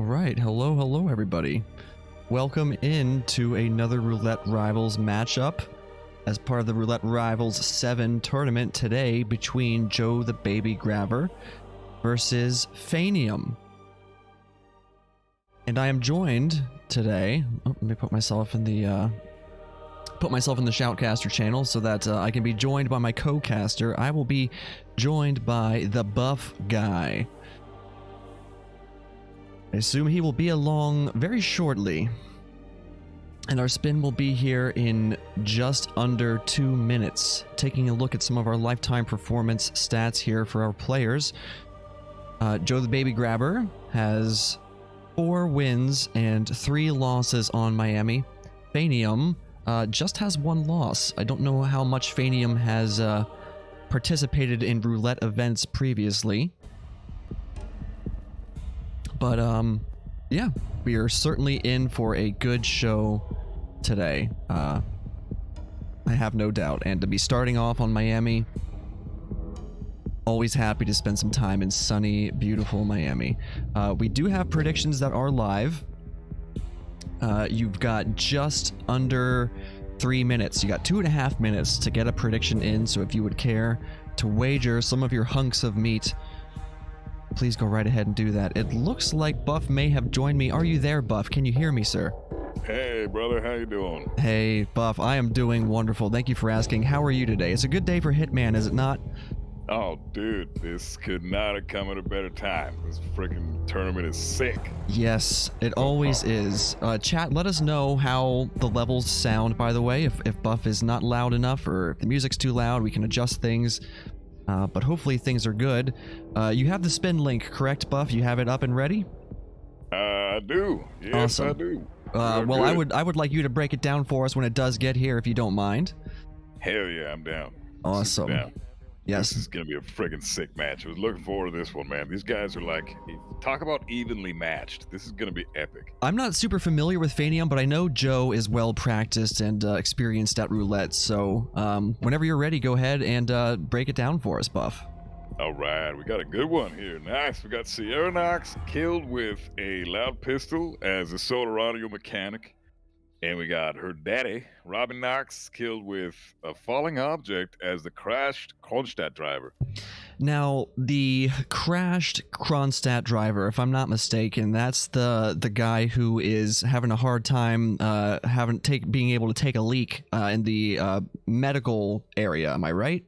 right, hello everybody. Welcome in to another Roulette Rivals matchup as part of the Roulette Rivals 7 tournament today between JoeTheBabyGrabber versus Phanium. And I am joined today, let me put myself in the Shoutcaster channel so that I can be joined by my co-caster. I will be joined by the Buff Guy. I assume he will be along very shortly. And our spin will be here in just under 2 minutes. Taking a look at some of our lifetime performance stats here for our players. JoeTheBabyGrabber has 4 wins and 3 losses on Miami. Phanium just has 1 loss. I don't know how much Phanium has participated in roulette events previously. But, yeah, we are certainly in for a good show today. I have no doubt. And to be starting off on Miami, always happy to spend some time in sunny, beautiful Miami. We do have predictions that are live. You've got just under 3 minutes. You got 2.5 minutes to get a prediction in. So if you would care to wager some of your hunks of meat, please go right ahead and do that. It looks like Buff may have joined me. Are you there, Buff? Can you hear me, sir? Hey, brother. How you doing? Hey, Buff. I am doing wonderful. Thank you for asking. How are you today? It's a good day for Hitman, is it not? Oh, dude. This could not have come at a better time. This freaking tournament is sick. Yes, it always is. Chat, let us know how the levels sound, by the way. If Buff is not loud enough or if the music's too loud, we can adjust things. But hopefully things are good. You have the spin link, correct, Buff? You have it up and ready? I do. Yes, awesome. I do. Well, I would like you to break it down for us when it does get here, if you don't mind. Hell yeah, I'm down. Awesome. Down. Yes. This is going to be a freaking sick match. I was looking forward to this one, man. These guys are like, talk about evenly matched. This is going to be epic. I'm not super familiar with Phanium, but I know Joe is well practiced and experienced at roulette. So whenever you're ready, go ahead and break it down for us, Buff. All right, we got a good one here. Nice. We got Sierra Knox killed with a loud pistol as a soda mechanic. And we got her daddy, Robin Knox, killed with a falling object as the crashed Kronstadt driver. Now, the crashed Kronstadt driver, if I'm not mistaken, that's the guy who is having a hard time being able to take a leak in the medical area. Am I right?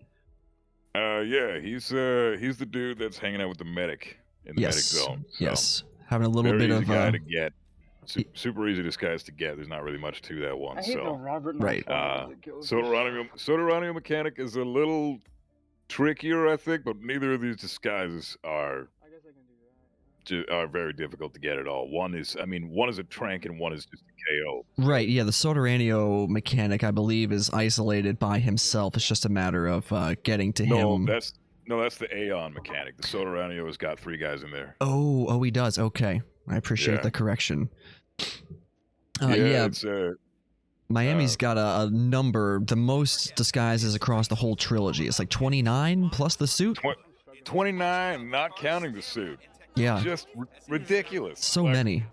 Yeah, he's the dude that's hanging out with the medic in the medic zone. So yes, having a little bit easy of guy to get. Super easy disguise to get. There's not really much to that one. I hate the Robert right. Soda mechanic is a little trickier, I think, but neither of these disguises are very difficult to get at all. One is a trank and one is just a KO. Right, yeah, the Soda mechanic, I believe, is isolated by himself. It's just a matter of getting to him. That's the Aeon mechanic. The Soda has got 3 guys in there. Oh, he does. Okay. I appreciate the correction. It's Miami's got a number, the most disguises across the whole trilogy. It's like 29 plus the suit. 29, not counting the suit. Yeah, just ridiculous. So many.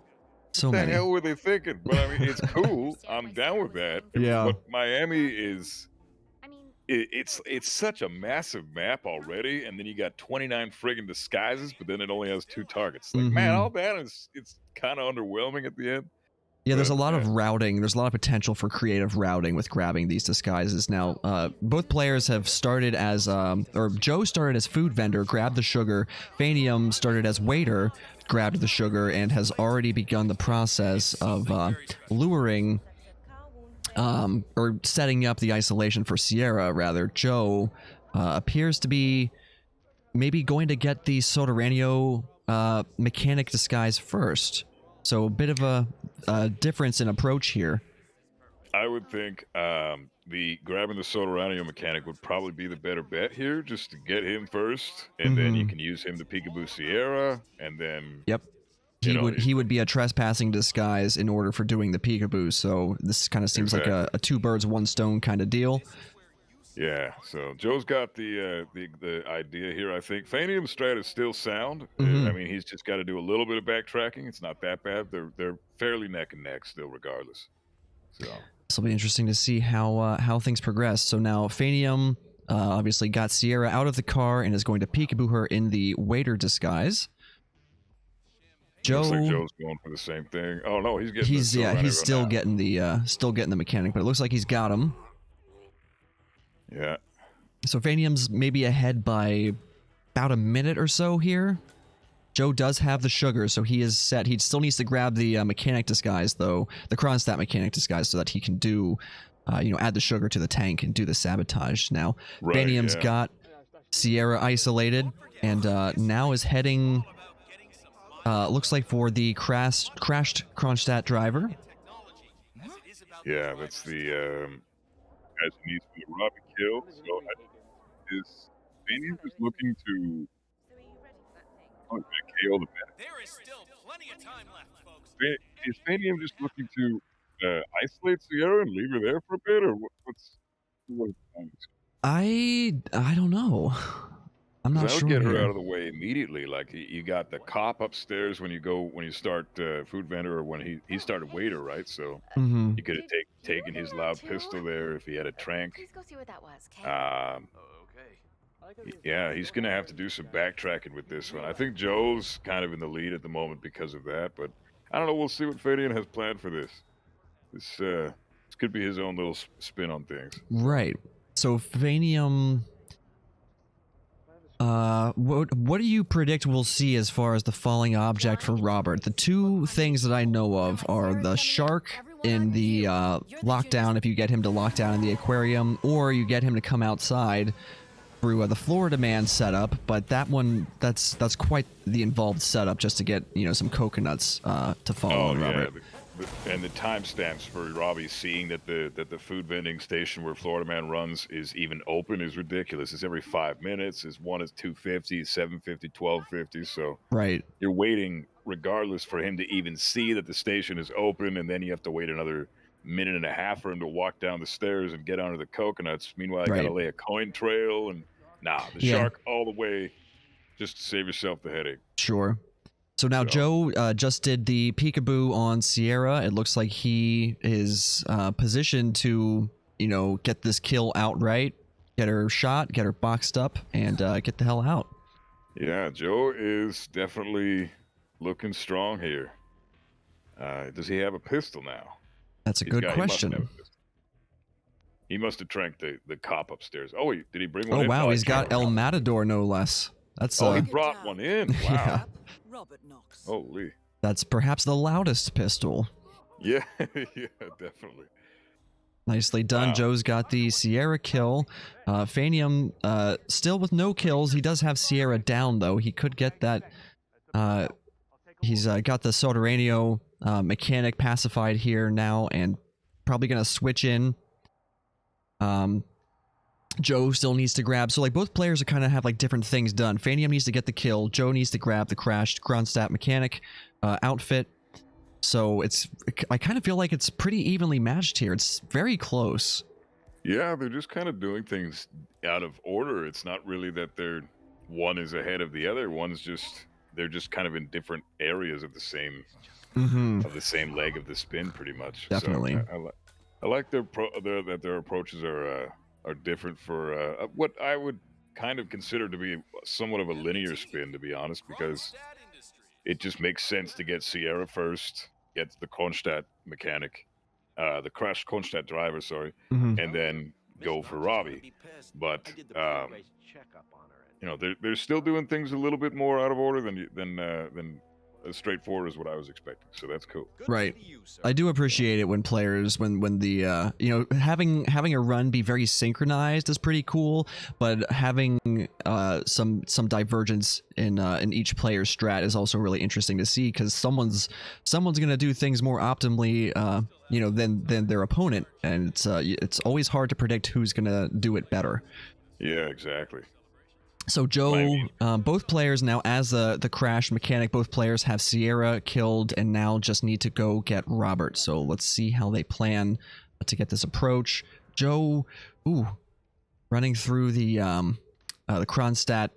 What the hell were they thinking? But I mean, it's cool. I'm down with that. Yeah. But Miami is. It's such a massive map already, and then you got 29 friggin' disguises, but then it only has 2 targets. Like, man, all that it's kind of underwhelming at the end. Yeah, there's a lot of routing. There's a lot of potential for creative routing with grabbing these disguises. Now, both players have started as, or Joe started as food vendor, grabbed the sugar. Phanium started as waiter, grabbed the sugar, and has already begun the process of luring. Or setting up the isolation for Sierra, rather. Joe appears to be maybe going to get the Soterranio mechanic disguise first. So a bit of a difference in approach here. I would think the grabbing the Soterranio mechanic would probably be the better bet here, just to get him first, and then you can use him to peekaboo Sierra, and then... Yep. He would be a trespassing disguise in order for doing the peekaboo, so this kind of seems like a 2 birds, 1 stone kind of deal. Yeah, so Joe's got the idea here. I think Phanium's strat is still sound. I Hmm. mean, he's just got to do a little bit of backtracking. It's not that bad. They're fairly neck and neck still, regardless. So This will be interesting to see how things progress. So now Phanium obviously got Sierra out of the car and is going to peekaboo her in the waiter disguise. looks like Joe, Joe's going for the same thing. Oh no, he's getting the he's silver he's now. still getting the mechanic, but it looks like he's got him. Yeah, So Phanium's maybe ahead by about a minute or so here. Joe does have the sugar, so he is set. He still needs to grab the mechanic disguise, though, the Kronstadt mechanic disguise, so that he can do, add the sugar to the tank and do the sabotage. Now, right. Phanium's Yeah. got Sierra isolated, and now is heading, looks like for the crashed Kronstadt driver. Yeah, that's the as he needs to Robbie killed. So is Phanium just looking to KO the man? There is still plenty of time left, folks. Is Phanium just looking to isolate Sierra and leave her there for a bit, or what's his plan? I don't know. I'm not That would sure get her here. out of the way immediately. Like you got the cop upstairs when you start food vendor, or when he started waiter, right? So Mm-hmm. he could have taken his loud pistol there if he had a trank. Please go see where that was, okay? Yeah, he's gonna have to do some backtracking with this one. I think Joe's kind of in the lead at the moment because of that, but I don't know. We'll see what Phanium has planned for this. This could be his own little spin on things. Right. So Phanium, what do you predict we'll see as far as the falling object for Robert? The two things that I know of are the shark in the lockdown, if you get him to lock down in the aquarium, or you get him to come outside through the Florida Man setup. But that one, that's quite the involved setup just to get some coconuts to fall on Robert. And the timestamps for Robbie seeing that the food vending station where Florida Man runs is even open is ridiculous. It's every 5 minutes. One is 2:50, 7:50, 12:50. So Right. you're waiting regardless for him to even see that the station is open, and then you have to wait another minute and a half for him to walk down the stairs and get onto the coconuts. Meanwhile, you gotta lay a coin trail and shark all the way just to save yourself the headache. Sure. So now Joe just did the peekaboo on Sierra. It looks like he is positioned to, get this kill outright, get her shot, get her boxed up, and get the hell out. Yeah, Joe is definitely looking strong here. Does he have a pistol now? That's a good question. He must have tranked the cop upstairs. Oh, did he bring one in? Oh, wow, he's got El Matador, no less. That's he brought one in. Wow. Yeah. Robert Knox. Holy. That's perhaps the loudest pistol. Yeah, yeah, definitely. Nicely done. Wow. Joe's got the Sierra kill. Phanium still with no kills. He does have Sierra down, though. He could get that. He's got the Soteranio mechanic pacified here now, and probably going to switch in. Joe still needs to grab. So, both players are kind of have, different things done. Phanium needs to get the kill. Joe needs to grab the crashed Kronstadt mechanic outfit. So, I kind of feel like it's pretty evenly matched here. It's very close. Yeah, they're just kind of doing things out of order. It's not really that one is ahead of the other. They're just kind of in different areas of the same leg of the spin, pretty much. Definitely. So I like that their approaches are different for what I would kind of consider to be somewhat of a linear spin, to be honest, because it just makes sense to get Sierra first, get the Kronstadt mechanic, the crashed Kronstadt driver, and then go for Robbie. But they're still doing things a little bit more out of order than as straightforward as what I was expecting. So that's cool. Right. I do appreciate it when players, when the having a run be very synchronized is pretty cool, but having some divergence in each player's strat is also really interesting to see, because someone's going to do things more optimally than their opponent, and it's always hard to predict who's going to do it better. Yeah, exactly. So Joe, both players now, as the crash mechanic, both players have Sierra killed and now just need to go get Robert. So let's see how they plan to get this approach. Joe, Running through the Kronstadt.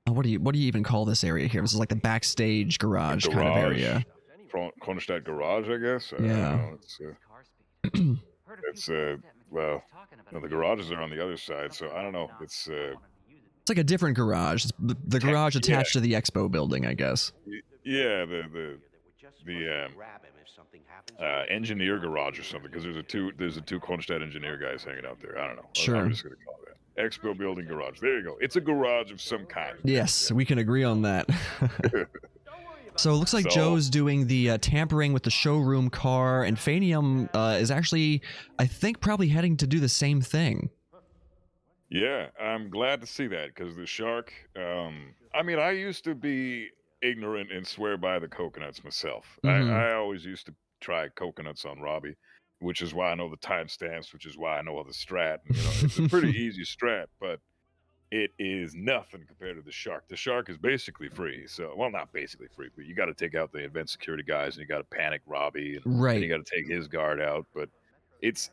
What do you even call this area here? This is like the backstage garage kind of area. Kronstadt garage, I guess. I Yeah. don't know. It's well, no, the garages are on the other side, so I don't know. It's like a different garage. It's the garage attached to the expo building, I guess. Yeah, engineer garage or something, because there's the two Kronstadt engineer guys hanging out there. I don't know. Sure. I'm just gonna call it that. Expo building garage. There you go. It's a garage of some kind. Yes, we can agree on that. So it looks like So- Joe's doing the tampering with the showroom car, and Phanium is actually, I think, probably heading to do the same thing. Yeah, I'm glad to see that, because the shark. I mean, I used to be ignorant and swear by the coconuts myself. Mhm. I always used to try coconuts on Robbie, which is why I know the timestamps, which is why I know all the strat. And, it's a pretty easy strat, but it is nothing compared to the shark. The shark is basically free. So, well, not basically free, but you got to take out the event security guys, and you got to panic Robbie, and Right. then you got to take his guard out. But it's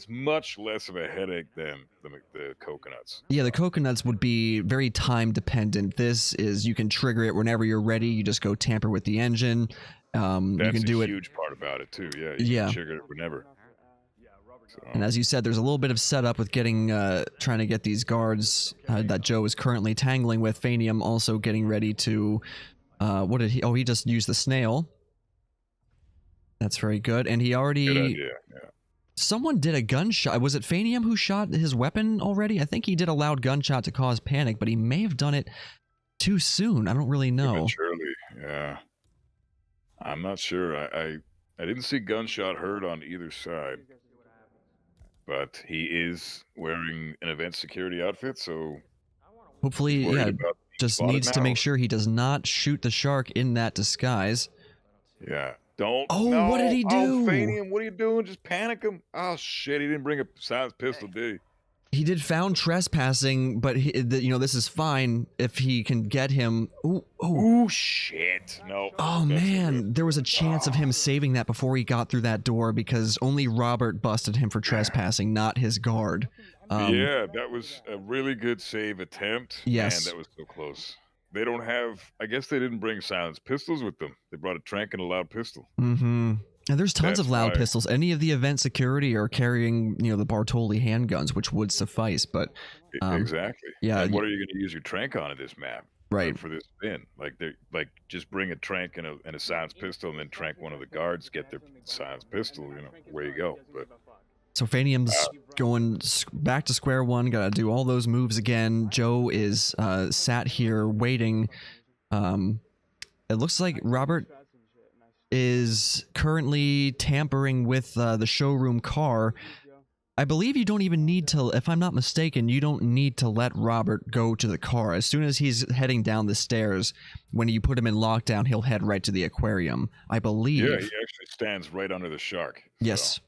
much less of a headache than the coconuts. Yeah, the coconuts would be very time dependent. This is, you can trigger it whenever you're ready. You just go tamper with the engine. You That's can do a it. huge part about it too. Yeah, Yeah. can trigger it whenever. So, And as you said, there's a little bit of setup with getting, trying to get these guards that Joe is currently tangling with. Phanium also getting ready to, what did he? Oh, he just used the snail. That's very good. And he already. good idea. Yeah. Someone did a gunshot. Was it Phanium who shot his weapon already? I think he did a loud gunshot to cause panic, but he may have done it too soon. I don't really know. Prematurely, yeah. I'm not sure. I didn't see gunshot heard on either side, but he is wearing an event security outfit, so Hopefully, worried yeah, about being just spotted needs to now. make sure he does not shoot the shark in that disguise. Yeah. Don't. Oh, no. what did he do? Oh, Phanium, what are you doing? Just panic him. Oh shit! He didn't bring a silenced pistol, did he? He did found trespassing, but this is fine if he can get him. Ooh, ooh. Ooh, shit! No. Oh that's man, there was a chance of him saving that before he got through that door, because only Robert busted him for trespassing, not his guard. Yeah, that was a really good save attempt. Yes. Man, that was so close. They don't have. I guess they didn't bring silenced pistols with them. They brought a trank and a loud pistol. Mm-hmm. And there's tons That's of loud why- pistols. Any of the event security are carrying, the Bartoli handguns, which would suffice. But Exactly. yeah, And what are you going to use your trank on in this map? right. For this spin, just bring a trank and a silenced pistol, and then trank one of the guards, get their silenced pistol. Away you go. But So Phanium's going back to square one. Got to do all those moves again. Joe is sat here waiting. It looks like Robert is currently tampering with the showroom car. I believe you don't even need to, if I'm not mistaken, you don't need to let Robert go to the car. As soon as he's heading down the stairs, when you put him in lockdown, he'll head right to the aquarium, I believe. yeah, he actually stands right under the shark. So, Yes.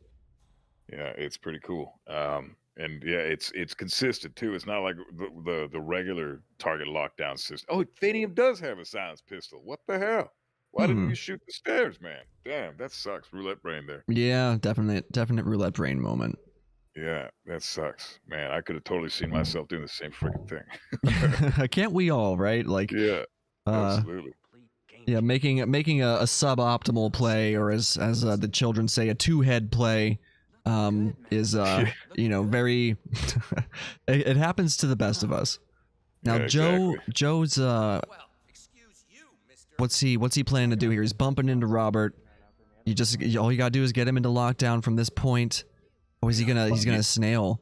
yeah, it's pretty cool. And yeah, it's consistent too. It's not like the regular target lockdown system. Oh, Phanium does have a silenced pistol. What the hell? Why didn't you shoot the stairs, man? Damn, that sucks. Roulette brain there. Yeah, definite roulette brain moment. Yeah, that sucks, man. I could have totally seen myself doing the same freaking thing. Can't we all, right? Like, Yeah, absolutely. yeah, making a suboptimal play, or as the children say, a two-head play, is very. It happens to the best of us. Now, Yeah, exactly. Joe's Well, excuse you, mister. what's he planning to do here? He's bumping into Robert. All you gotta do is get him into lockdown from this point. Or is he's gonna snail?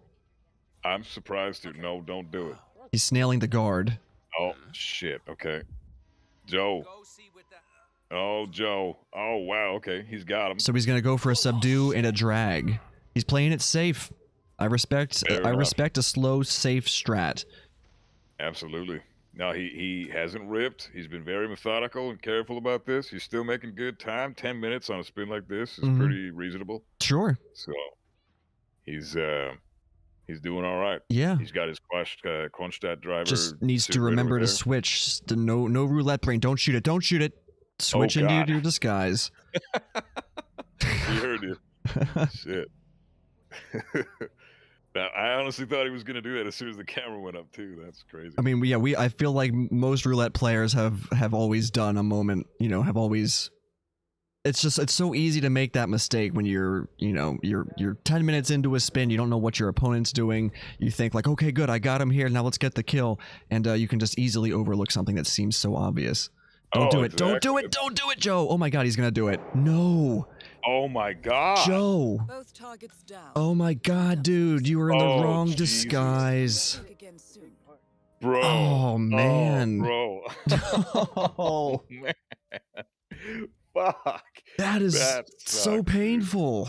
I'm surprised, dude. No, don't do it. He's snailing the guard. Oh shit. Okay, Joe. Go see what the. Oh, Joe. Oh wow. Okay, he's got him. So he's gonna go for a subdue and a drag. He's playing it safe. I respect Fair enough. a slow, safe strat. Absolutely. Now he hasn't ripped. He's been very methodical and careful about this. He's still making good time. 10 minutes on a spin like this is pretty reasonable. Sure. So he's doing all right. Yeah. He's got his Kronstadt driver. Just needs suit to right remember over to there. switch. No roulette brain. Don't shoot it. Don't shoot it. Switch into God. your disguise. He heard you. Shit. I honestly thought he was gonna do that as soon as the camera went up too. That's crazy. I mean, yeah, I feel like most roulette players have always done a moment, you know, have always. It's so easy to make that mistake when you're 10 minutes into a spin, you don't know what your opponent's doing. You think like, okay, good, I got him here. Now let's get the kill, and you can just easily overlook something that seems so obvious. Don't do it! Exactly. Don't do it! Don't do it, Joe! Oh my God, he's gonna do it! No, Oh my God, Joe! Both targets down. Oh my God, dude, you were in the Oh, wrong Jesus. disguise. Think again soon. bro. Oh man. bro. Oh, Man. Fuck. that is That so sucks, dude. painful.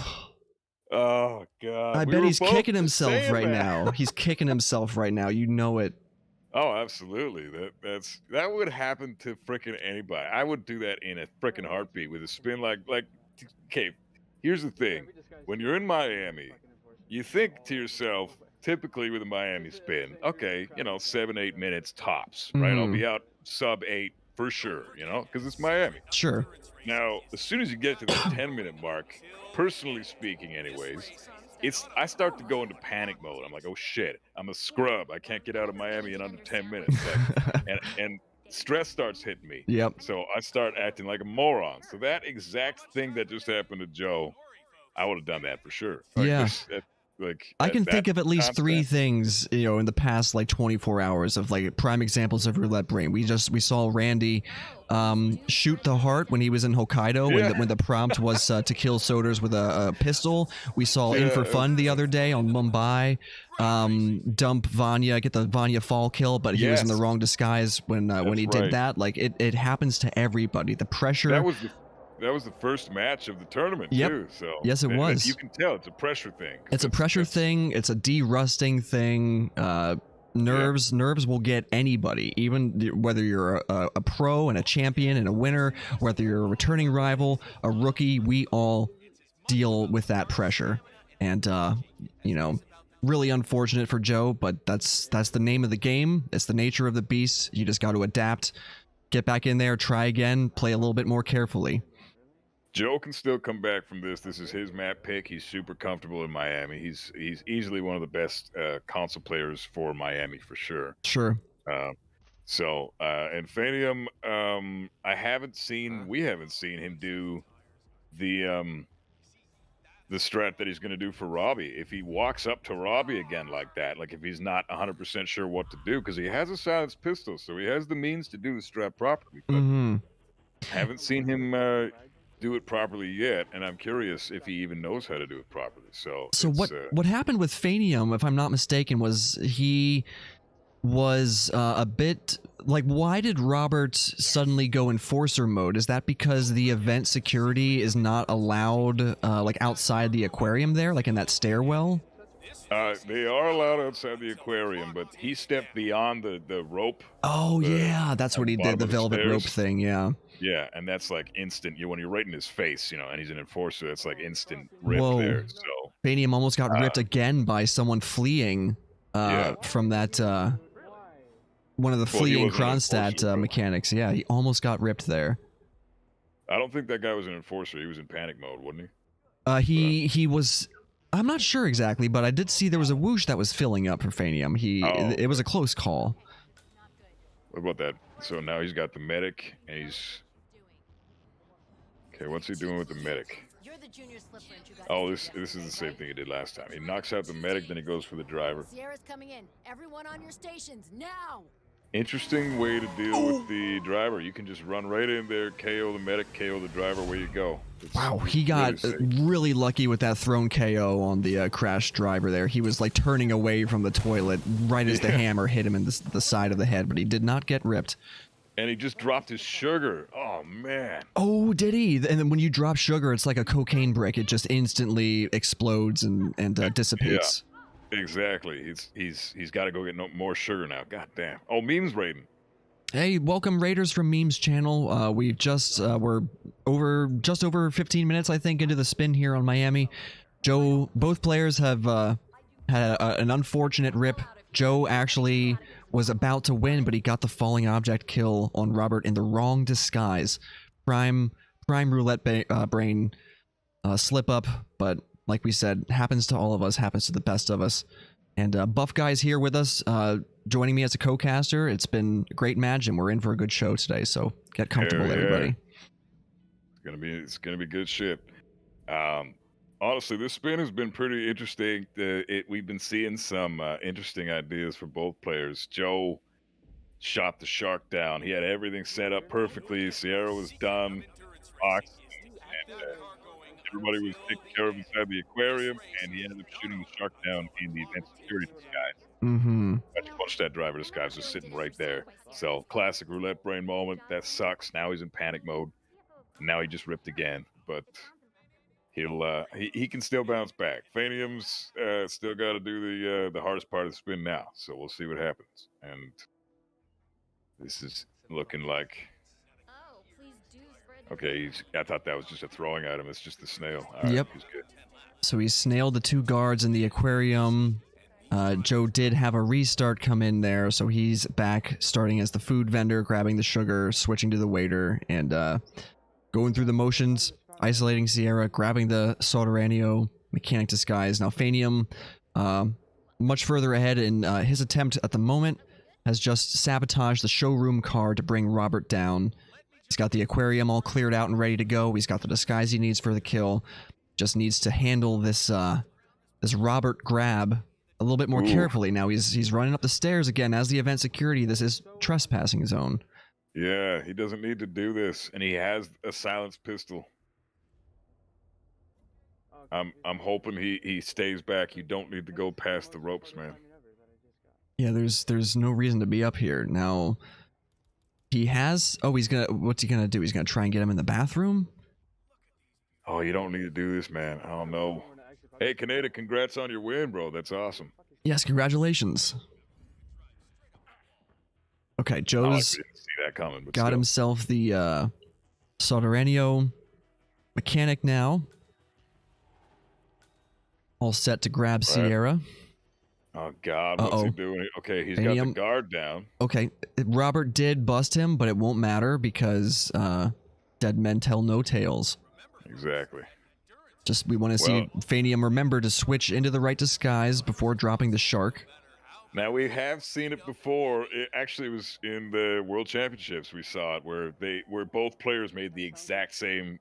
Oh God. I We bet were he's both kicking just himself saying right that. now. He's kicking himself right now. You know it. Oh, absolutely. That would happen to frickin' anybody. I would do that in a frickin' heartbeat with a spin like. Okay, here's the thing. When you're in Miami, you think to yourself, typically with a Miami spin, okay, 7-8 minutes tops, right? I'll Mhm. be out sub 8 for sure, because it's Miami. Sure. Now, as soon as you get to that 10-minute mark, personally speaking, anyways, I start to go into panic mode. I'm like, oh shit, I'm a scrub. I can't get out of Miami in under 10 minutes. And stress starts hitting me. Yep. So I start acting like a moron. So that exact thing that just happened to Joe, I would have done that for sure. Yeah. I can think of at least 3 things, in the past like 24 hours of like prime examples of roulette brain. We saw Randy shoot the heart when he was in Hokkaido when the prompt was to kill Soders with a pistol. We saw In for Fun the other day on Mumbai dump Vanya, get the Vanya fall kill, but he was in the wrong disguise when he did that. Like it happens to everybody. The pressure. That was the first match of the tournament too. So yes, it was. You can tell it's a pressure thing. It's a pressure thing. It's a de-rusting thing. Nerves will get anybody, even whether you're a pro and a champion and a winner, whether you're a returning rival, a rookie. We all deal with that pressure, and really unfortunate for Joe, but that's the name of the game. It's the nature of the beast. You just got to adapt, get back in there, try again, play a little bit more carefully. Joe can still come back from this. This is his map pick. He's super comfortable in Miami. He's easily one of the best console players for Miami for sure. Sure. And Phanium, we haven't seen him do the strat that he's going to do for Robbie. If he walks up to Robbie again like that, like if he's not 100% sure what to do, because he has a silenced pistol, so he has the means to do the strat properly. But haven't seen him do it properly yet, and I'm curious if he even knows how to do it properly. So what happened with Phanium, if I'm not mistaken, was he was a bit like, why did Robert suddenly go enforcer mode? Is that because the event security is not allowed like outside the aquarium there, like in that stairwell? They are allowed outside the aquarium, but he stepped beyond the rope. Oh yeah, that's what he did, the velvet rope thing. Yeah, and that's like instant. When you're right in his face, and he's an enforcer, that's like instant rip there. So Phanium almost got ripped again by someone fleeing from that one of the fleeing Kronstadt mechanics. Yeah, he almost got ripped there. I don't think that guy was an enforcer. He was in panic mode, wasn't he? He was. I'm not sure exactly, but I did see there was a whoosh that was filling up for Phanium. It was a close call. What about that? So now he's got the medic, and he's... Okay, what's he doing with the medic? Oh, this is the same thing he did last time. He knocks out the medic, then he goes for the driver. Sierra's coming in. Everyone on your stations, now! Interesting way to deal with the driver. You can just run right in there, KO the medic, KO the driver, where you go. Wow, he got really lucky with that thrown KO on the crashed driver there. He was like turning away from the toilet right as the hammer hit him in the side of the head, but he did not get ripped. And he just dropped his sugar. Oh, man. Oh, did he? And then when you drop sugar, it's like a cocaine brick. It just instantly explodes and dissipates. Yeah, exactly. He's got to go get more sugar now. God damn. Oh, memes raiding. Hey, welcome Raiders from Memes channel. We've we're just over 15 minutes, I think, into the spin here on Miami. Joe, both players have had an unfortunate rip. Joe actually was about to win, but he got the falling object kill on Robert in the wrong disguise. Prime roulette brain slip up, but like we said, happens to all of us, happens to the best of us. And Buff Guy's here with us, joining me as a co-caster. It's been a great match, and we're in for a good show today. So get comfortable, Hell yeah. everybody. It's gonna be good shit. Honestly, this spin has been pretty interesting. We've been seeing some interesting ideas for both players. Joe shot the shark down. He had everything set up perfectly. Sierra was done. Fox and everybody was taken care of inside the aquarium, and he ended up shooting the shark down in the event security disguise. Mm-hmm. Actually, watch that driver disguise just sitting right there. So classic roulette brain moment. That sucks. Now he's in panic mode. Now he just ripped again, but he can still bounce back. Phanium's still got to do the hardest part of the spin now, so we'll see what happens. And this is looking like okay. I thought that was just a throwing item. It's just the snail. All right, Yep. he's good. So he snailed the 2 guards in the aquarium. Joe did have a restart come in there, so he's back starting as the food vendor, grabbing the sugar, switching to the waiter, and going through the motions, isolating Sierra, grabbing the Soteranio mechanic disguise. Now Phanium, much further ahead in his attempt at the moment, has just sabotaged the showroom car to bring Robert down. He's got the aquarium all cleared out and ready to go. He's got the disguise he needs for the kill. Just needs to handle this this Robert grab a little bit more carefully. Now he's running up the stairs again as the event security. This is trespassing zone. Yeah, he doesn't need to do this, and he has a silenced pistol. I'm hoping he stays back. You don't need to go past the ropes, man. Yeah, there's no reason to be up here. Now he has what's he gonna do? He's gonna try and get him in the bathroom? Oh, you don't need to do this, man. I don't know. Hey, Canada, congrats on your win, bro. That's awesome. Yes, congratulations. Okay, I Joe's didn't see that coming, but got still. himself the Soteranio mechanic now. All set to grab Sierra. Oh, God. What's he doing? Okay, he's got the guard down. Okay, Robert did bust him, but it won't matter because dead men tell no tales. Exactly. Just we want to see Phanium remember to switch into the right disguise before dropping the shark. Now, we have seen it before. It actually was in the World Championships. We saw it where both players made the exact same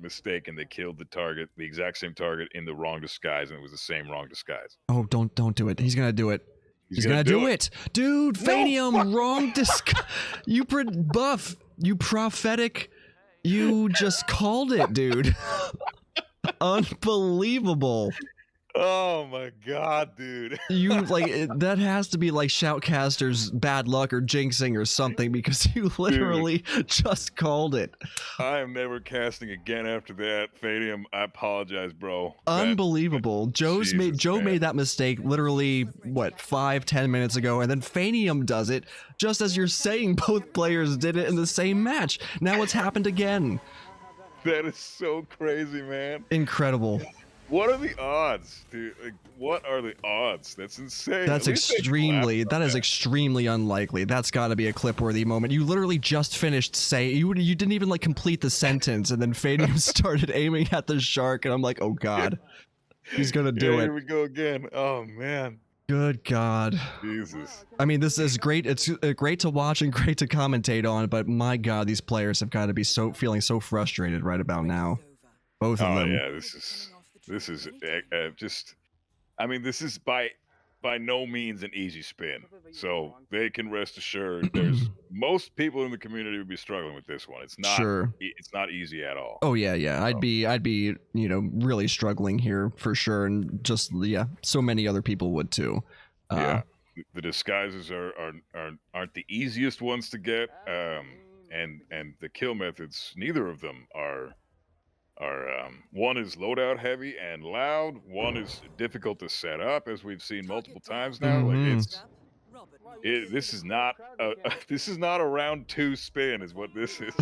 mistake, and they killed the exact same target in the wrong disguise, and it was the same wrong disguise. Oh, don't do it. He's gonna do it. He's gonna do it. Dude, Phanium, wrong disguise. Buff, you prophetic. You just called it, dude. Unbelievable. Oh my God, dude. You that has to be like Shoutcaster's bad luck or jinxing or something, because you literally just called it. I am never casting again after that. Phanium, I apologize, bro. Unbelievable. Joe made that mistake literally what 5-10 minutes ago, and then Phanium does it just as you're saying both players did it in the same match. Now it's happened again. That is so crazy, man. Incredible. What are the odds, dude? Like, what are the odds? That's insane. That is extremely unlikely. That's got to be a clip-worthy moment. You literally just finished saying you didn't even complete the sentence, and then Phanium started aiming at the shark, and I'm like, oh God, he's gonna do it. Here we go again. Oh man. Good God. Jesus. I mean, this is great. It's great to watch and great to commentate on, but my God, these players have got to be feeling so frustrated right about now. Both of them. Yeah, this is just, I mean, this is by no means an easy spin. So they can rest assured most people in the community would be struggling with this one. It's not it's not easy at all. Oh yeah. I'd be, really struggling here for sure, and just so many other people would too. Yeah. The disguises aren't the easiest ones to get. And the kill methods, neither of them are one is loadout heavy and loud. One is difficult to set up, as we've seen multiple times now. This is not a round 2 spin, is what this is.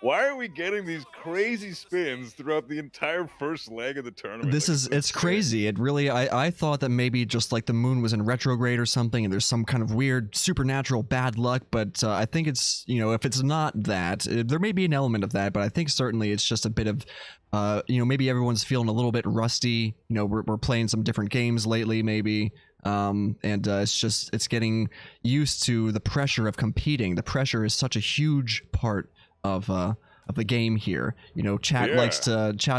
Why are we getting these crazy spins throughout the entire first leg of the tournament? This Like, is it's insane. crazy. It really I thought that maybe just like the moon was in retrograde or something and there's some kind of weird supernatural bad luck, but I think it's, if it's not that, there may be an element of that, but I think certainly it's just a bit of maybe everyone's feeling a little bit rusty. We're playing some different games lately maybe. It's getting used to the pressure of competing. The pressure is such a huge part of the game here. Chat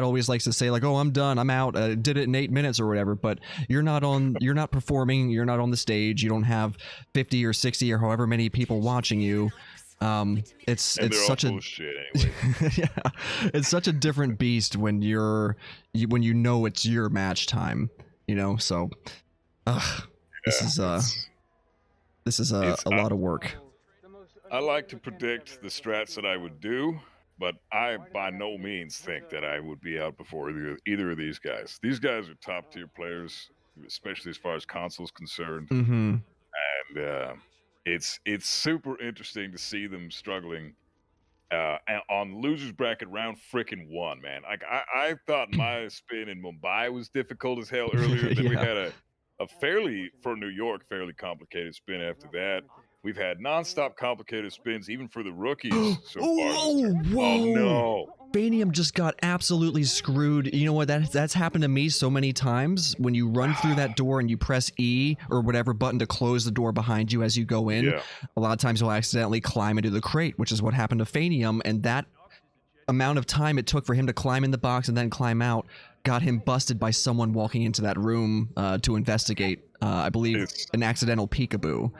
always likes to say like, oh, I'm done, I'm out, did it in 8 minutes or whatever, but you're not performing, you're not on the stage, you don't have 50 or 60 or however many people watching you. It's such a shit anyway. yeah, it's such a different beast when it's your match time, so this is a lot of work. I like to predict the strats that I would do, but I by no means think that I would be out before either of these guys. These guys are top tier players, especially as far as consoles concerned. Mm-hmm. And it's super interesting to see them struggling on losers bracket round frickin' 1, man. Like I thought my spin in Mumbai was difficult as hell earlier. Then we had a fairly, for New York, fairly complicated spin after that. We've had nonstop complicated spins, even for the rookies so far. Whoa! Oh no! Phanium just got absolutely screwed. You know what? That's happened to me so many times. When you run through that door and you press E or whatever button to close the door behind you as you go in, a lot of times you'll accidentally climb into the crate, which is what happened to Phanium. And that amount of time it took for him to climb in the box and then climb out got him busted by someone walking into that room to investigate, I believe, an accidental peekaboo.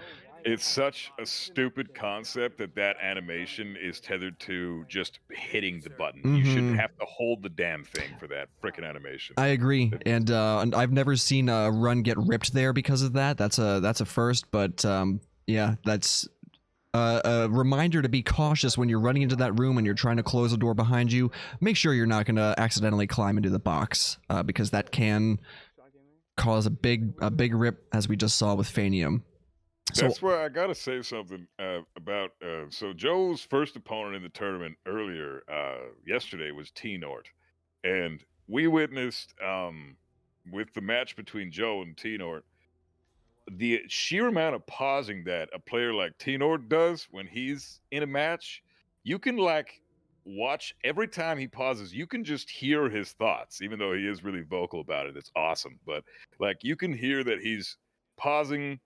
It's such a stupid concept that animation is tethered to just hitting the button. Mm-hmm. You shouldn't have to hold the damn thing for that frickin' animation. I agree, and I've never seen a run get ripped there because of that. That's a first, but yeah, that's a reminder to be cautious when you're running into that room and you're trying to close the door behind you. Make sure you're not going to accidentally climb into the box, because that can cause a big rip, as we just saw with Phanium. That's where I gotta say something about. So Joe's first opponent in the tournament earlier yesterday was T-Nort, and we witnessed with the match between Joe and T-Nort the sheer amount of pausing that a player like T-Nort does when he's in a match. You can watch every time he pauses. You can just hear his thoughts, even though he is really vocal about it. It's awesome, but you can hear that he's pausing,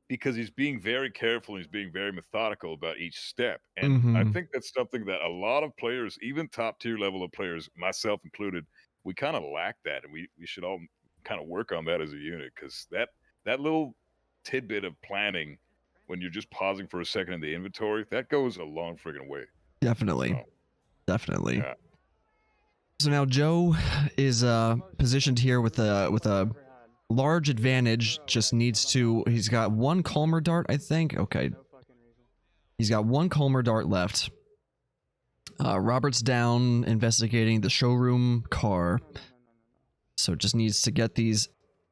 because he's being very careful, he's being very methodical about each step. And I think that's something that a lot of players, even top tier level of players, myself included, we kind of lack that, and we should all kind of work on that as a unit, because that little tidbit of planning when you're just pausing for a second in the inventory, that goes a long friggin' way. Definitely. Yeah. So now Joe is positioned here with a large advantage. He's got one Calmer Dart, I think. Okay. He's got one Calmer Dart left. Robert's down investigating the showroom car. So just needs to get these.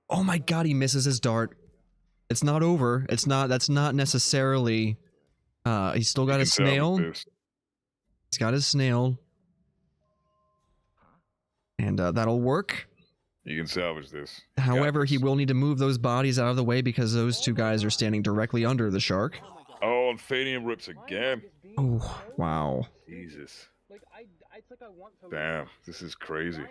Oh my god, he misses his dart. It's not over. That's not necessarily. He's still got his snail. He's got his snail. And that'll work. You can salvage this. However, he will need to move those bodies out of the way because those two guys are standing directly under the shark. Oh, and Phanium rips again. Oh, wow. Jesus. Damn, this is crazy.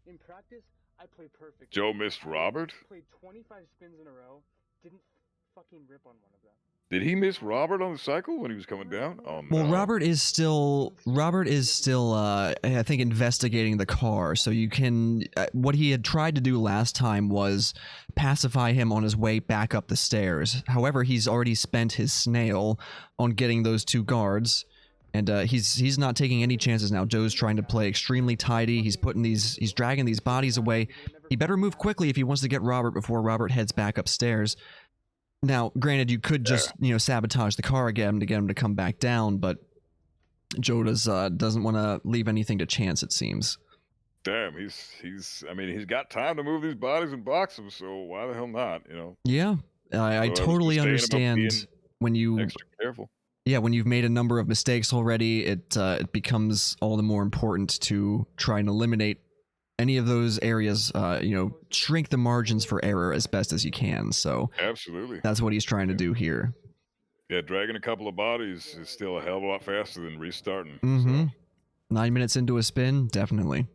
In practice, I play perfect. Joe missed Robert? Played 25 spins in a row, didn't fucking rip on one of them. Did he miss Robert on the cycle when he was coming down? Oh, no. Well, Robert is still I think investigating the car. So you can what he had tried to do last time was pacify him on his way back up the stairs. However, he's already spent his snail on getting those two guards, and he's not taking any chances now. Joe's trying to play extremely tidy. He's dragging these bodies away. He better move quickly if he wants to get Robert before Robert heads back upstairs. Now, granted, you could just, sabotage the car again to get him to come back down, but Joe doesn't want to leave anything to chance, it seems. Damn, he's got time to move these bodies and box them, so why the hell not, Yeah, I totally understand when you... Extra careful. yeah, when you've made a number of mistakes already, it becomes all the more important to try and eliminate any of those areas, shrink the margins for error as best as you can. So Absolutely. that's what he's trying to do here. Yeah, dragging a couple of bodies is still a hell of a lot faster than restarting. Mm-hmm. So, 9 minutes into a spin, definitely.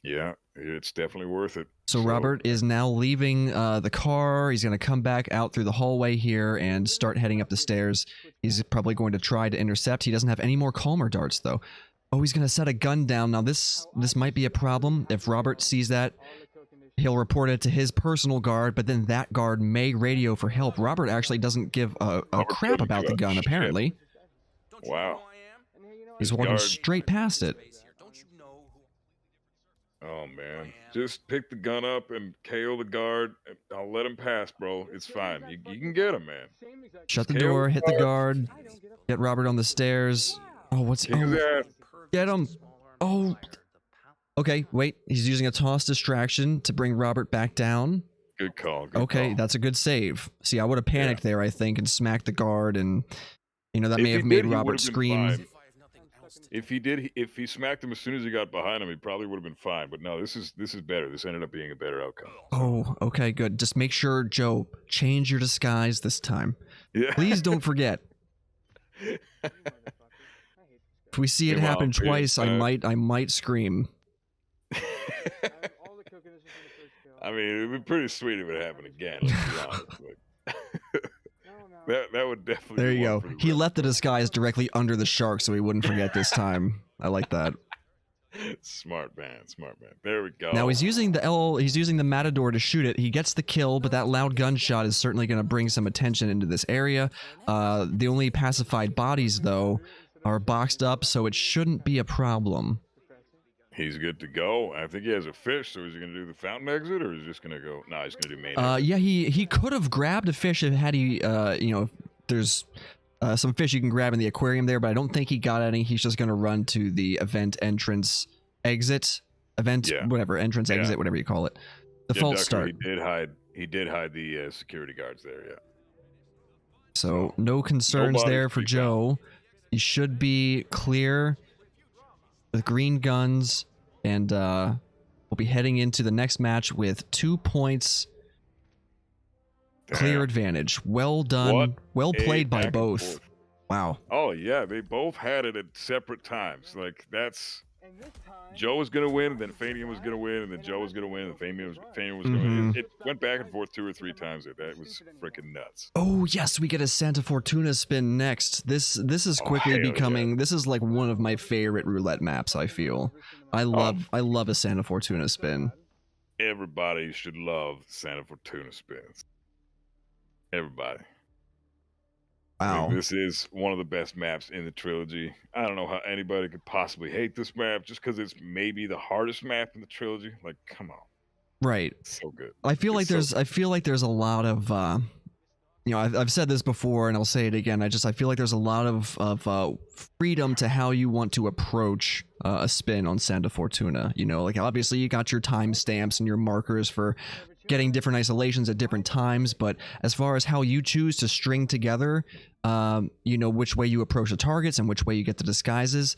yeah, it's definitely worth it. So Robert is now leaving the car. He's going to come back out through the hallway here and start heading up the stairs. He's probably going to try to intercept. He doesn't have any more calmer darts, though. Oh, he's going to set a gun down. Now, this might be a problem. If Robert sees that, he'll report it to his personal guard, but then that guard may radio for help. Robert actually doesn't give a crap about the gun, apparently. Wow. He's walking guard- straight past it. Oh, man. Just pick the gun up and KO the guard. I'll let him pass, bro. It's fine. You can get him, man. Shut the KO door, hit the guard. guard, get Robert on the stairs. Oh, what's... Kick his Oh, ass. get him. Oh. Okay, wait. He's using a toss distraction to bring Robert back down. Good call. Good Okay, call. that's a good save. See, I would have panicked there, I think, and smacked the guard, and that may If have he made did, he Robert would've been scream. fine. If he smacked him as soon as he got behind him, he probably would have been fine. But no, this is better. This ended up being a better outcome. Oh, okay, good. Just make sure, Joe, change your disguise this time. Yeah. Please don't forget. If we see it Hey, Mom, happen twice, I please, might scream. I mean, it'd be pretty sweet if it happened again. Let's be honest. That would definitely. There be you one go. for the He record. left the disguise directly under the shark so he wouldn't forget this time. I like that. Smart man, smart man. There we go. Now he's using the Matador to shoot it. He gets the kill, but that loud gunshot is certainly going to bring some attention into this area. The only pacified bodies, though, are boxed up, so it shouldn't be a problem. He's good to go. I think he has a fish, so is he going to do the fountain exit, or is he just going to go? No, he's going to do main exit. Yeah, he could have grabbed a fish had he, there's some fish you can grab in the aquarium there, but I don't think he got any. He's just going to run to the event entrance exit, entrance exit, whatever you call it. The false start. He did hide the security guards there. Yeah. So no concerns Nobody there for speak Joe. He should be clear with green guns, and we'll be heading into the next match with 2 points. Clear Damn. advantage. Well done. What Well a played by back and both. forth. Wow. Oh yeah, they both had it at separate times. Like that's Joe was gonna win, and then Phanium was gonna win, and then Joe was gonna win, and Phanium was gonna win. It went back and forth 2 or 3 times. That was freaking nuts. Oh yes, we get a Santa Fortuna spin next. This is quickly hell becoming. yeah. This is like one of my favorite roulette maps. I feel. I love a Santa Fortuna spin. Everybody should love Santa Fortuna spins. Everybody. I Wow. mean, this is one of the best maps in the trilogy. I don't know how anybody could possibly hate this map just because it's maybe the hardest map in the trilogy. Like, come on, Right. it's so good. I feel It's like so there's a lot of I've said this before and I'll say it again. I feel like there's a lot of freedom to how you want to approach a spin on Santa Fortuna. Like obviously you got your timestamps and your markers for getting different isolations at different times, but as far as how you choose to string together, which way you approach the targets and which way you get the disguises,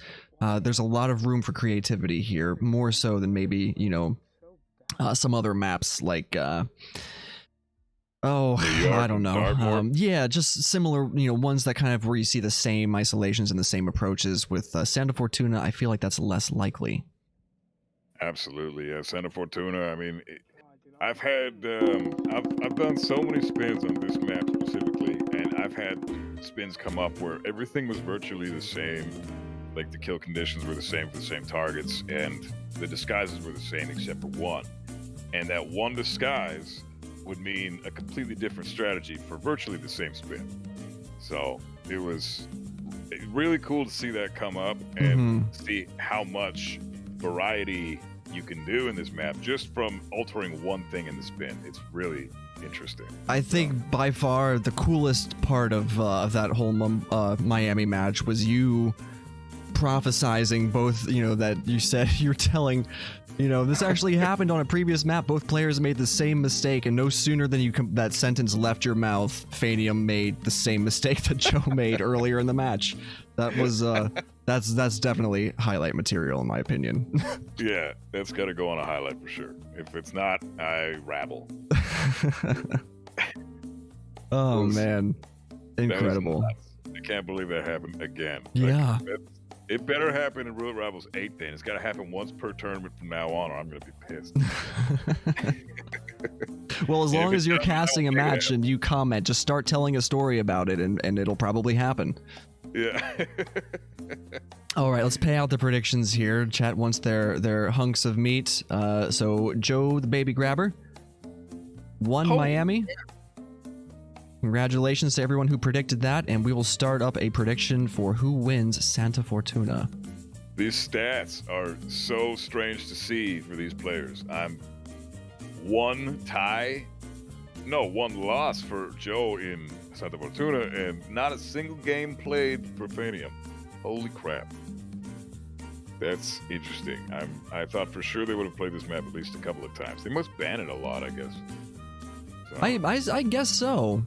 there's a lot of room for creativity here, more so than maybe some other maps like New I York don't and know. Dartmoor. Yeah, just similar, ones that kind of where you see the same isolations and the same approaches. With Santa Fortuna, I feel like that's less likely. Absolutely, yeah. Santa Fortuna. I mean, I've had I've done so many spins on this map specifically, and I've had spins come up where everything was virtually the same. Like the kill conditions were the same for the same targets, and the disguises were the same except for one. And that one disguise would mean a completely different strategy for virtually the same spin. So it was really cool to see that come up and see how much variety you can do in this map just from altering one thing in the spin. It's really interesting. I think by far the coolest part of that whole Miami match was you prophesizing both, you know, that you said you're telling, you know, this actually happened on a previous map. Both players made the same mistake, and no sooner than that sentence left your mouth, Phanium made the same mistake that Joe made earlier in the match. That was that's definitely highlight material in my opinion. Yeah, that's got to go on a highlight for sure. If it's not, I rabble. Oh man, incredible! I can't believe that happened again. Yeah. Like, it better happen in Roulette Rivals 8 then. It's got to happen once per tournament from now on, or I'm going to be pissed. Well, as long as you're casting a match and you comment, just start telling a story about it, and it'll probably happen. Yeah. All right, let's pay out the predictions here. Chat wants their hunks of meat. So Joe the Baby Grabber won Miami. Congratulations to everyone who predicted that, and we will start up a prediction for who wins Santa Fortuna. These stats are so strange to see for these players. I'm one loss for Joe in Santa Fortuna, and not a single game played for Phanium. Holy crap. That's interesting. I thought for sure they would have played this map at least a couple of times. They must ban it a lot, I guess. So. I guess so.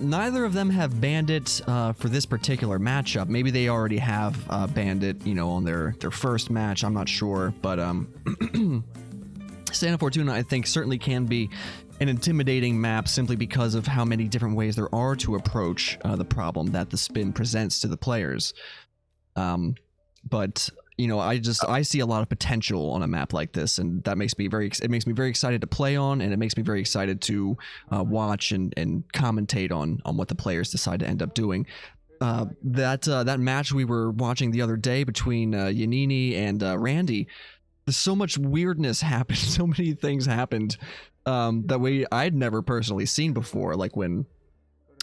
Neither of them have banned it for this particular matchup. Maybe they already have banned it, you know, on their first match. I'm not sure, but Santa Fortuna, I think, certainly can be an intimidating map simply because of how many different ways there are to approach the problem that the spin presents to the players. But you know, I see a lot of potential on a map like this, and that makes me very excited to play on, and it makes me very excited to watch and commentate on what the players decide to end up doing. That match we were watching the other day between Yanini and Randy, so much weirdness happened, so many things happened that I'd never personally seen before, like when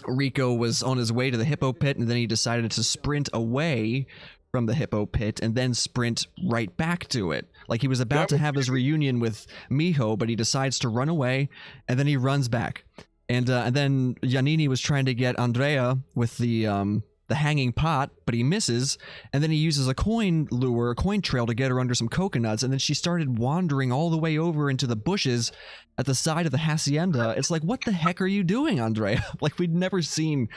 Rico was on his way to the hippo pit and then he decided to sprint away from the hippo pit and then sprint right back to it. Like he was about to have his reunion with Miho, but he decides to run away and then he runs back. And then Yanini was trying to get Andrea with the hanging pot, but he misses, and then he uses a coin trail to get her under some coconuts, and then she started wandering all the way over into the bushes at the side of the hacienda. It's like, what the heck are you doing, Andrea? Like, we'd never seen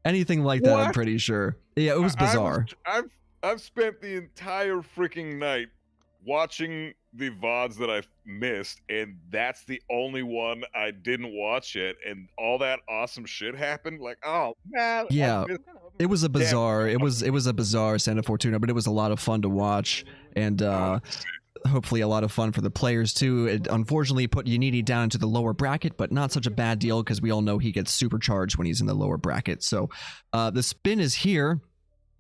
anything like that, I'm pretty sure. Yeah, it was bizarre. I've spent the entire freaking night watching the VODs that I missed, and that's the only one I didn't watch yet, and all that awesome shit happened. Like, oh man. Yeah, it was a bizarre, it was a bizarre Santa Fortuna, but it was a lot of fun to watch, and hopefully a lot of fun for the players too. It unfortunately put Yanini down into the lower bracket, but not such a bad deal because we all know he gets supercharged when he's in the lower bracket. So the spin is here.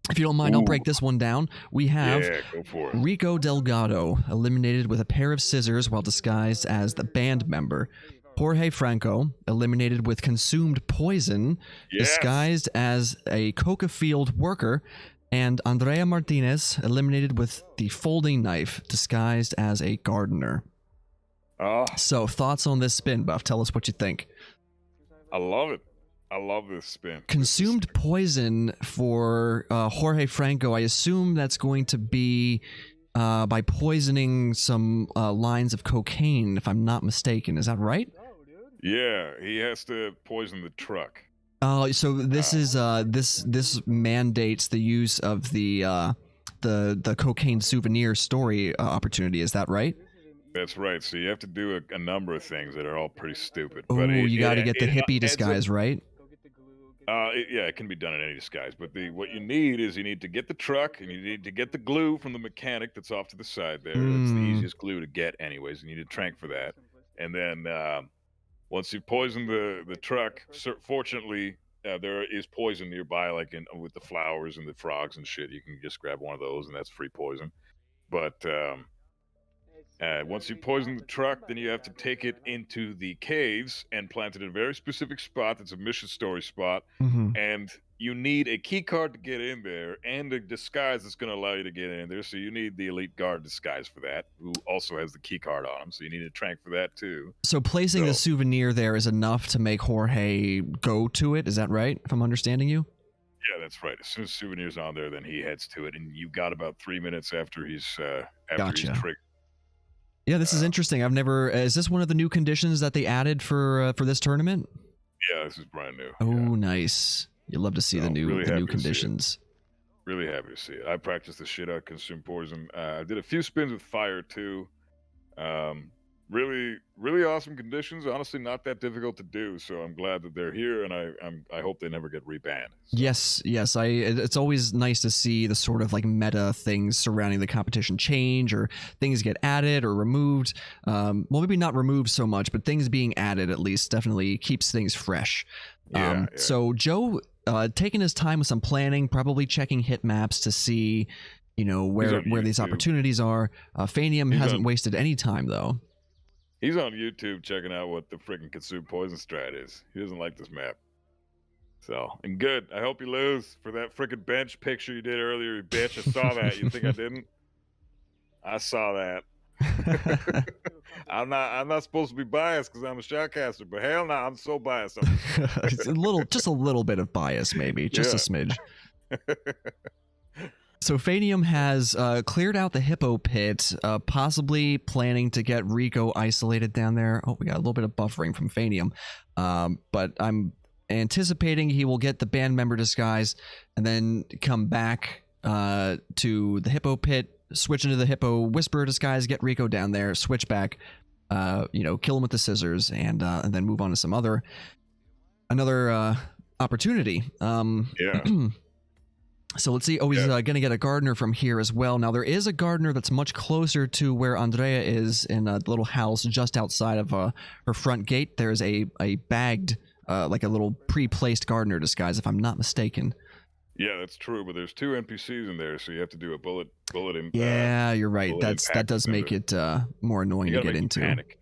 If you don't mind, I'll break this one down. We have go for it. Rico Delgado eliminated with a pair of scissors while disguised as the band member. Jorge Franco eliminated with consumed poison, disguised as a coca field worker. And Andrea Martinez eliminated with the folding knife, disguised as a gardener. So, thoughts on this spin, Buff? Tell us what you think. I love it. I love this spin. Consumed poison for Jorge Franco. I assume that's going to be by poisoning some lines of cocaine, if I'm not mistaken. Is that right? Yeah, he has to poison the truck. Oh, so this is this mandates the use of the cocaine souvenir story opportunity. Is that right? That's right. So you have to do a number of things that are all pretty stupid. Oh, you got to get the hippie disguise, right? It can be done in any disguise, but what you need to get the truck, and you need to get the glue from the mechanic that's off to the side there. It's the easiest glue to get anyways. You need a trank for that. And then once you poison the truck, fortunately, there is poison nearby, like with the flowers and the frogs and shit. You can just grab one of those, and that's free poison. But once you poison the truck, then you have to take it into the caves and plant it in a very specific spot. That's a mission story spot. And you need a key card to get in there and a disguise that's going to allow you to get in there. So you need the elite guard disguise for that, who also has the key card on him. So you need a trank for that too. So placing the souvenir there is enough to make Jorge go to it. Is that right, if I'm understanding you? Yeah, that's right. As soon as Souvenir's on there, then he heads to it, and you got about 3 minutes after he's Gotcha. triggered. Yeah, this is interesting. I've never. Is this one of the new conditions that they added for this tournament? Yeah, this is brand new. Oh, yeah. Nice. You love to see the new really the new happy to see it. conditions. Really happy to see it. I practiced the shit out Consume Poison. I did a few spins with fire too. Really, really awesome conditions. Honestly, not that difficult to do. So I'm glad that they're here, and I hope they never get rebanned. So. Yes. It's always nice to see the sort of like meta things surrounding the competition change, or things get added or removed. Well, maybe not removed so much, but things being added at least definitely keeps things fresh. Yeah. So Joe, taking his time with some planning, probably checking hit maps to see, where these opportunities are. Phanium hasn't wasted any time though. He's on YouTube checking out what the freaking Consume Poison strat is. He doesn't like this map. So, and good. I hope you lose for that freaking bench picture you did earlier, you bitch. I saw that. You think I didn't? I saw that. I'm not supposed to be biased because I'm a shotcaster, but hell no, I'm so biased. It's just a little bit of bias, maybe, just a smidge. So Phanium has cleared out the Hippo pit, possibly planning to get Rico isolated down there. Oh, we got a little bit of buffering from Phanium, but I'm anticipating he will get the band member disguise and then come back to the Hippo pit, switch into the Hippo Whisperer disguise, get Rico down there, switch back, kill him with the scissors, and then move on to some another opportunity. Yeah. So let's see. Oh, he's going to get a gardener from here as well. Now, there is a gardener that's much closer to where Andrea is, in a little house just outside of her front gate. There's a bagged, like a little pre-placed gardener disguise, if I'm not mistaken. Yeah, that's true, but there's 2 NPCs in there, so you have to do a bullet impact. Yeah, you're right. That does make it more annoying to get into. Panic.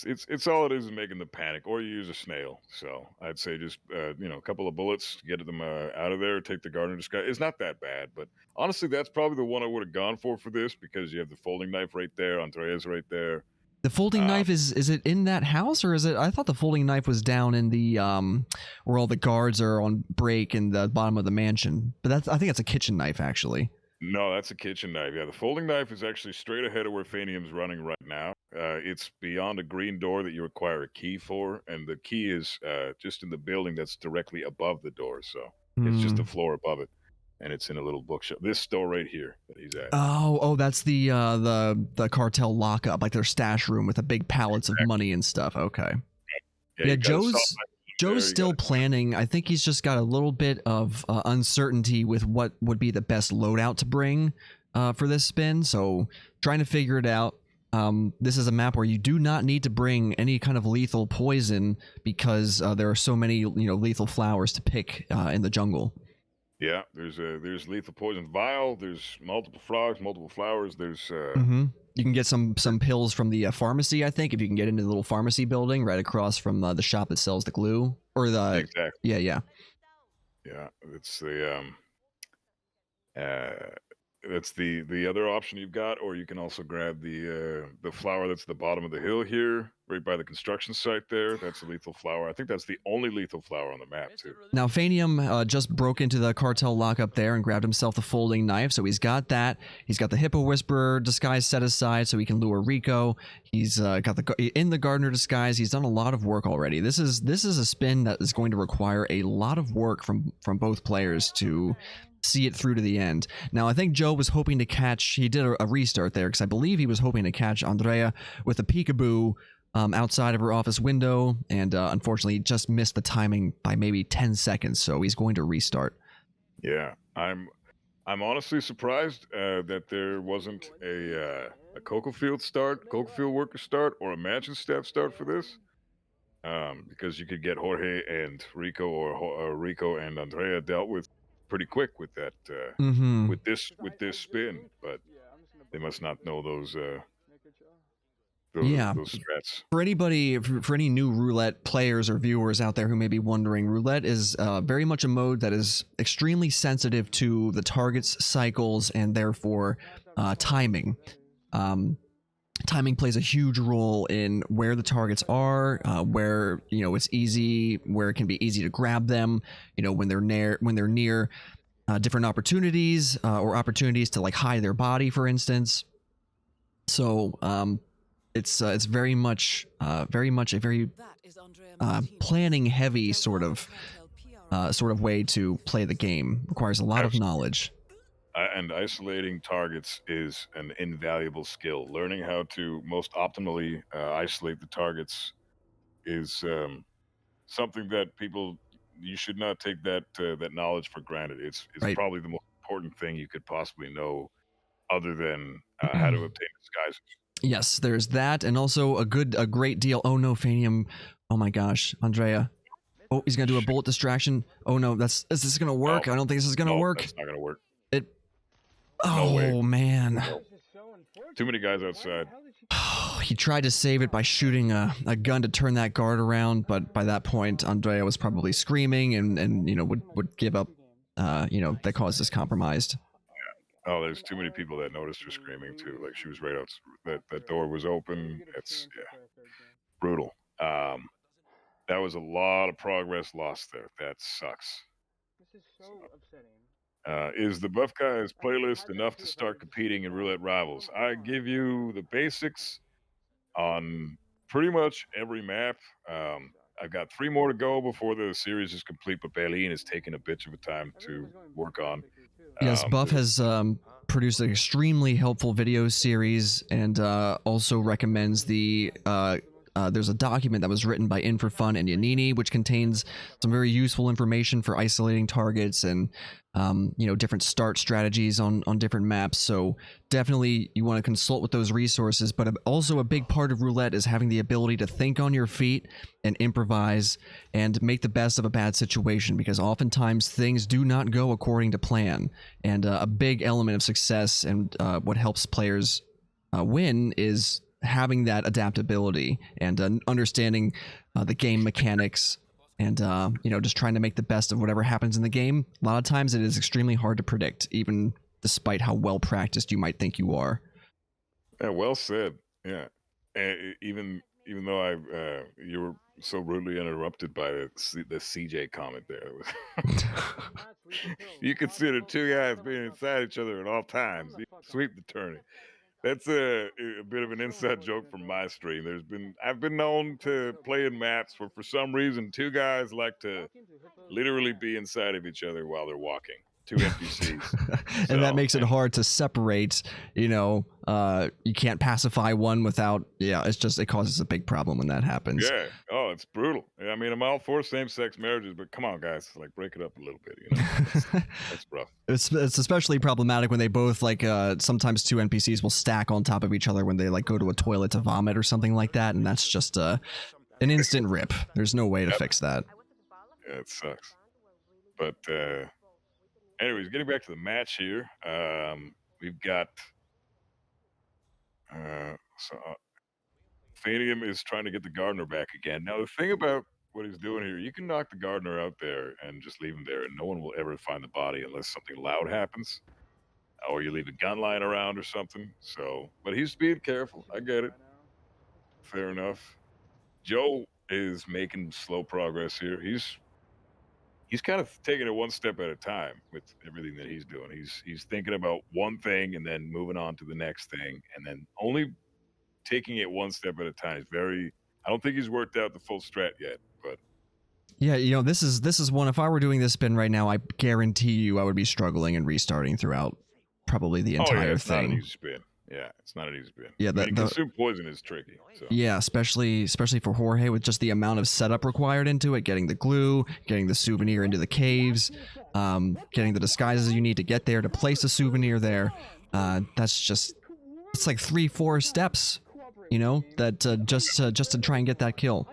It's all it is making the panic, or you use a snail. So I'd say just a couple of bullets to get them out of there. Take the gardener disguise. It's not that bad, but honestly, that's probably the one I would have gone for this, because you have the folding knife right there. Andrea's right there. The folding knife is it in that house, or is it? I thought the folding knife was down in the where all the guards are on break in the bottom of the mansion. But I think that's a kitchen knife actually. No, that's a kitchen knife. Yeah, the folding knife is actually straight ahead of where Phanium's running right now. It's beyond a green door that you require a key for, and the key is just in the building that's directly above the door. So it's just the floor above it, and it's in a little bookshelf. This store right here that he's at. Oh, that's the cartel lockup, like their stash room with the big pallets of money and stuff. Okay. Yeah, Joe's still planning. I think he's just got a little bit of uncertainty with what would be the best loadout to bring for this spin. So trying to figure it out. This is a map where you do not need to bring any kind of lethal poison, because there are so many lethal flowers to pick in the jungle. Yeah, there's lethal poison vial. There's multiple frogs, multiple flowers. There's You can get some pills from the pharmacy, I think, if you can get into the little pharmacy building right across from the shop that sells the glue, or the exactly. Yeah. It's that's the other option you've got, or you can also grab the flower that's at the bottom of the hill here, right by the construction site there. That's a lethal flower. I think that's the only lethal flower on the map too. Now Phanium just broke into the cartel lockup there and grabbed himself the folding knife, so he's got that. He's got the Hippo Whisperer disguise set aside so he can lure Rico. He's got in the gardener disguise. He's done a lot of work already. This is a spin that is going to require a lot of work from both players to see it through to the end. Now, I think Joe was hoping to catch, he did a restart there, because I believe he was hoping to catch Andrea with a peekaboo outside of her office window, and unfortunately just missed the timing by maybe 10 seconds, so he's going to restart. Yeah, I'm honestly surprised that there wasn't a Cocoa Field worker start, or a Mansion staff start for this, because you could get Jorge and Rico, or Rico and Andrea dealt with pretty quick with that with this spin, but they must not know those strats. For anybody, for any new roulette players or viewers out there who may be wondering, roulette is very much a mode that is extremely sensitive to the target's cycles and therefore timing. Timing plays a huge role in where the targets are, where it's easy, where it can be easy to grab them. When they're near different opportunities or opportunities to like hide their body, for instance. So it's very much a very planning heavy sort of way to play the game. Requires a lot of knowledge. And isolating targets is an invaluable skill. Learning how to most optimally isolate the targets is something that you should not take that knowledge for granted. It's Right. probably the most important thing you could possibly know, other than how to obtain disguises. Yes, there's that, and also a great deal. Oh no, Phanium! Oh my gosh, Andrea! Oh, he's gonna do a bullet distraction. Oh no, is this gonna work? No. I don't think this is gonna work. That's not gonna work. Oh No way. man! No. Too many guys outside. He tried to save it by shooting a gun to turn that guard around, but by that point, Andrea was probably screaming and would give up. That caused us compromised. Oh, there's too many people that noticed her screaming too. Like she was right out. That door was open. It's brutal. That was a lot of progress lost there. That sucks. This is so upsetting. Is the Buff Guys playlist enough to start competing in Roulette Rivals? I give you the basics on pretty much every map. I've got 3 more to go before the series is complete, but Baleen is taking a bitch of a time to work on. Yes, Buff has produced an extremely helpful video series, and also recommends there's a document that was written by In for Fun and Yanini, which contains some very useful information for isolating targets and different start strategies on different maps. So definitely you want to consult with those resources. But also a big part of Roulette is having the ability to think on your feet and improvise and make the best of a bad situation, because oftentimes things do not go according to plan. And a big element of success and what helps players win is having that adaptability and understanding the game mechanics and just trying to make the best of whatever happens in the game. A lot of times it is extremely hard to predict, even despite how well practiced you might think you are. Yeah, well said. Yeah, and even though you were so rudely interrupted by the CJ comment there. You consider 2 guys being inside each other at all times. You sweep the tourney. That's a bit of an inside joke from my stream. I've been known to play in maps where for some reason 2 guys like to literally be inside of each other while they're walking. 2 NPCs. And that makes it hard to separate. You can't pacify one without. Yeah, it causes a big problem when that happens. Yeah. Oh, it's brutal. I mean, I'm all for same-sex marriages, but come on, guys, like break it up a little bit. That's rough. It's especially problematic when they both sometimes 2 NPCs will stack on top of each other when they go to a toilet to vomit or something like that, and that's just an instant rip. There's no way to fix that. Yeah, it sucks. But anyways, getting back to the match here, we've got Phanium is trying to get the gardener back again. Now, the thing about what he's doing here, you can knock the gardener out there and just leave him there, and no one will ever find the body unless something loud happens, or you leave a gun lying around or something. So, but he's being careful. I get it. Fair enough. Joe is making slow progress here. He's kind of taking it one step at a time with everything that he's doing. He's thinking about one thing and then moving on to the next thing, and then only taking it one step at a time. I don't think he's worked out the full strat yet, but yeah, this is one. If I were doing this spin right now, I guarantee you I would be struggling and restarting throughout probably the entire it's thing. Not an easy spin. Yeah, it's not an easy spin. Yeah, consume poison is tricky. So. Yeah, especially for Jorge, with just the amount of setup required into it, getting the glue, getting the souvenir into the caves, getting the disguises you need to get there to place a souvenir there. It's like 3-4 steps, that just to try and get that kill.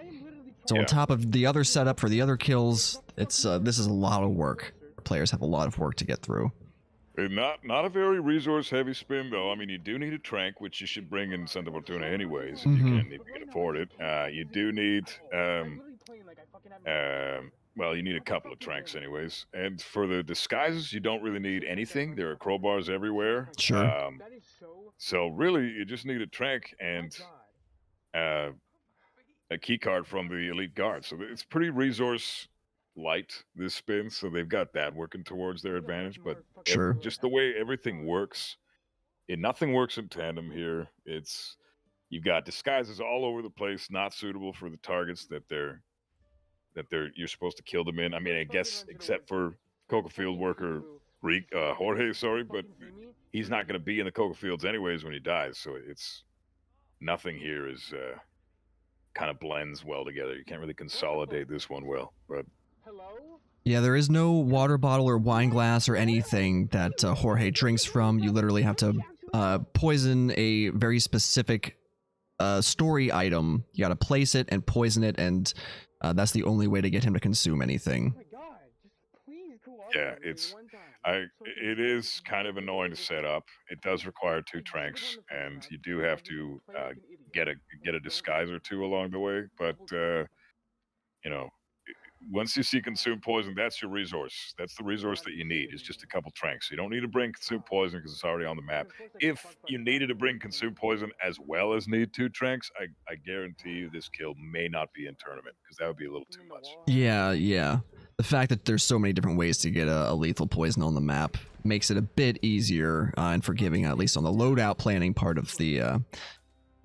So on top of the other setup for the other kills, this is a lot of work. Players have a lot of work to get through. Not a very resource-heavy spin, though. I mean, you do need a trank, which you should bring in Santa Fortuna anyways, if you can afford it. You do need well, you need a couple of tranks anyways. And for the disguises, you don't really need anything. There are crowbars everywhere. Sure. That is so. So really, you just need a trank and God. uh, a key card from the elite guard. So it's pretty resource light, this spin. So they've got that working towards their advantage. But Sure. just the way everything works, nothing works in tandem here. You've got disguises all over the place, not suitable for the targets that you're supposed to kill them in. I mean, I guess except for Coca Field worker Jorge, sorry, but he's not going to be in the Coca Fields anyways when he dies. So it's nothing here is kind of blends well together. You can't really consolidate this one well, but Hello? Yeah, there is no water bottle or wine glass or anything that Jorge drinks from. You literally have to poison a very specific story item. You got to place it and poison it, and that's the only way to get him to consume anything. Oh my God! Just please cooperate yeah, with me it's one time. it is kind of annoying to set up. It does require 2 tranks, and you do have to get a disguise or 2 along the way. But you know, once you see consume poison, that's your resource. That's the resource that you need. It's just a couple tranks. You don't need to bring consume poison because it's already on the map. If you needed to bring consume poison as well as need 2 tranks, I guarantee you this kill may not be in tournament because that would be a little too much. Yeah. The fact that there's so many different ways to get a lethal poison on the map makes it a bit easier and forgiving, at least on the loadout planning part of the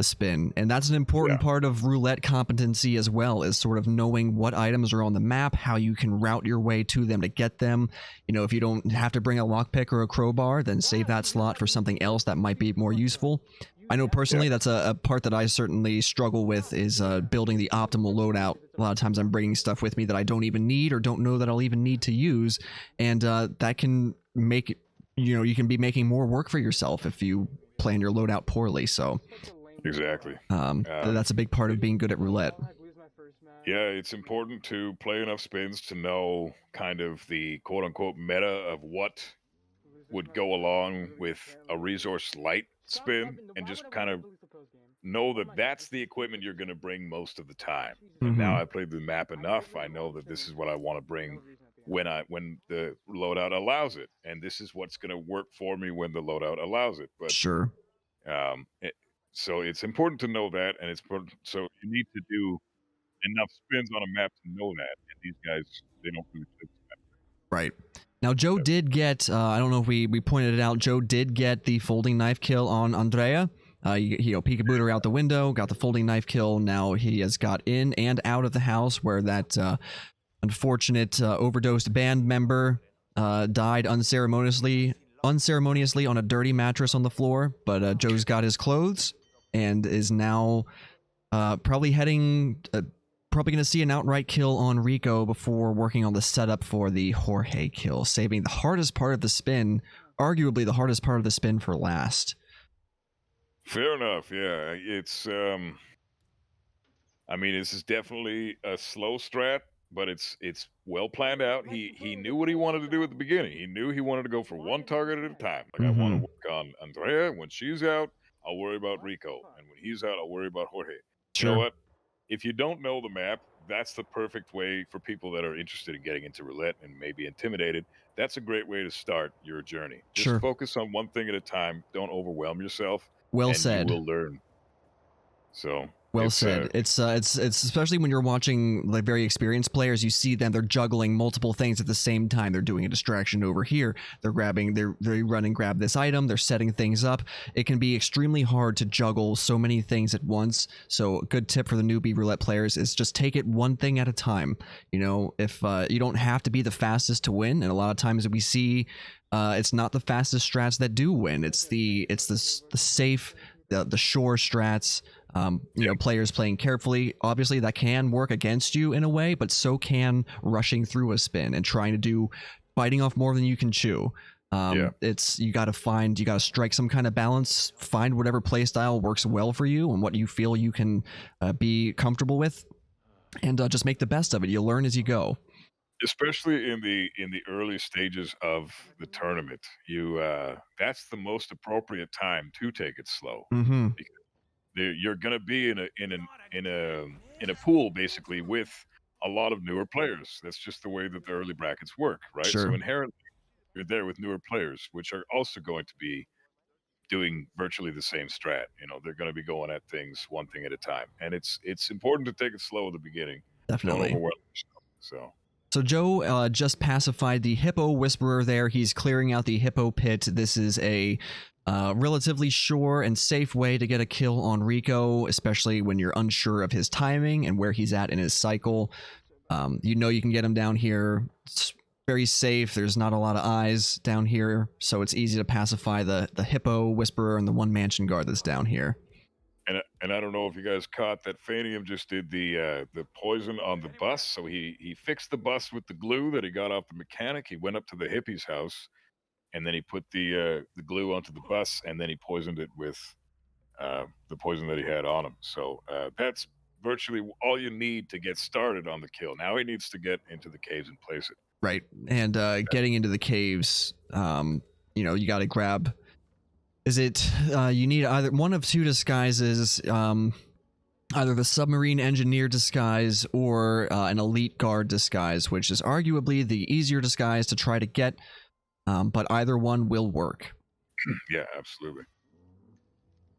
spin. And that's an important part of roulette competency as well, is sort of knowing what items are on the map, how you can route your way to them to get them. You know, if you don't have to bring a lockpick or a crowbar, then save that slot for something else that might be more useful. I know personally that's a part that I certainly struggle with, is building the optimal loadout. A lot of times I'm bringing stuff with me that I don't even need or don't know that I'll even need to use, and that can make, you can be making more work for yourself if you plan your loadout poorly. So exactly. That's a big part of being good at roulette. Yeah, it's important to play enough spins to know kind of the quote-unquote meta of what would go along with a resource light spin, and just kind of know that that's the equipment you're going to bring most of the time. And now I played the map enough, I know that this is what I want to bring when the loadout allows it, and this is what's going to work for me when the loadout allows it. But sure. So it's important to know that, and so you need to do enough spins on a map to know that. And these guys, they don't really fit that. Right. Now, Joe did get, I don't know if we pointed it out, Joe did get the folding knife kill on Andrea. He peekabooed her out the window, got the folding knife kill. Now he has got in and out of the house where that unfortunate overdosed band member died unceremoniously on a dirty mattress on the floor. But Joe's got his clothes and is now probably going to see an outright kill on Rico before working on the setup for the Jorge kill, saving the hardest part of the spin, arguably the hardest part of the spin, for last. Fair enough. Yeah, it's I mean, this is definitely a slow strat, but it's well planned out. He knew what he wanted to do at the beginning. He knew he wanted to go for one target at a time. Like, I want to work on Andrea. When she's out, I'll worry about Rico, and when he's out, I'll worry about Jorge. Sure. You know what? If you don't know the map, that's the perfect way for people that are interested in getting into roulette and maybe intimidated. That's a great way to start your journey. Just focus on one thing at a time. Don't overwhelm yourself. Well and said. You will learn. So well said. It's especially when you're watching like very experienced players, you see them, they're juggling multiple things at the same time. They're doing a distraction over here. They're run and grab this item. They're setting things up. It can be extremely hard to juggle so many things at once. So a good tip for the newbie roulette players is just take it one thing at a time. If you don't have to be the fastest to win, and a lot of times we see it's not the fastest strats that do win. It's the safe, the sure strats. Players playing carefully. Obviously, that can work against you in a way, but so can rushing through a spin and trying to biting off more than you can chew. You got to strike some kind of balance, find whatever play style works well for you and what you feel you can be comfortable with, and just make the best of it. You'll learn as you go. Especially in the early stages of the tournament, that's the most appropriate time to take it slow. Because you're going to be in a pool basically with a lot of newer players. That's just the way that the early brackets work, right? Sure. So inherently, you're there with newer players, which are also going to be doing virtually the same strat. You know, they're going to be going at things one thing at a time, and it's important to take it slow at the beginning. Don't Definitely. overwhelm yourself. So Joe just pacified the Hippo Whisperer there. He's clearing out the Hippo Pit. This is a relatively sure and safe way to get a kill on Rico, especially when you're unsure of his timing and where he's at in his cycle. You know you can get him down here. It's very safe. There's not a lot of eyes down here, so it's easy to pacify the Hippo Whisperer and the one mansion guard that's down here. And I don't know if you guys caught that Phanium just did the poison on the bus. So he fixed the bus with the glue that he got off the mechanic. He went up to the hippie's house, and then he put the glue onto the bus, and then he poisoned it with the poison that he had on him. So that's virtually all you need to get started on the kill. Now he needs to get into the caves and place it. Right, and getting into the caves, you know, you got to grab. Is it you need either one of two disguises, either the submarine engineer disguise or an elite guard disguise, which is arguably the easier disguise to try to get, but either one will work. Yeah, absolutely.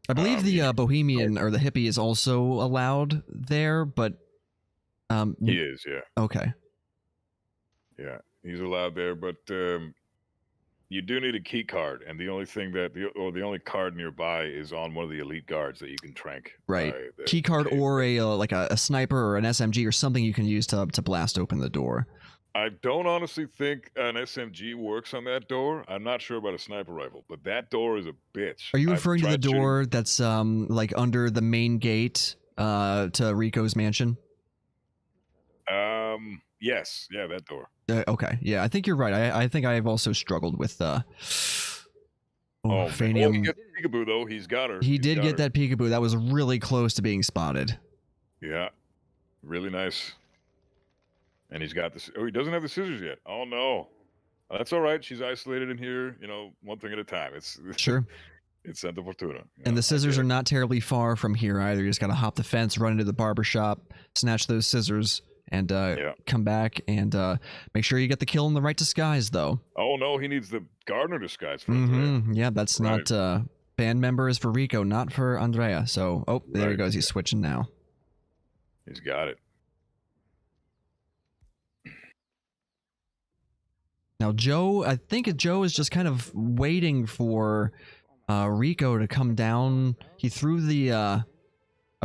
I believe the bohemian or the hippie is also allowed there, but He is, yeah. okay. Yeah, he's allowed there, but you do need a key card, and the only thing that the only card nearby is on one of the elite guards that you can trank. Right, key card or a like a sniper or an SMG or something you can use to blast open the door. I don't honestly think an SMG works on that door. I'm not sure about a sniper rifle, but that door is a bitch. Are you I've referring to the tried door that's like under the main gate to Rico's mansion? Yes, yeah, that door. Okay, yeah, I think you're right. I think I've also struggled with Phanium. Phanium. He gets peekaboo though. He's got her. He did got get her. that peekaboo. That was really close to being spotted. Yeah, really nice. And he's got this. Oh, he doesn't have the scissors yet. Oh no, that's all right. She's isolated in here. You know, one thing at a time. It's Sure. It's Santa Fortuna. And the scissors are not terribly far from here either. You just got to hop the fence, run into the barber shop, snatch those scissors, and come back and make sure you get the kill in the right disguise, though. Oh no, he needs the gardener disguise for Andrea. Yeah, that's not band member is for Rico, not for Andrea. So, there he goes. He's switching now. He's got it. Now, Joe, I think Joe is just kind of waiting for Rico to come down. He threw the, I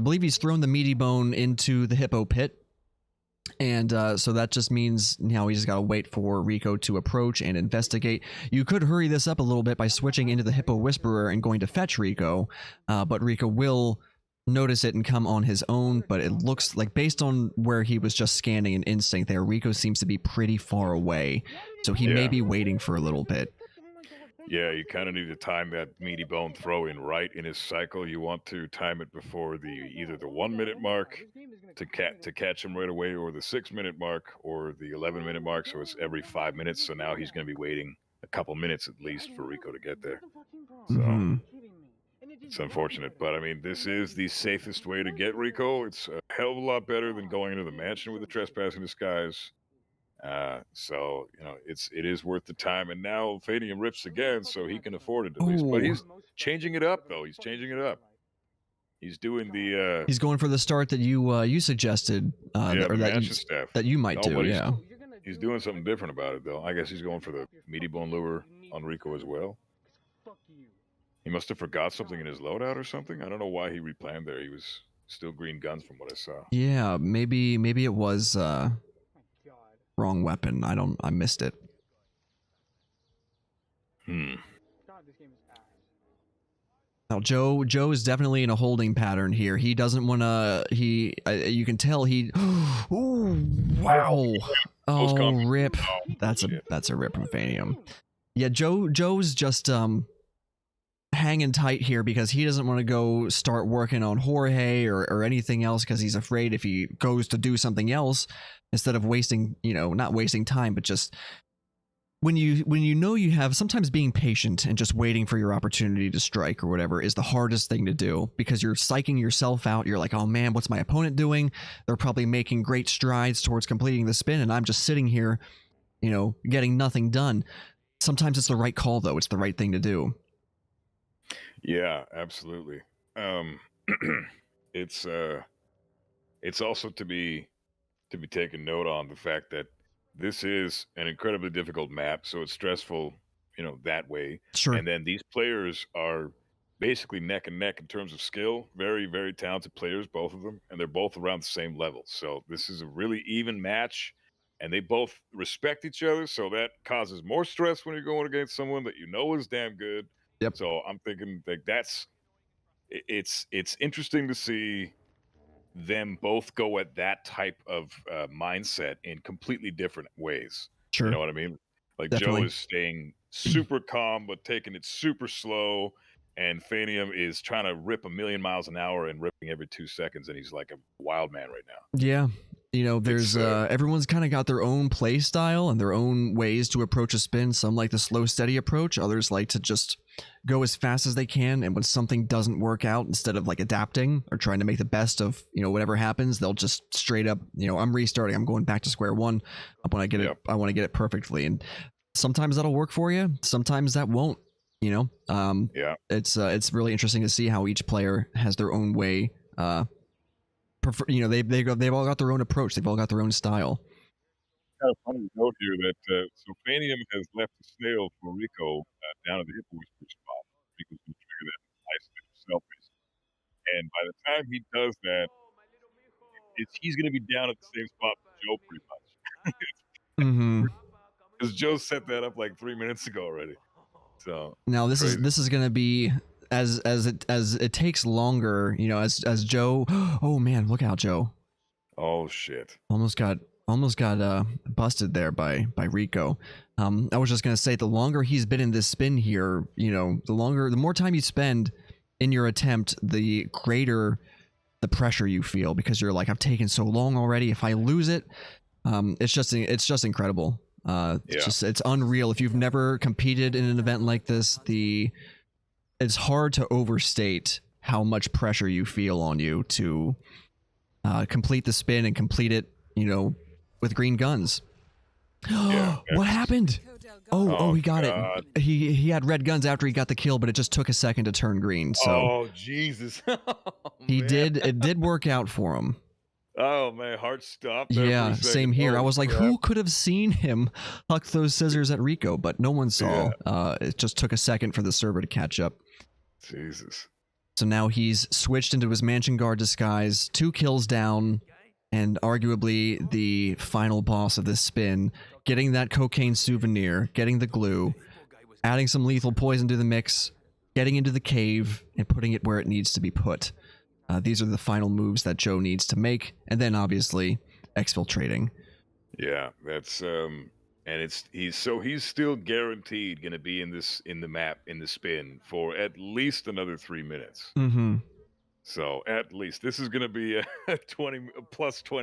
believe he's thrown the meaty bone into the Hippo Pit. And so that just means now we just got to wait for Rico to approach and investigate. You could hurry this up a little bit by switching into the Hippo Whisperer and going to fetch Rico. But Rico will notice it and come on his own. But it looks like based on where he was just scanning an instinct there, Rico seems to be pretty far away. So he may be waiting for a little bit. Yeah, you kind of need to time that meaty bone throw in right in his cycle. You want to time it before either the 1 minute mark to catch him right away, or the 6 minute mark, or the 11-minute mark. So it's every 5 minutes. So now he's going to be waiting a couple minutes at least for Rico to get there. So it's unfortunate, but I mean, this is the safest way to get Rico. It's a hell of a lot better than going into the mansion with a trespassing disguise. So you know, it is worth the time. And now Phanium rips again, so he can afford it at least. But he's changing it up, though. He's changing it up. He's doing the. He's going for the start that you suggested, or that you might do. Yeah. He's doing something different about it, though. I guess he's going for the meaty bone lure on Rico as well. He must have forgot something in his loadout or something. I don't know why he replanned there. He was still green guns from what I saw. Yeah, maybe it was wrong weapon. I missed it. Now Joe is definitely in a holding pattern here. He doesn't want to. You can tell he. Oh wow! Oh rip! That's a rip from Phanium. Yeah, Joe's just hanging tight here because he doesn't want to go start working on Jorge or anything else because he's afraid if he goes to do something else instead of wasting, not wasting time, but just when you know you have, sometimes being patient and just waiting for your opportunity to strike or whatever is the hardest thing to do, because you're psyching yourself out. You're like, oh man, what's my opponent doing? They're probably making great strides towards completing the spin, and I'm just sitting here, getting nothing done. Sometimes it's the right call, though. It's the right thing to do. Yeah, absolutely. It's also to be taken note on the fact that this is an incredibly difficult map, so it's stressful, that way. Sure. And then these players are basically neck and neck in terms of skill. Very, very talented players, both of them, and they're both around the same level. So this is a really even match, and they both respect each other. So that causes more stress when you're going against someone that you know is damn good. Yep. So I'm thinking like it's interesting to see them both go at that type of mindset in completely different ways. Sure. You know what I mean? Like Definitely. Joe is staying super calm but taking it super slow, and Phanium is trying to rip a million miles an hour and ripping every 2 seconds, and he's like a wild man right now. Yeah. There's everyone's kind of got their own play style and their own ways to approach a spin. Some like the slow, steady approach. Others like to just go as fast as they can. And when something doesn't work out, instead of like adapting or trying to make the best of, whatever happens, they'll just straight up, I'm restarting. I'm going back to square one. I want to get it. I want to get it perfectly. And sometimes that'll work for you. Sometimes that won't. Yeah. It's really interesting to see how each player has their own way. They've all got their own approach. They've all got their own style. Kind of funny to note here that so Phanium has left the snail for Rico down at the hip whisper spot. Rico's going to trigger that and isolate himself, basically. And by the time he does that, he's going to be down at the same spot with Joe, pretty much. Because Joe set that up like 3 minutes ago already. So now this is going to be as it takes longer, as Joe. Oh man, look out, Joe! Oh shit! Almost got busted there by Rico. I was just gonna say, the longer he's been in this spin here, the more time you spend in your attempt, the greater the pressure you feel, because you're like, I've taken so long already. If I lose it, it's just incredible. It's unreal. If you've never competed in an event like this, it's hard to overstate how much pressure you feel on you to complete the spin and complete it, with green guns. What happened? Oh, he got it. He had red guns after he got the kill, but it just took a second to turn green. So oh Jesus! It did work out for him. Oh man, heart stopped. Yeah, same here. I was like, crap. Who could have seen him huck those scissors at Rico? But no one saw. Yeah. It just took a second for the server to catch up. Jesus. So now he's switched into his Mansion Guard disguise, 2 kills down, and arguably the final boss of this spin, getting that cocaine souvenir, getting the glue, adding some lethal poison to the mix, getting into the cave, and putting it where it needs to be put. These are the final moves that Joe needs to make, and then obviously exfiltrating. Yeah, that's and he's still guaranteed going to be in the map in the spin for at least another 3 minutes. Mm-hmm. So at least this is going to be a 20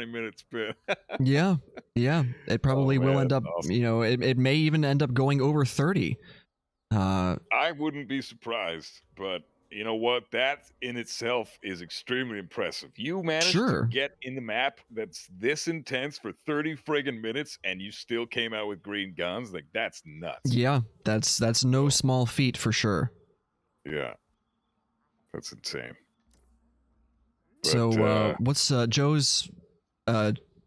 minute spin. yeah, it probably will end up. Awesome. It may even end up going over 30. I wouldn't be surprised, but. You know what? That in itself is extremely impressive. You managed to get in the map that's this intense for 30 friggin' minutes, and you still came out with green guns. Like, that's nuts. Yeah, that's no small feat for sure. Yeah, that's insane. But, so, what's Joe's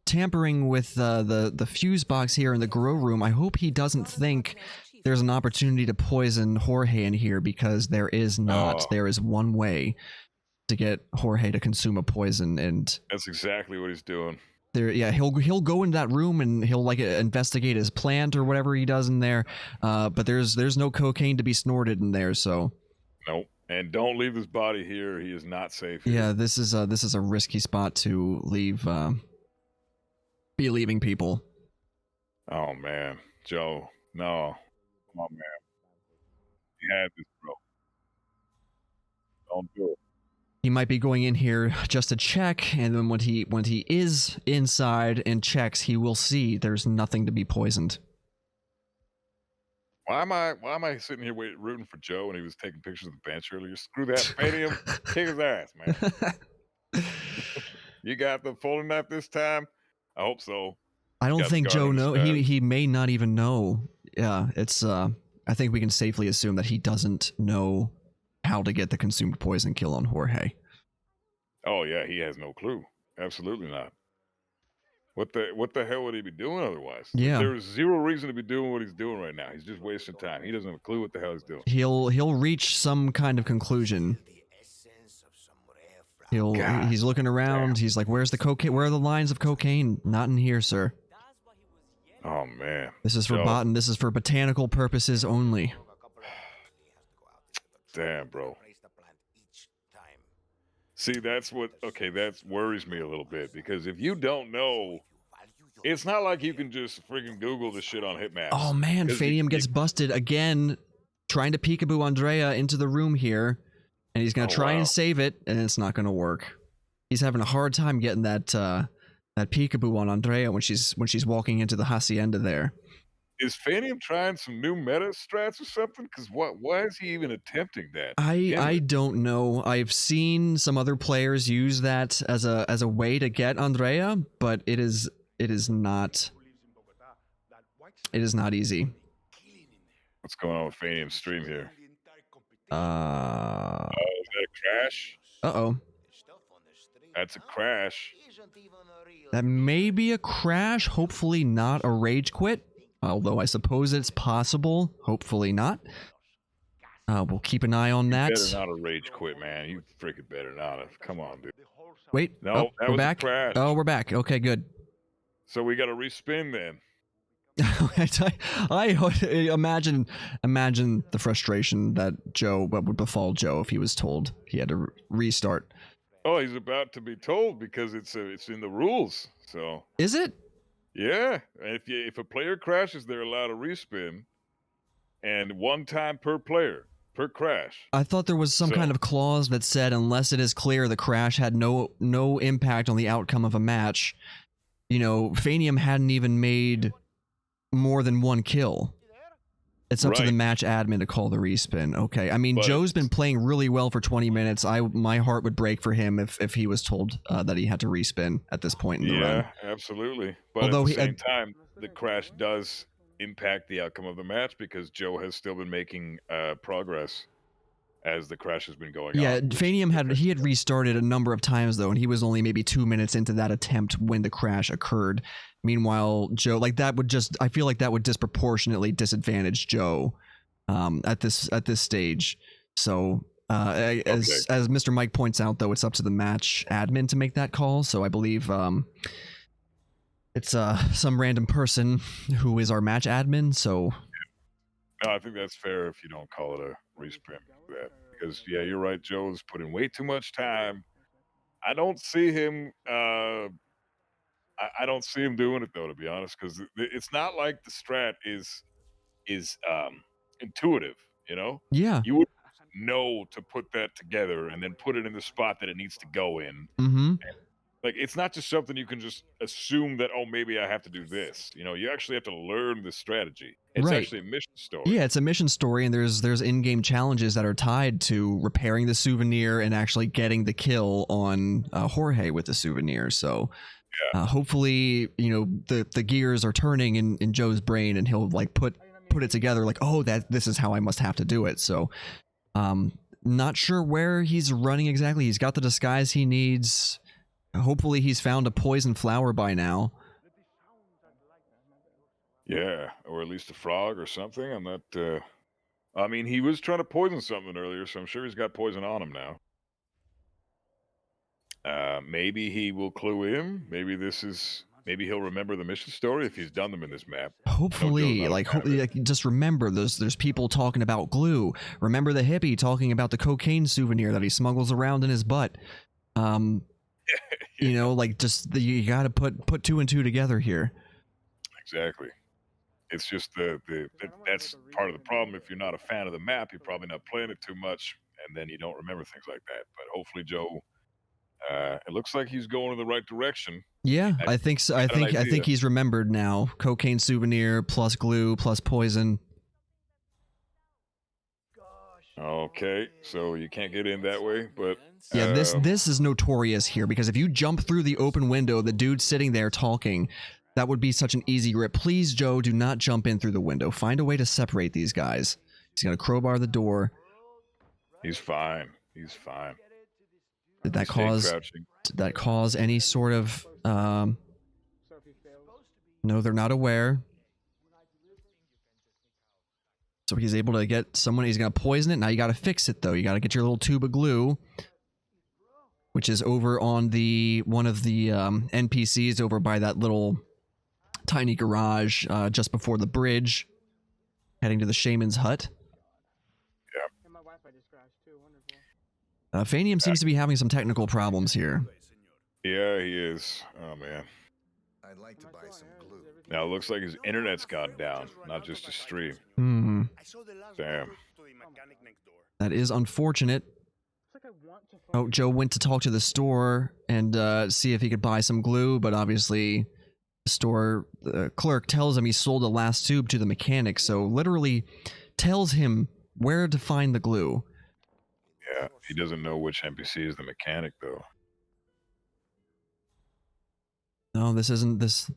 tampering with the fuse box here in the grow room? I hope he doesn't think there's an opportunity to poison Jorge in here, because there is not. There is one way to get Jorge to consume a poison, and that's exactly what he's doing. He'll go into that room and he'll like investigate his plant or whatever he does in there. But there's no cocaine to be snorted in there, so nope. And don't leave his body here. He is not safe here. Yeah, this is a risky spot to leave. Be leaving people. Oh man, Joe, no. Come on, man. You had this, bro. Don't do it. He might be going in here just to check, and then when he is inside and checks, he will see there's nothing to be poisoned. Why am I sitting here rooting for Joe when he was taking pictures of the bench earlier? Screw that. Phanium, kick his ass, man. You got the folding knife this time? I hope so. I don't Got the think guard Joe on his know. side. He may not even know. Yeah, it's. I think we can safely assume that he doesn't know how to get the consumed poison kill on Jorge. Oh yeah, he has no clue. Absolutely not. What the hell would he be doing otherwise? Yeah. There's zero reason to be doing what he's doing right now. He's just wasting time. He doesn't have a clue what the hell he's doing. He'll reach some kind of conclusion. He's looking around. He's like, "Where's the cocaine? Where are the lines of cocaine? Not in here, sir. Oh man. This is for Joe, This is for botanical purposes only." damn, bro. See, that worries me a little bit because if you don't know, it's not like you can just freaking Google this shit on Hitmaps. Oh man, 'Cause Phanium gets busted again, trying to peekaboo Andrea into the room here, and he's gonna try wow. and save it, and it's not gonna work. He's having a hard time getting that peekaboo on Andrea when she's walking into the hacienda there. Is Phanium trying some new meta strats or something? Because why is he even attempting that? I don't know. I've seen some other players use that as a way to get Andrea, but it is not easy. What's going on with Phanium's stream here? Uh Oh, is that a crash? oh. That's a crash. That may be a crash. Hopefully not a rage quit. Although I suppose it's possible. Hopefully not. We'll keep an eye on that. Better not a rage quit, man. You freaking better not have. Come on, dude. Wait. No, that we're was back. a crash. Oh, we're back. Okay, good. So we got to respin then. I imagine the frustration that what would befall Joe if he was told he had to restart. Oh, he's about to be told because it's in the rules. So is it? Yeah, if a player crashes, they're allowed to respin, and one time per player per crash. I thought there was some kind of clause that said unless it is clear the crash had no impact on the outcome of a match. You know, Phanium hadn't even made more than one kill. It's up to the match admin to call the respin. Okay, I mean, Joe's been playing really well for 20 minutes. My heart would break for him if he was told that he had to respin at this point in the run. Yeah, absolutely. But Although at the same time, the crash does impact the outcome of the match because Joe has still been making progress as the crash has been going on. Yeah, Phanium had restarted a number of times though, and he was only maybe 2 minutes into that attempt when the crash occurred. Meanwhile, Joe, I feel like that would disproportionately disadvantage Joe at this stage. So as Mr. Mike points out, though, it's up to the match admin to make that call. So I believe it's some random person who is our match admin. So no, I think that's fair if you don't call it a respin because yeah, you're right. Joe's put in way too much time. I don't see him. I don't see him doing it though, to be honest, because it's not like the strat is intuitive. You know? Yeah. You would know to put that together and then put it in the spot that it needs to go in. Mm-hmm. Like it's not just something you can just assume that maybe I have to do this. You know, you actually have to learn the strategy. It's actually a mission story. Yeah, it's a mission story, and there's in-game challenges that are tied to repairing the souvenir and actually getting the kill on Jorge with the souvenir. So hopefully, you know, the gears are turning in Joe's brain, and he'll like put it together like, oh, this is how I must have to do it. So not sure where he's running exactly. He's got the disguise he needs. Hopefully he's found a poison flower by now. Yeah, or at least a frog or something. I'm not. I mean, he was trying to poison something earlier, so I'm sure he's got poison on him now. Maybe he will clue in. Maybe he'll remember the mission story if he's done them in this map. Hopefully, just remember there's people talking about glue. Remember the hippie talking about the cocaine souvenir that he smuggles around in his butt. You know, like you got to put two and two together here. Exactly. It's just that's part of the problem. If you're not a fan of the map, you're probably not playing it too much, and then you don't remember things like that. But hopefully, Joe, it looks like he's going in the right direction. Yeah, I think so. I think he's remembered now. Cocaine souvenir plus glue plus poison. Okay, so you can't get in that way, but Yeah, this is notorious here because if you jump through the open window, the dude sitting there talking, that would be such an easy grip. Please, Joe, do not jump in through the window. Find a way to separate these guys. He's gonna crowbar the door. he's fine. He's fine. Did that Stay cause? crouching. Did that cause any sort of? No, they're not aware. So he's able to get someone. He's gonna poison it. Now you got to fix it though. You got to get your little tube of glue, which is over on the one of the NPCs over by that little tiny garage just before the bridge, heading to the shaman's hut. And my Wi-Fi just crashed too. Wonderful. Phanium seems to be having some technical problems here. Yeah, he is. Oh man. I'd like to buy some glue. Now it looks like his internet's gone down, not just his stream. Hmm. Damn. That is unfortunate. It's like I want to Oh, Joe went to talk to the store and see if he could buy some glue, but obviously the store clerk tells him he sold the last tube to the mechanic, so literally tells him where to find the glue. Yeah, he doesn't know which NPC is the mechanic though. No, this isn't this.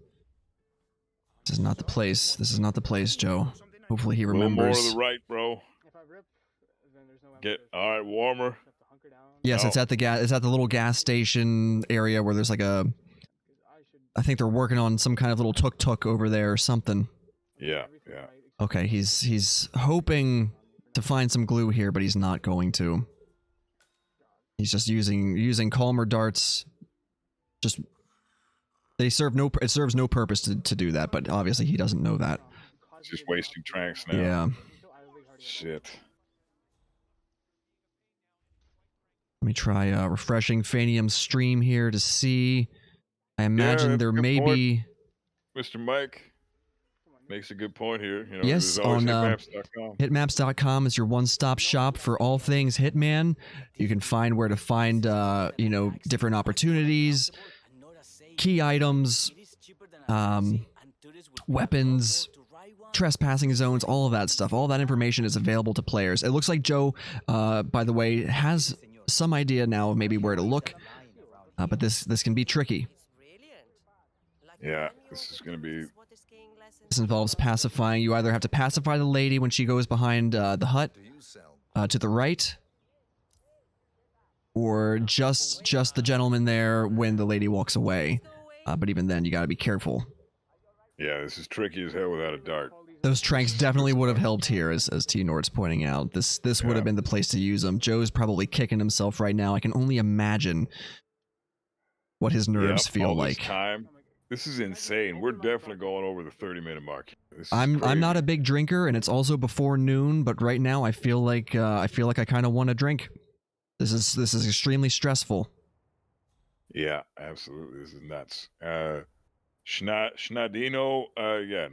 This is not the place. This is not the place, Joe. Hopefully he A little more remembers. to the right, bro. If I rip, then there's no Get all right, warmer. have to hunker down. Yes, it's No. at the gas. It's at the little gas station area where there's like a. I should I think they're working on some kind of little tuk-tuk over there or something. Yeah, yeah. Okay, he's hoping to find some glue here, but he's not going to. He's just using calmer darts. Just they serve no. It serves no purpose to do that, but obviously he doesn't know that. Just wasting tranks now. Yeah. Shit. Let me try refreshing Phanium's stream here to see. I imagine that's there a good may point. be. Mr. Mike makes a good point here. You know, Yes, there's always on, hitmaps.com. Hitmaps.com is your one-stop shop for all things Hitman. You can find where to find, different opportunities, key items, weapons, trespassing zones, all of that stuff. All that information is available to players. It looks like Joe, by the way, has some idea now of maybe where to look, but this can be tricky. Yeah, this is going to be... This involves pacifying. You either have to pacify the lady when she goes behind the hut to the right, or just the gentleman there when the lady walks away. But even then, you got to be careful. Yeah, this is tricky as hell without a dart. Those tranks definitely would have helped here, as T Nord's pointing out. This would have been the place to use them. Joe's probably kicking himself right now. I can only imagine what his nerves Yep, feel all like. This time. This is insane. We're definitely going over the 30-minute mark. This is I'm crazy. not a big drinker, and it's also before noon. But right now, I feel like I kind of want to drink. This is extremely stressful. Yeah, absolutely. This is nuts. Schnadino,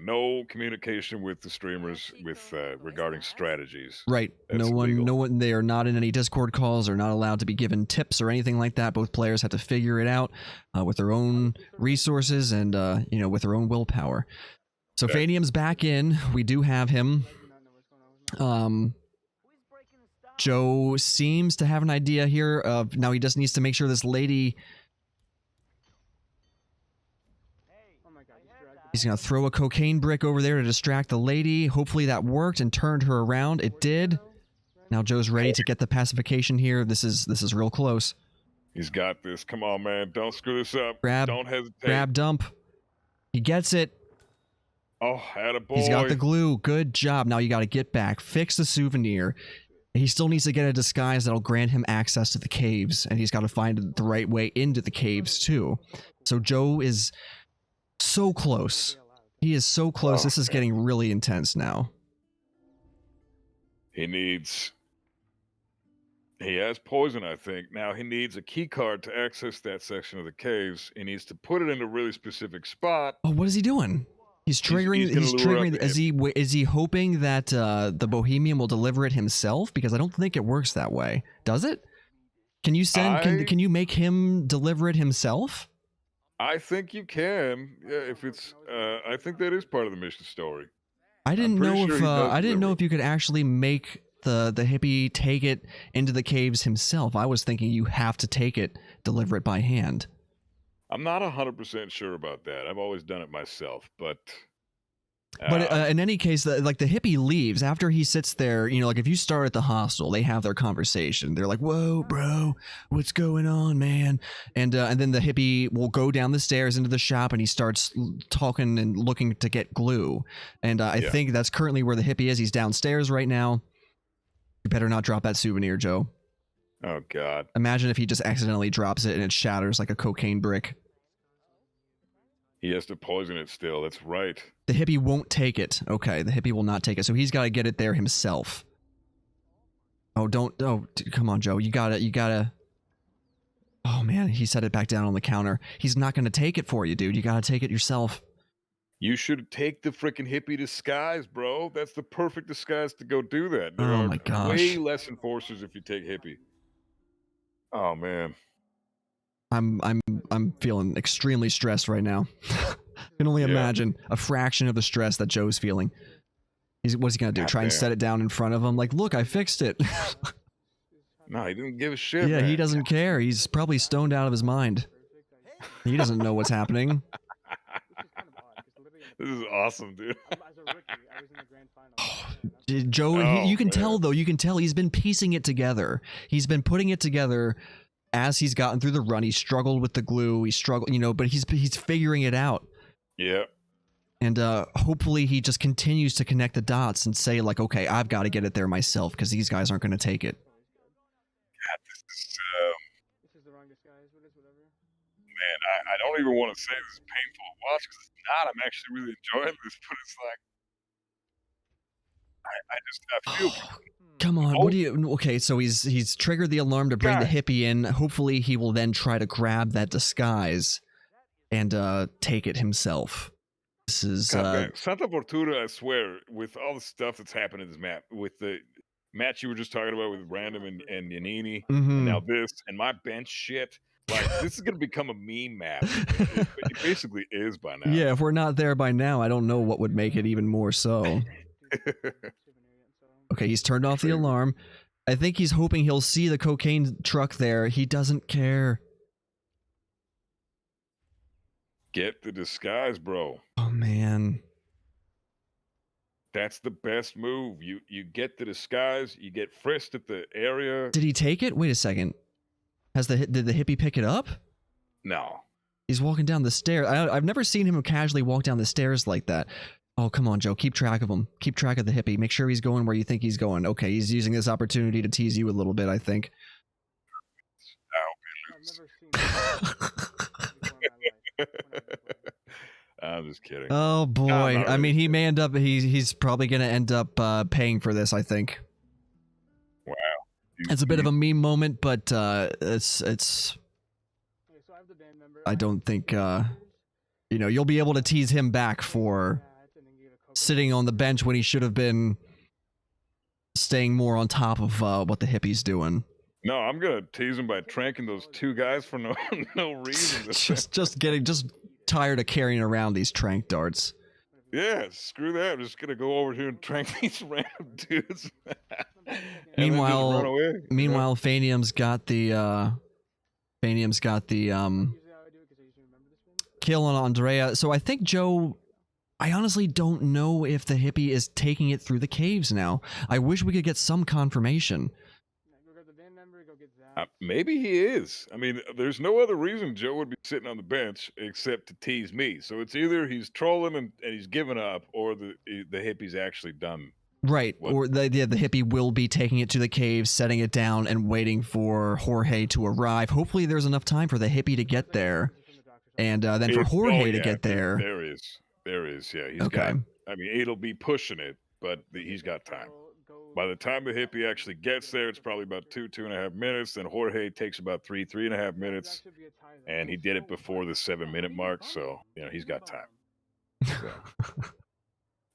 no communication with the streamers with regarding strategies. Right. That's no illegal. one. They are not in any Discord calls. Are not allowed to be given tips or anything like that. Both players have to figure it out with their own resources and with their own willpower. So Okay. Phanium's back in. We do have him. Joe seems to have an idea here of now he just needs to make sure this lady. He's going to throw a cocaine brick over there to distract the lady. Hopefully that worked and turned her around. It did. Now Joe's ready to get the pacification here. This is real close. He's got this. Come on, man. Don't screw this up. Grab, Don't hesitate. grab, dump. He gets it. Oh, attaboy. He's got the glue. Good job. Now you got to get back. Fix the souvenir. He still needs to get a disguise that'll grant him access to the caves. And he's got to find the right way into the caves, too. So Joe is so close. He is so close. This is getting really intense now. He has poison, I think. Now he needs a key card to access that section of the caves. He needs to put it in a really specific spot. Oh, what is he doing? He's triggering. he's gonna lure up Is he hoping that the Bohemian will deliver it himself? Because I don't think it works that way. Does it? Can you send? Can you make him deliver it himself? I think you can. Yeah, if it's. I think that is part of the mission story. I didn't pretty know sure if he does I didn't know deliver if you could actually make the hippie take it into the caves himself. I was thinking you have to take it, deliver it by hand. I'm not 100% sure about that. I've always done it myself, but But in any case, like the hippie leaves after he sits there. You know, like if you start at the hostel, they have their conversation. They're like, "Whoa, bro, what's going on, man?" And then the hippie will go down the stairs into the shop, and he starts talking and looking to get glue. And I think that's currently where the hippie is. He's downstairs right now. You better not drop that souvenir, Joe. oh god. Imagine if he just accidentally drops it and it shatters like a cocaine brick. He has to poison it still. That's right. The hippie won't take it. Okay, the hippie will not take it. So he's got to get it there himself. Oh, don't. Oh, come on, Joe. You gotta. Oh, man. He set it back down on the counter. He's not going to take it for you, dude. You got to take it yourself. You should take the freaking hippie disguise, bro. That's the perfect disguise to go do that. There Oh, are my gosh. way less enforcers if you take hippie. Oh, man. I'm feeling extremely stressed right now. I can only imagine a fraction of the stress that Joe's feeling. What's he gonna do? Try and set it down in front of him? Like, look, I fixed it. No, he didn't give a shit. Yeah, man. he doesn't care. He's probably stoned out of his mind. He doesn't know what's happening. This is awesome, dude. Joe, you can man. tell though. You can tell he's been piecing it together. He's been putting it together as he's gotten through the run. He struggled with the glue. He struggled, but he's figuring it out. Yeah. And hopefully he just continues to connect the dots and say like, okay, I've got to get it there myself because these guys aren't going to take it. God, this is, man, I don't even want to say this is painful to watch because it's not. I'm actually really enjoying this, but it's like, I feel. Come on, what do you? Okay, so he's triggered the alarm to bring the hippie in. Hopefully, he will then try to grab that disguise and take it himself. This is Santa Fortuna. I swear, with all the stuff that's happened in this map, with the match you were just talking about with Random and Yanini, and now this and my bench shit. Like this is gonna become a meme map. It basically is by now. Yeah, if we're not there by now, I don't know what would make it even more so. Okay, he's turned off the alarm. I think he's hoping he'll see the cocaine truck there. He doesn't care. Get the disguise, bro. Oh, man. That's the best move. You get the disguise. You get frisked at the area. Did he take it? Wait a second. Did the hippie pick it up? No. He's walking down the stairs. I've never seen him casually walk down the stairs like that. Oh, come on, Joe. Keep track of him. Keep track of the hippie. Make sure he's going where you think he's going. Okay, he's using this opportunity to tease you a little bit, I think. I'm just kidding. Oh, boy. No, I mean, really. he may end up... He's probably going to end up paying for this, I think. Wow. It's a bit of a meme moment, but it's... I don't think... you'll be able to tease him back for sitting on the bench when he should have been staying more on top of what the hippie's doing. No, I'm gonna tease him by tranking those two guys for no reason. just tired of carrying around these trank darts. Yeah, screw that. I'm just gonna go over here and trank these random dudes. Meanwhile, Meanwhile, Phanium's got the kill on Andrea. So I think Joe, I honestly don't know if the hippie is taking it through the caves now. I wish we could get some confirmation. maybe he is. I mean, there's no other reason Joe would be sitting on the bench except to tease me. So it's either he's trolling and he's given up, or the hippie's actually done. Right, or the hippie will be taking it to the caves, setting it down, and waiting for Jorge to arrive. Hopefully there's enough time for the hippie to get there, and then for Jorge to get there. There is. Yeah, he's Okay. got. I mean, it'll be pushing it, but he's got time. By the time the hippie actually gets there, it's probably about 2.5 minutes. Then Jorge takes about 3.5 minutes, and he did it before the 7-minute mark. So he's got time. So,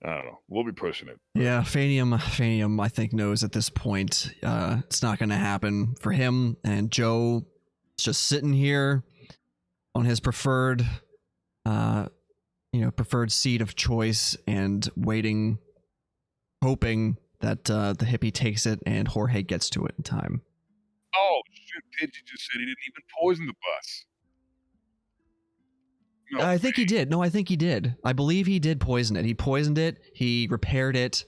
I don't know. We'll be pushing it. Yeah, Phanium, I think, knows at this point it's not going to happen for him, and Joe is just sitting here on his preferred seat of choice and waiting, hoping that the hippie takes it and Jorge gets to it in time. Oh, shit. Pidgey just said he didn't even poison the bus. No, I think he did. No, I think he did. I believe he did poison it. He poisoned it. He repaired it.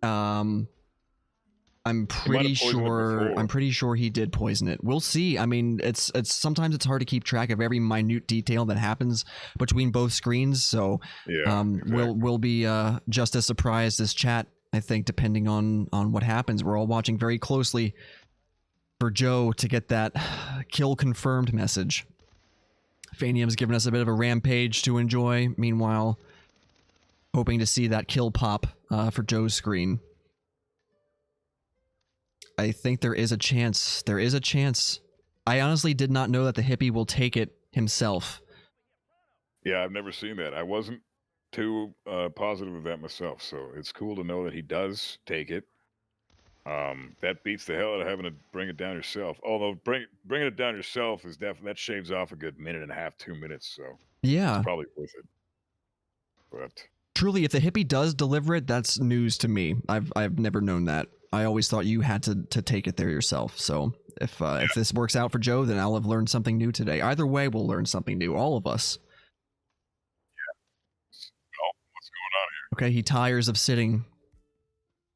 I'm pretty sure. I'm pretty sure he did poison it. We'll see. I mean, it's sometimes it's hard to keep track of every minute detail that happens between both screens. So, yeah, exactly. we'll be just as surprised as chat. I think, depending on what happens. We're all watching very closely for Joe to get that kill confirmed message. Phanium's given us a bit of a rampage to enjoy. Meanwhile, hoping to see that kill pop for Joe's screen. I think there is a chance. There is a chance. I honestly did not know that the hippie will take it himself. Yeah, I've never seen that. I wasn't too positive of that myself, so it's cool to know that he does take it. That beats the hell out of having to bring it down yourself. Although bringing it down yourself is definitely, that shaves off a good minute and a half, 2 minutes. So yeah, it's probably worth it. But truly, if the hippie does deliver it, that's news to me. I've never known that. I always thought you had to take it there yourself. So if this works out for Joe, then I'll have learned something new today. Either way, we'll learn something new, all of us. Yeah. Oh, what's going on here? Okay, he tires of sitting.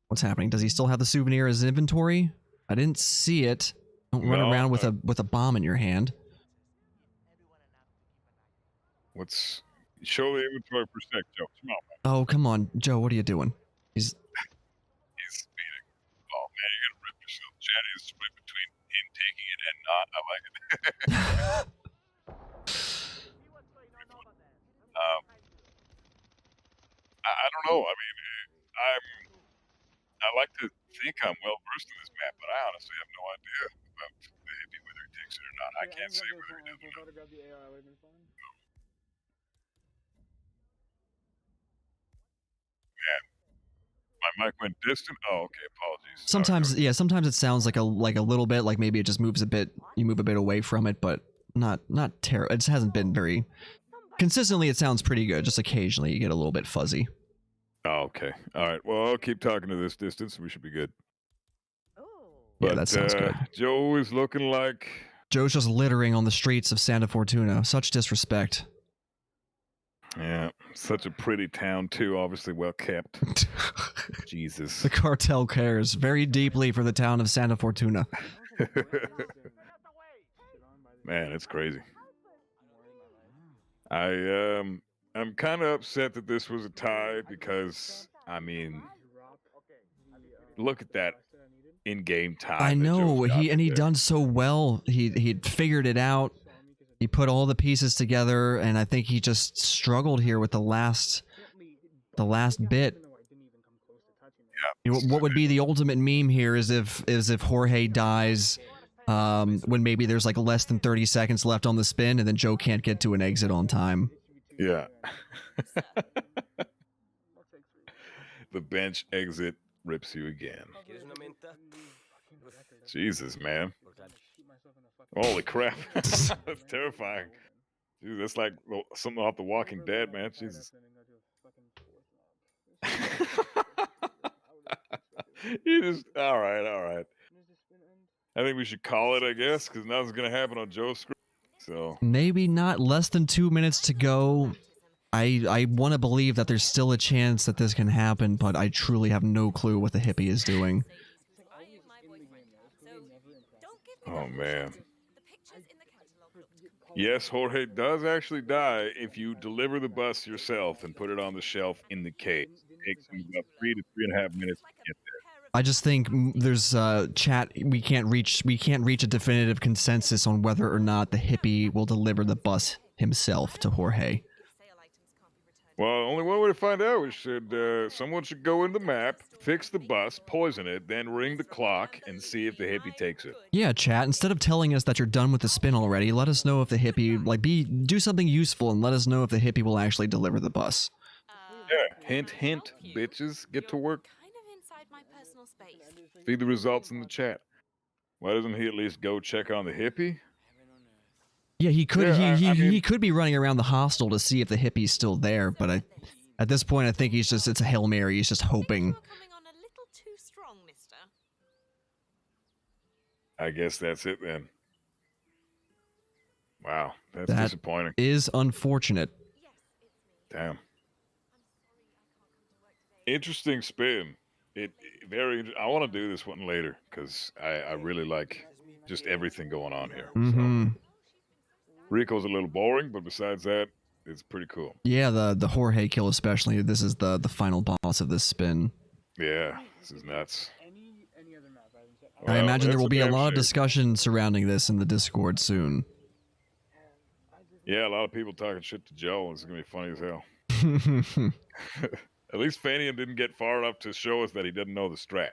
What's happening? Does he still have the souvenir as inventory? I didn't see it. Don't run around with a bomb in your hand. What's show the inventory per sec, Joe? Come on, man. Oh, come on, Joe. What are you doing? He's speeding. Oh man, you're gonna rip yourself. Chad is split between him taking it and not. I like it. I don't know. I mean, I like to think I'm well versed in this map, but I honestly have no idea about the hippie, whether he takes it or not. I can't say whether he does or not. Yeah. My mic went distant. Oh, okay. Apologies. Sometimes, yeah. Sometimes it sounds like a little bit, like maybe it just moves a bit. You move a bit away from it, but not terrible. It just hasn't been very consistently. It sounds pretty good. Just occasionally, you get a little bit fuzzy. Oh, okay. All right. Well, I'll keep talking to this distance. We should be good. Yeah, that sounds good. Joe is looking like... Joe's just littering on the streets of Santa Fortuna. Such disrespect. Yeah, such a pretty town, too. Obviously well kept. Jesus. The cartel cares very deeply for the town of Santa Fortuna. Man, it's crazy. I'm kind of upset that this was a tie because, I mean, look at that in-game tie. I know, he done so well. He figured it out. He put all the pieces together, and I think he just struggled here with the last bit. Yeah. What would be the ultimate meme here is if Jorge dies when maybe there's like less than 30 seconds left on the spin, and then Joe can't get to an exit on time. Yeah. The bench exit rips you again. Jesus, man. Holy crap. That's terrifying. Dude, that's like something off The Walking Dead, man. Jesus. You just, all right. I think we should call it, I guess, because nothing's going to happen on Joe's screen. So maybe not. Less than 2 minutes to go. I want to believe that there's still a chance that this can happen, but I truly have no clue what the hippie is doing. Oh, man. Yes, Jorge does actually die if you deliver the bus yourself and put it on the shelf in the cave. It takes about 3 to 3.5 minutes to get there. I just think there's chat. We can't reach a definitive consensus on whether or not the hippie will deliver the bus himself to Jorge. Well, only one way to find out is someone should go in the map, fix the bus, poison it, then ring the clock and see if the hippie takes it. Yeah, chat. Instead of telling us that you're done with the spin already, let us know if the hippie do something useful and let us know if the hippie will actually deliver the bus. Yeah, hint, hint, bitches, get to work. Feed the results in the chat. Why doesn't he at least go check on the hippie? Yeah, he could. Yeah, He could be running around the hostel to see if the hippie's still there. But at this point, I think it's a Hail Mary. He's just hoping. I guess that's it then. Wow, that's That disappointing. is unfortunate. Damn. Interesting spin. I want to do this one later because I really like just everything going on here. Mm-hmm. So Rico's a little boring, but besides that, it's pretty cool. Yeah, the Jorge kill especially. This is the final boss of this spin. Yeah, this is nuts. Any other map rather than I Well, imagine there that's will be a damn lot of shame. discussion surrounding this in the Discord soon. Yeah, a lot of people talking shit to Joe. It's gonna be funny as hell. At least Phanium didn't get far enough to show us that he doesn't know the strat.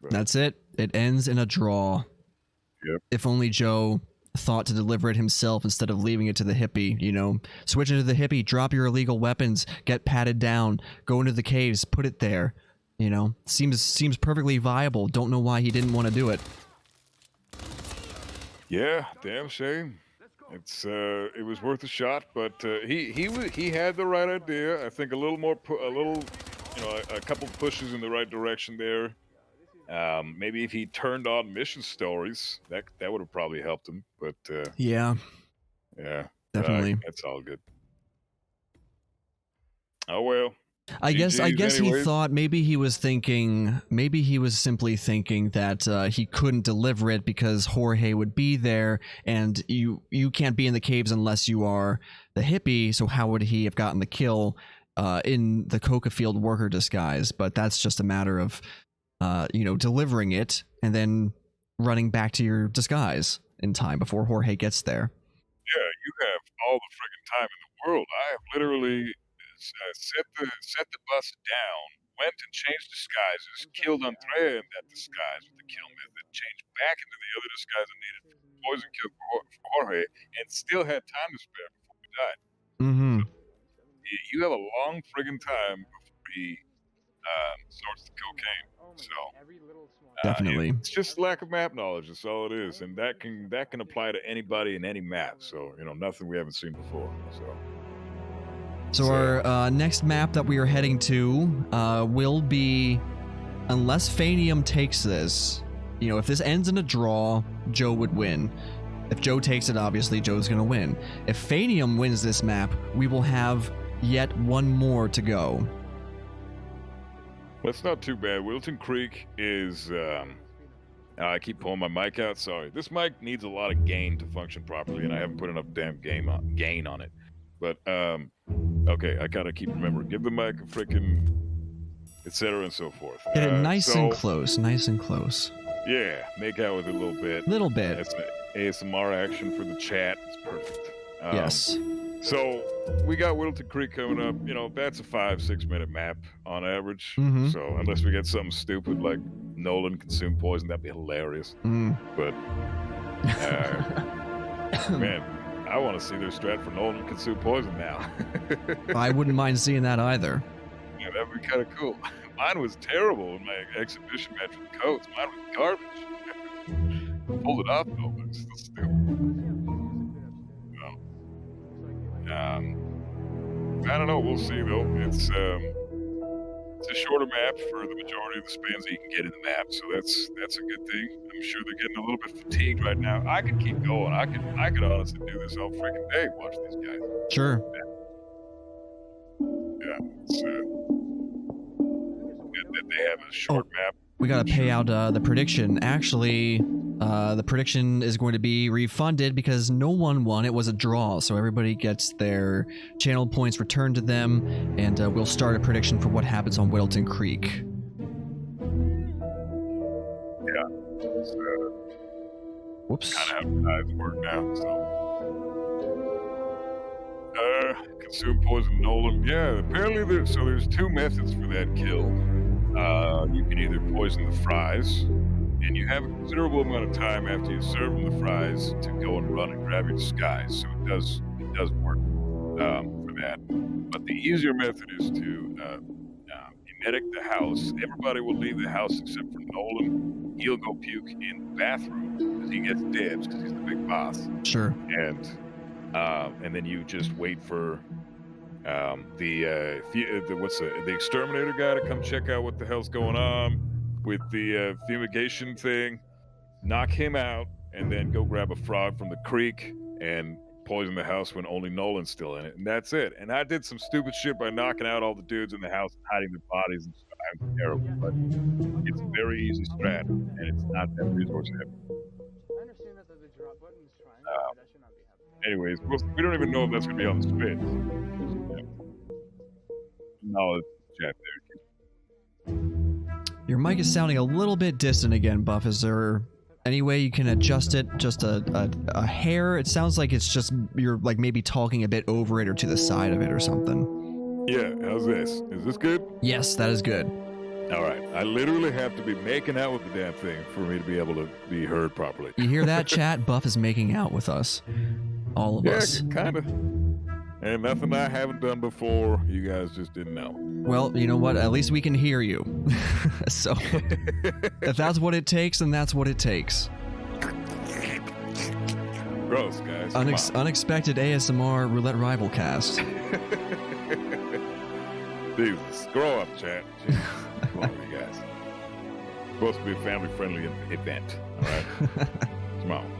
But, That's it. It ends in a draw. Yep. If only Joe thought to deliver it himself instead of leaving it to the hippie, you know. Switch into the hippie, drop your illegal weapons, get patted down, go into the caves, put it there. You know, seems perfectly viable. Don't know why he didn't want to do it. yeah, damn shame. It's it was worth a shot, but he had the right idea. I think a little more, a couple pushes in the right direction there. Maybe if he turned on mission stories, that would have probably helped him. But Yeah, yeah, definitely. that's all good. Oh well. I guess he anyways. thought maybe he was simply thinking that he couldn't deliver it because Jorge would be there, and you can't be in the caves unless you are the hippie. So how would he have gotten the kill in the coca field worker disguise? But that's just a matter of delivering it and then running back to your disguise in time before Jorge gets there. Yeah, you have all the friggin' time in the world. I have literally set the bus down, went and changed disguises, killed Andrea in that disguise with the kill method, changed back into the other disguise I needed for poison kill for Jorge, and still had time to spare before we died. Mm-hmm. So, you have a long friggin' time before he sorts the cocaine. So Definitely. it's just lack of map knowledge. That's all it is, and that can apply to anybody in any map. So nothing we haven't seen before. So our next map that we are heading to will be, unless Phanium takes this, if this ends in a draw, Joe would win. If Joe takes it, obviously Joe's going to win. If Phanium wins this map, we will have yet one more to go. That's not too bad. Wilton Creek is... I keep pulling my mic out. Sorry. This mic needs a lot of gain to function properly, and I haven't put enough damn gain on it. But, okay, I gotta keep remembering. Give the mic a frickin', etc. and so forth. Get it nice and close, Yeah, make out with it a little bit. That's an ASMR action for the chat. It's perfect. Yes. So, we got Wilton Creek coming up. That's a 5-6 minute map on average. Mm-hmm. So, unless we get something stupid like Nolan consumed poison, that'd be hilarious. But, man, I want to see their strat for Nolan consume poison now. I wouldn't mind seeing that either. Yeah, that'd be kind of cool. Mine was terrible in my exhibition match with Coates. Mine was garbage. Pulled it off though, but it's still stupid. I don't know. We'll see though. It's a shorter map for the majority of the spins that you can get in the map, so that's a good thing. I'm sure they're getting a little bit fatigued right now. I could keep going. I could honestly do this all freaking day. Watch these guys. Sure. Yeah. It's good that they have a short map. We gotta pay out the prediction. Actually, the prediction is going to be refunded because no one won. It was a draw, so everybody gets their channel points returned to them, and we'll start a prediction for what happens on Wilton Creek. Yeah. Whoops. Kind of how tides work now. So. Consume poison Nolan. Yeah, apparently there's two methods for that kill. You can either poison the fries, and you have a considerable amount of time after you serve them the fries to go and run and grab your disguise. So it does work for that. But the easier method is to emetic the house. Everybody will leave the house except for Nolan. He'll go puke in the bathroom because he gets dibs because he's the big boss. Sure. And then you just wait for the exterminator guy to come check out what the hell's going on with the fumigation thing, knock him out, and then go grab a frog from the creek and poison the house when only Nolan's still in it, and that's it. And I did some stupid shit by knocking out all the dudes in the house and hiding their bodies and stuff. I'm terrible, but it's a very easy strat, and it's not that resource heavy. I understand that the drop button is triangle, but that should not be happening. Anyways, we don't even know if that's gonna be on the spins. No, it's chat there. Your mic is sounding a little bit distant again, Buff. Is there any way you can adjust it just a hair? It sounds like it's just you're like maybe talking a bit over it or to the side of it or something. Yeah, how's this? Is this good? Yes, that is good. All right. I literally have to be making out with the damn thing for me to be able to be heard properly. You hear that, chat? Buff is making out with us. All of us. Yeah, kind of. And nothing I haven't done before. You guys just didn't know. Well, you know what? At least we can hear you. So, if that's what it takes, then that's what it takes. Gross, guys. Unexpected ASMR Roulette Rival cast. Jesus, grow up, chat. Jesus. Come on, you guys. It's supposed to be a family-friendly event, all right? Come on.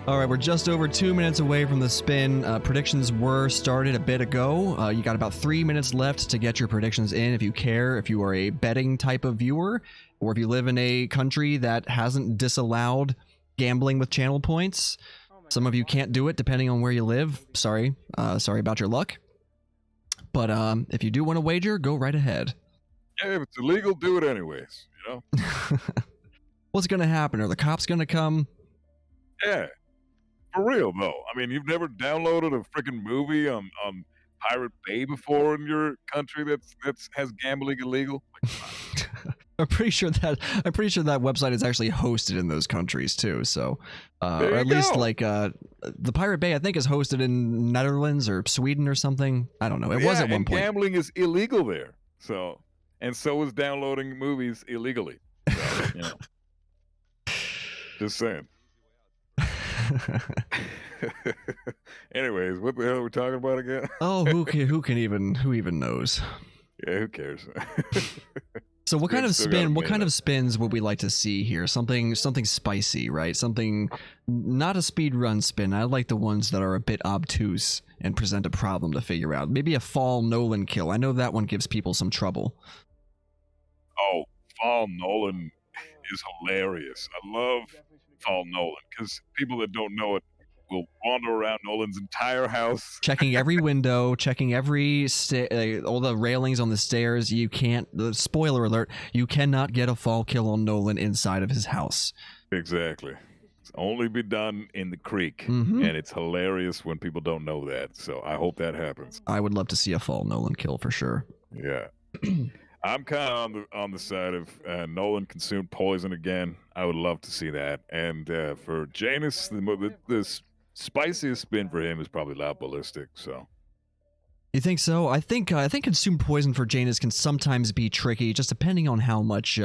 All right, we're just over 2 minutes away from the spin. Predictions were started a bit ago. You got about 3 minutes left to get your predictions in if you care, if you are a betting type of viewer, or if you live in a country that hasn't disallowed gambling with channel points. Some of you can't do it depending on where you live. Sorry. Sorry about your luck. But if you do want to wager, go right ahead. Yeah, if it's illegal, do it anyways, you know? What's going to happen? Are the cops going to come? Yeah. For real, though. I mean, you've never downloaded a freaking movie on Pirate Bay before in your country that has gambling illegal? I'm pretty sure that website is actually hosted in those countries too. So, or at least like the Pirate Bay, I think, is hosted in Netherlands or Sweden or something. I don't know. It was at one point. Gambling is illegal there. So, and so is downloading movies illegally. So, you know. Just saying. Anyways, what the hell are we talking about again? Oh, who even knows? Yeah, who cares? So what kind of spin? What kind of spins would we like to see here? Something spicy, right? Something not a speed run spin. I like the ones that are a bit obtuse and present a problem to figure out. Maybe a fall Nolan kill. I know that one gives people some trouble. Oh, fall Nolan is hilarious. I love fall Nolan because people that don't know it will wander around Nolan's entire house, checking every window, checking every all the railings on the stairs. You can't. Spoiler alert: you cannot get a fall kill on Nolan inside of his house. Exactly. It's only be done in the creek, and it's hilarious when people don't know that. So I hope that happens. I would love to see a fall Nolan kill for sure. Yeah. I'm kind of on the side of Nolan consumed poison again. I would love to see that. And for Janus, the spiciest spin for him is probably Loud Ballistic. So, you think so? I think consumed poison for Janus can sometimes be tricky, just depending on how much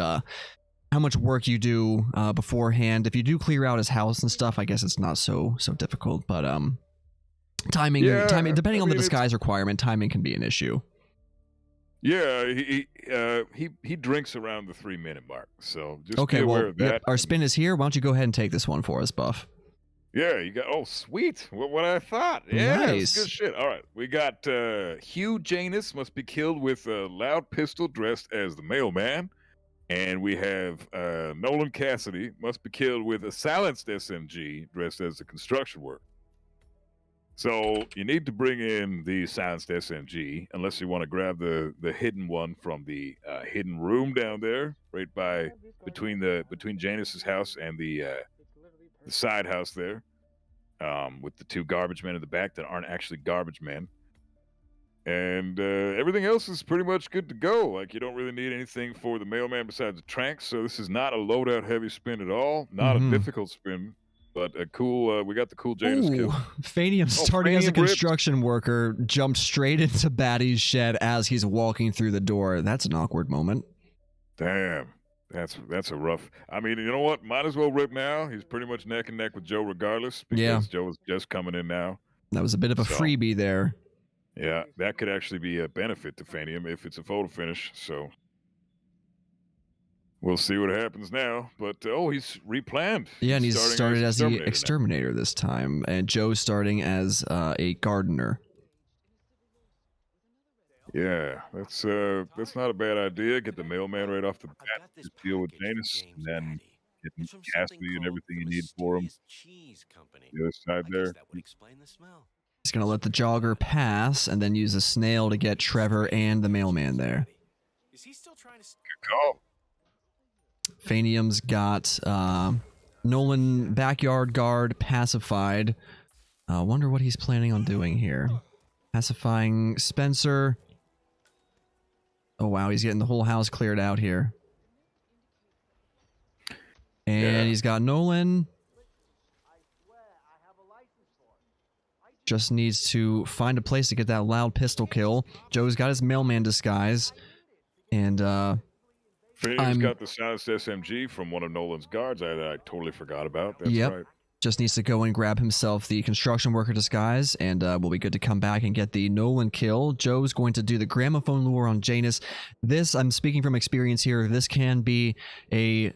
work you do beforehand. If you do clear out his house and stuff, I guess it's not so difficult. But timing, depending on the disguise requirement, timing can be an issue. Yeah, he drinks around the 3-minute mark, so just be aware of that. Yep, our spin is here. Why don't you go ahead and take this one for us, Buff? Yeah, you got. Oh, sweet. What I thought. Yeah, nice. Good shit. All right, we got Hugh Janus must be killed with a loud pistol dressed as the mailman, and we have Nolan Cassidy must be killed with a silenced SMG dressed as a construction worker. So you need to bring in the silenced SMG, unless you want to grab the hidden one from the hidden room down there, right by between Janus's house and the side house there, with the 2 garbage men in the back that aren't actually garbage men. And everything else is pretty much good to go. Like, you don't really need anything for the mailman besides the tranks. So this is not a loadout heavy spin at all. Not a difficult spin. But a cool, we got the cool Janus kill. Phanium starting as a construction worker, jumped straight into Batty's shed as he's walking through the door. That's an awkward moment. Damn, that's a rough. I mean, you know what? Might as well rip now. He's pretty much neck and neck with Joe regardless, because Joe is just coming in now. That was a bit of a freebie there. Yeah, that could actually be a benefit to Phanium if it's a photo finish. So We'll see what happens now. But oh, he's replanted. Yeah, and he's started as the Exterminator now. exterminator this time, and Joe's starting as a gardener. Yeah, that's not a bad idea. Get the mailman right off the I bat. got this Just deal with package from Janus, and James then Patty. get It's from something Cassidy and called everything the you need for him. Mysterious Cheese Company. The other side I guess there. that would explain the smell. He's gonna let the jogger pass, and then use a snail to get Trevor and the mailman there. Is he still trying to? Good call. Phanium's got Nolan backyard guard pacified. Wonder what he's planning on doing here. Pacifying Spencer. Oh wow, he's getting the whole house cleared out here. And Yeah. he's got Nolan. Just needs to find a place to get that loud pistol kill. Joe's got his mailman disguise. And Phanium's got the silenced SMG from one of Nolan's guards. I totally forgot about. That's Yep. right. just needs to go and grab himself the construction worker disguise, and we'll be good to come back and get the Nolan kill. Joe's going to do the gramophone lure on Janus. This, I'm speaking from experience here, this can be a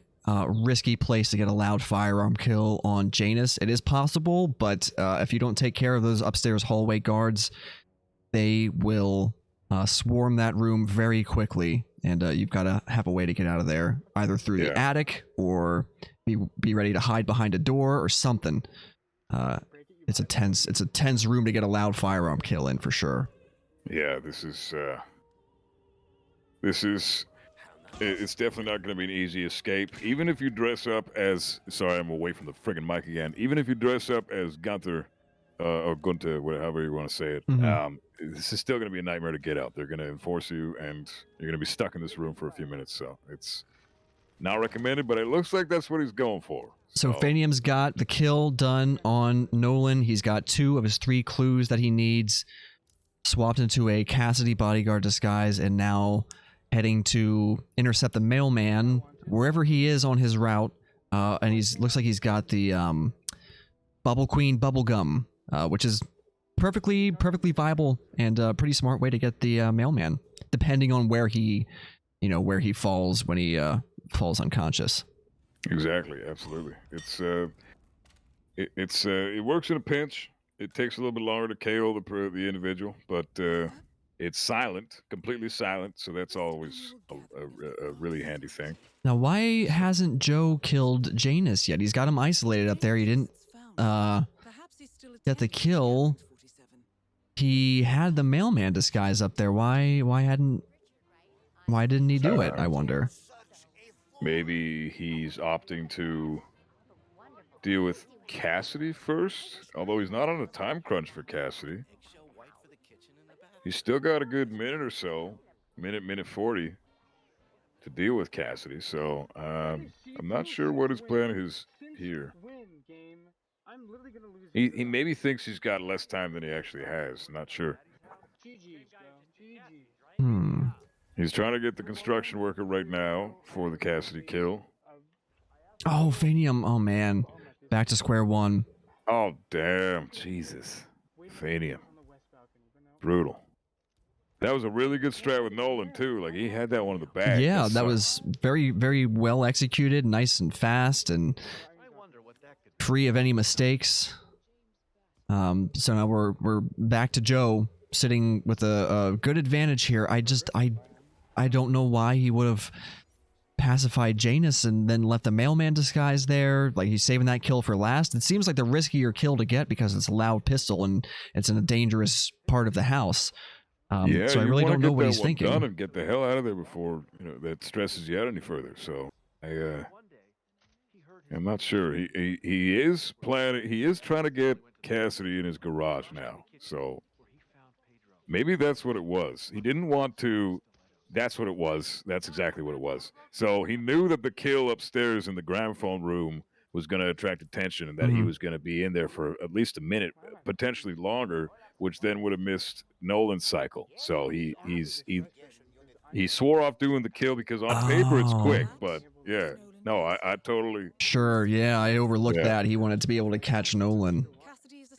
risky place to get a loud firearm kill on Janus. It is possible, but if you don't take care of those upstairs hallway guards, they will swarm that room very quickly, and you've got to have a way to get out of there, either through the attic or be ready to hide behind a door or something. It's a tense room to get a loud firearm kill in for sure. Yeah, it's definitely not going to be an easy escape. Even if you dress up as, sorry, I'm away from the friggin' mic again. Even if you dress up as Gunther, or Gunther, however you want to say it, this is still going to be a nightmare to get out. They're going to enforce you, and you're going to be stuck in this room for a few minutes. So it's not recommended, but it looks like that's what he's going for. So Phanium's got the kill done on Nolan. He's got 2 of his 3 clues that he needs swapped into a Cassidy bodyguard disguise, and now heading to intercept the mailman wherever he is on his route. And looks like he's got the Bubble Queen bubblegum, which is perfectly viable and a pretty smart way to get the mailman, depending on where he falls when he falls unconscious. Exactly, absolutely. It works in a pinch. It takes a little bit longer to KO the individual, but it's silent, completely silent, so that's always a really handy thing. Now, why hasn't Joe killed Janus yet? He's got him isolated up there. He didn't get the kill. He had the mailman disguise up there. Why didn't he do it, I wonder? Maybe he's opting to deal with Cassidy first, although he's not on a time crunch for Cassidy. He's still got a good minute or so, minute 40 to deal with Cassidy, so I'm not sure what his plan is here. He maybe thinks he's got less time than he actually has, not sure. He's trying to get the construction worker right now for the Cassidy kill. Oh, Phanium. Oh, man. Back to square one. Oh, damn. Jesus. Phanium. Brutal. That was a really good strat with Nolan, too. Like, he had that one in the bag. Yeah, that was very, very well executed, nice and fast, and free of any mistakes. So now we're back to Joe, sitting with a good advantage here. I don't know why he would have pacified Janus and then left the mailman disguise there. Like, he's saving that kill for last. It seems like the riskier kill to get because it's a loud pistol and it's in a dangerous part of the house. So I really don't know what he's thinking. Done and get the hell out of there before that stresses you out any further. So I'm not sure. He is planning. He is trying to get Cassidy in his garage now. So maybe that's what it was. He didn't want to. That's what it was. That's exactly what it was. So he knew that the kill upstairs in the gramophone room was going to attract attention and that he was going to be in there for at least a minute, potentially longer, which then would have missed Nolan's cycle. So he swore off doing the kill because on paper it's quick, but yeah, no, I totally. Sure, yeah, I overlooked that. He wanted to be able to catch Nolan.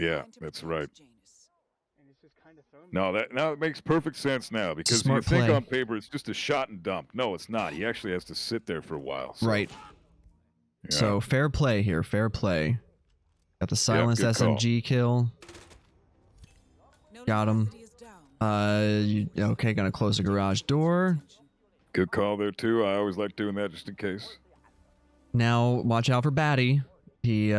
Yeah, that's right. No, now it makes perfect sense now because Smart you think play. on paper it's just a shot and dump. No, it's not. He actually has to sit there for a while. So, Right. yeah. So fair play here. Fair play. Got the silenced good call. SMG kill. Got him. Okay, gonna close the garage door. Good call there too. I always like doing that just in case. Now watch out for Batty. He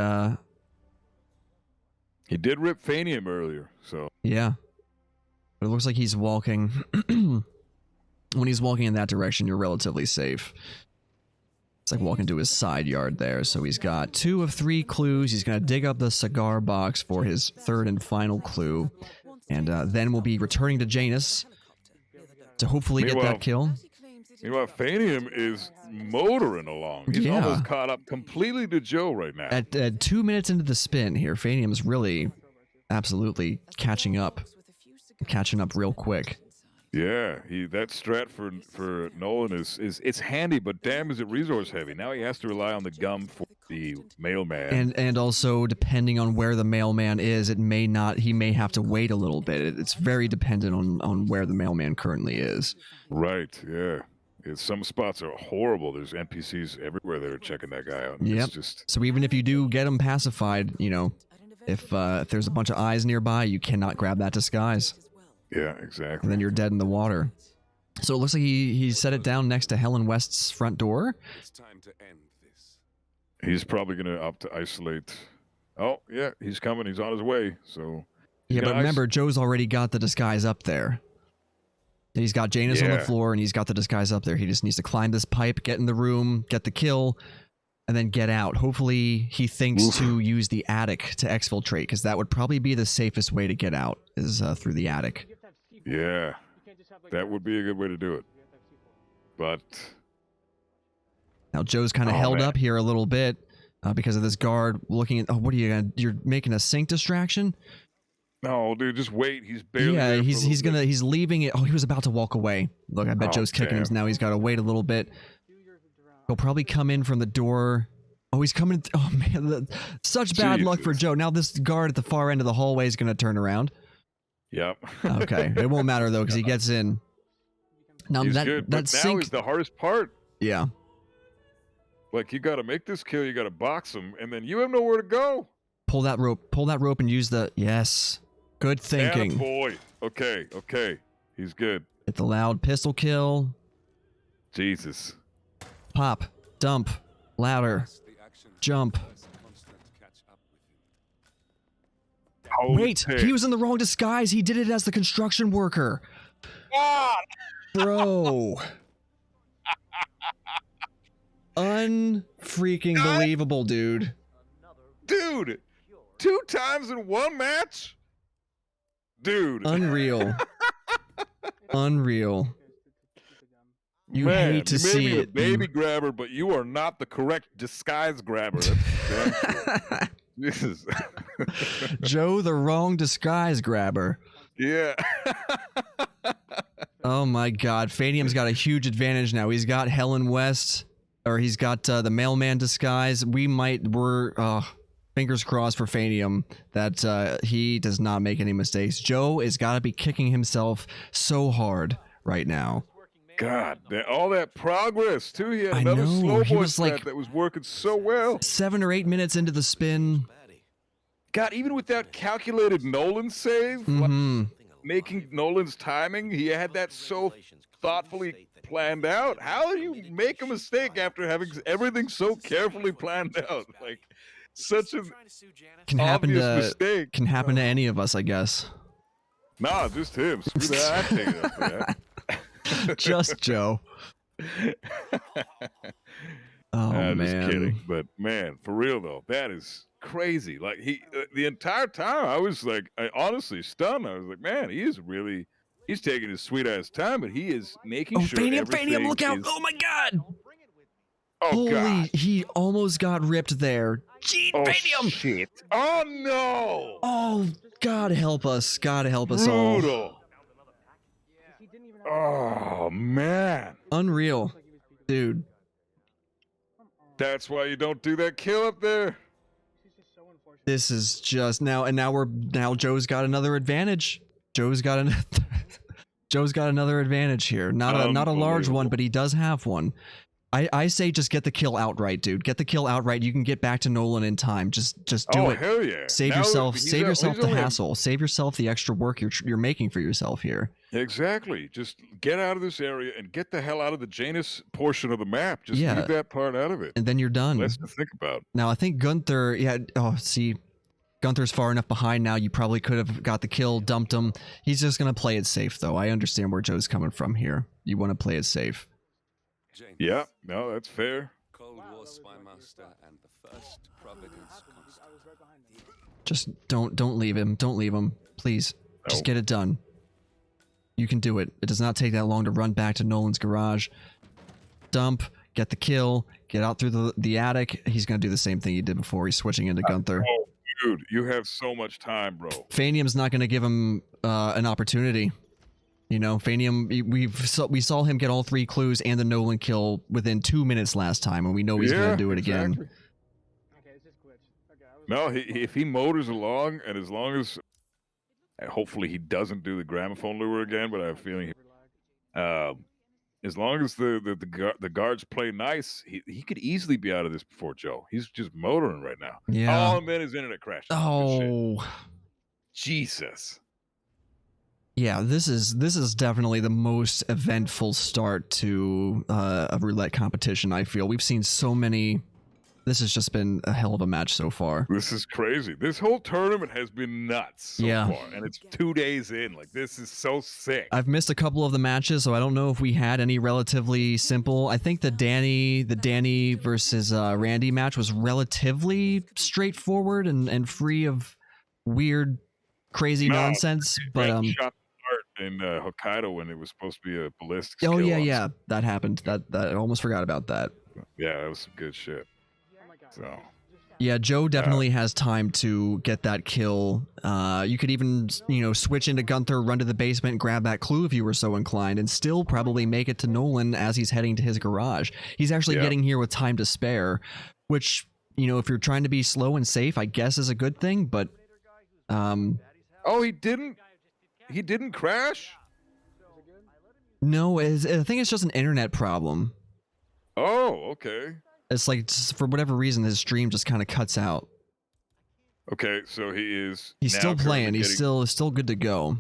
did rip Phanium earlier, so yeah. But it looks like he's walking. When he's walking in that direction, you're relatively safe. It's like walking to his side yard there. So he's got 2 of 3 clues. He's going to dig up the cigar box for his 3rd and final clue. And then we'll be returning to Janus to hopefully get that kill. Meanwhile, Phanium is motoring along. He's Yeah. almost caught up completely to Joe right now. At 2 minutes into the spin here, Phanium's really absolutely catching up real quick. Yeah, that strat for Nolan is it's handy, but damn is it resource heavy. Now he has to rely on the gum for the mailman. And also depending on where the mailman is, he may have to wait a little bit. It's very dependent on where the mailman currently is. Right, yeah. Some spots are horrible. There's NPCs everywhere that are checking that guy out. Yep. It's just So even if you do get him pacified, if there's a bunch of eyes nearby, you cannot grab that disguise. yeah, exactly. And then you're dead in the water. So it looks like he set it down next to Helen West's front door. It's time to end this. He's probably gonna opt to isolate. Oh yeah, he's coming. He's on his way. So Yeah, but Guys- remember, Joe's already got the disguise up there. He's got Janus on the Yeah. floor, and he's got the disguise up there. He just needs to climb this pipe, get in the room, get the kill, and then get out. Hopefully, he thinks to use the attic to exfiltrate, because that would probably be the safest way to get out, is through the attic. You have to have C4. yeah, You can't just have, like, that would be a good way to do it. You have to have C4. But Now, Joe's kind of Oh, held man. up here a little bit because of this guard looking at... Oh, what are you going to... You're making a sync distraction? no, dude, just wait. He's barely. Yeah, there for a he's little bit. he's leaving it. Oh, he was about to walk away. Look, I bet Oh, Joe's kicking him. damn. Now he's got to wait a little bit. Do your drone. He'll probably come in from the door. Oh, he's coming. Oh, man. Such bad luck for Jesus. Joe. Now this guard at the far end of the hallway is going to turn around. Yep. Okay. It won't matter, though, because he gets in. Now, He's that good, but now sync. is the hardest part. Yeah. Like you got to make this kill. You got to box him, and then you have nowhere to go. Pull that rope and use the. Yes. Good thinking. Boy. Okay. He's good. Get the loud pistol kill. Jesus. Pop. Dump. Louder. The action Jump. has constant catch up with him. Holy Wait, pig. he was in the wrong disguise. He did it as the construction worker. Bro. Unfreaking believable, dude. Dude, 2 times in one match? Dude. Unreal. Unreal. You Man, hate to you may see be the it. baby grabber, but you are not the correct disguise grabber. That's damn sure. This is Joe, the wrong disguise grabber. yeah. Oh my god. Phanium's got a huge advantage now. He's got Helen West, or he's got the mailman disguise. We're fingers crossed for Phanium that he does not make any mistakes. Joe has got to be kicking himself so hard right now. God, all that progress too. He had I another know, slow he boy was strat like- that was working so well. 7 or 8 minutes into the spin. God, even with that calculated Nolan save, like, Hmm. making Nolan's timing, he had that so thoughtfully planned out. How do you make a mistake after having everything so carefully planned out? Like such a Trying to sue Janet? Can happen obvious to mistake. can happen to any of us, I guess. Nah, just him. Screw that. I take it up for that. Just Joe. Oh I'm man. just kidding, but man, for real though, that is crazy. Like the entire time, I was like, I honestly stunned. I was like, man, he's taking his sweet ass time, but he is making Oh, sure. Phanium, everything look out! is- Oh my god! Oh Holy, god! he almost got ripped there. Gee, Oh Phanium! shit! Oh no! Oh, God help us. God help us all. Brutal! He didn't even have Oh man! Unreal. like he was peeking. Dude. That's why you don't do that kill up there. This is just so unfortunate. This is just now Joe's got another advantage. Joe's got an Joe's got another advantage here. Not a large one, but he does have one. I say just get the kill outright, dude. Get the kill outright. You can get back to Nolan in time. Just do it. Hell yeah. Save Now yourself the only hassle. Save yourself the extra work you're making for yourself here. Exactly. Just get out of this area and get the hell out of the Janus portion of the map. Just leave that part out of it. And then you're done. Less to think about. Now I think Gunther, see, Gunther's far enough behind now. You probably could have got the kill, dumped him. He's just gonna play it safe though. I understand where Joe's coming from here. You want to play it safe. James, Yeah, no, that's fair. Cold War spy master and the first Providence constant. Just don't leave him. Don't leave him. Please. Just get it done. You can do it. It does not take that long to run back to Nolan's garage. Dump, get the kill, get out through the attic. He's going to do the same thing he did before. He's switching into Gunther. Oh, dude, you have so much time, bro. Phanium's not going to give him an opportunity. You know, Phanium, we saw him get all 3 clues and the Nolan kill within 2 minutes last time, and we know he's going to do it again. Okay, it's just glitched. Okay, No, if he motors along, and as long as hopefully he doesn't do the gramophone lure again, but I have a feeling as long as the guards play nice, he could easily be out of this before Joe. He's just motoring right now. Yeah. Oh, and then his internet crashed. Oh, Jesus. Yeah, this is definitely the most eventful start to a roulette competition. I feel we've seen so many. This has just been a hell of a match so far. This is crazy. This whole tournament has been nuts so far, and it's 2 days in. Like, this is so sick. I've missed a couple of the matches, so I don't know if we had any relatively simple. I think the Danny versus Randy match was relatively straightforward and free of weird, crazy nonsense. But shot in Hokkaido when it was supposed to be a ballistics. Oh kill yeah, that happened. That I almost forgot about that. Yeah, that was some good shit. So. Yeah, Joe definitely has time to get that kill. You could even, switch into Gunther, run to the basement, grab that clue if you were so inclined, and still probably make it to Nolan as he's heading to his garage. He's actually getting here with time to spare, which, if you're trying to be slow and safe, I guess is a good thing, but... Oh, he didn't crash? No, I think it's just an internet problem. Oh, okay. It's like, just for whatever reason, his stream just kind of cuts out. Okay, so he's still playing. He's still good to go.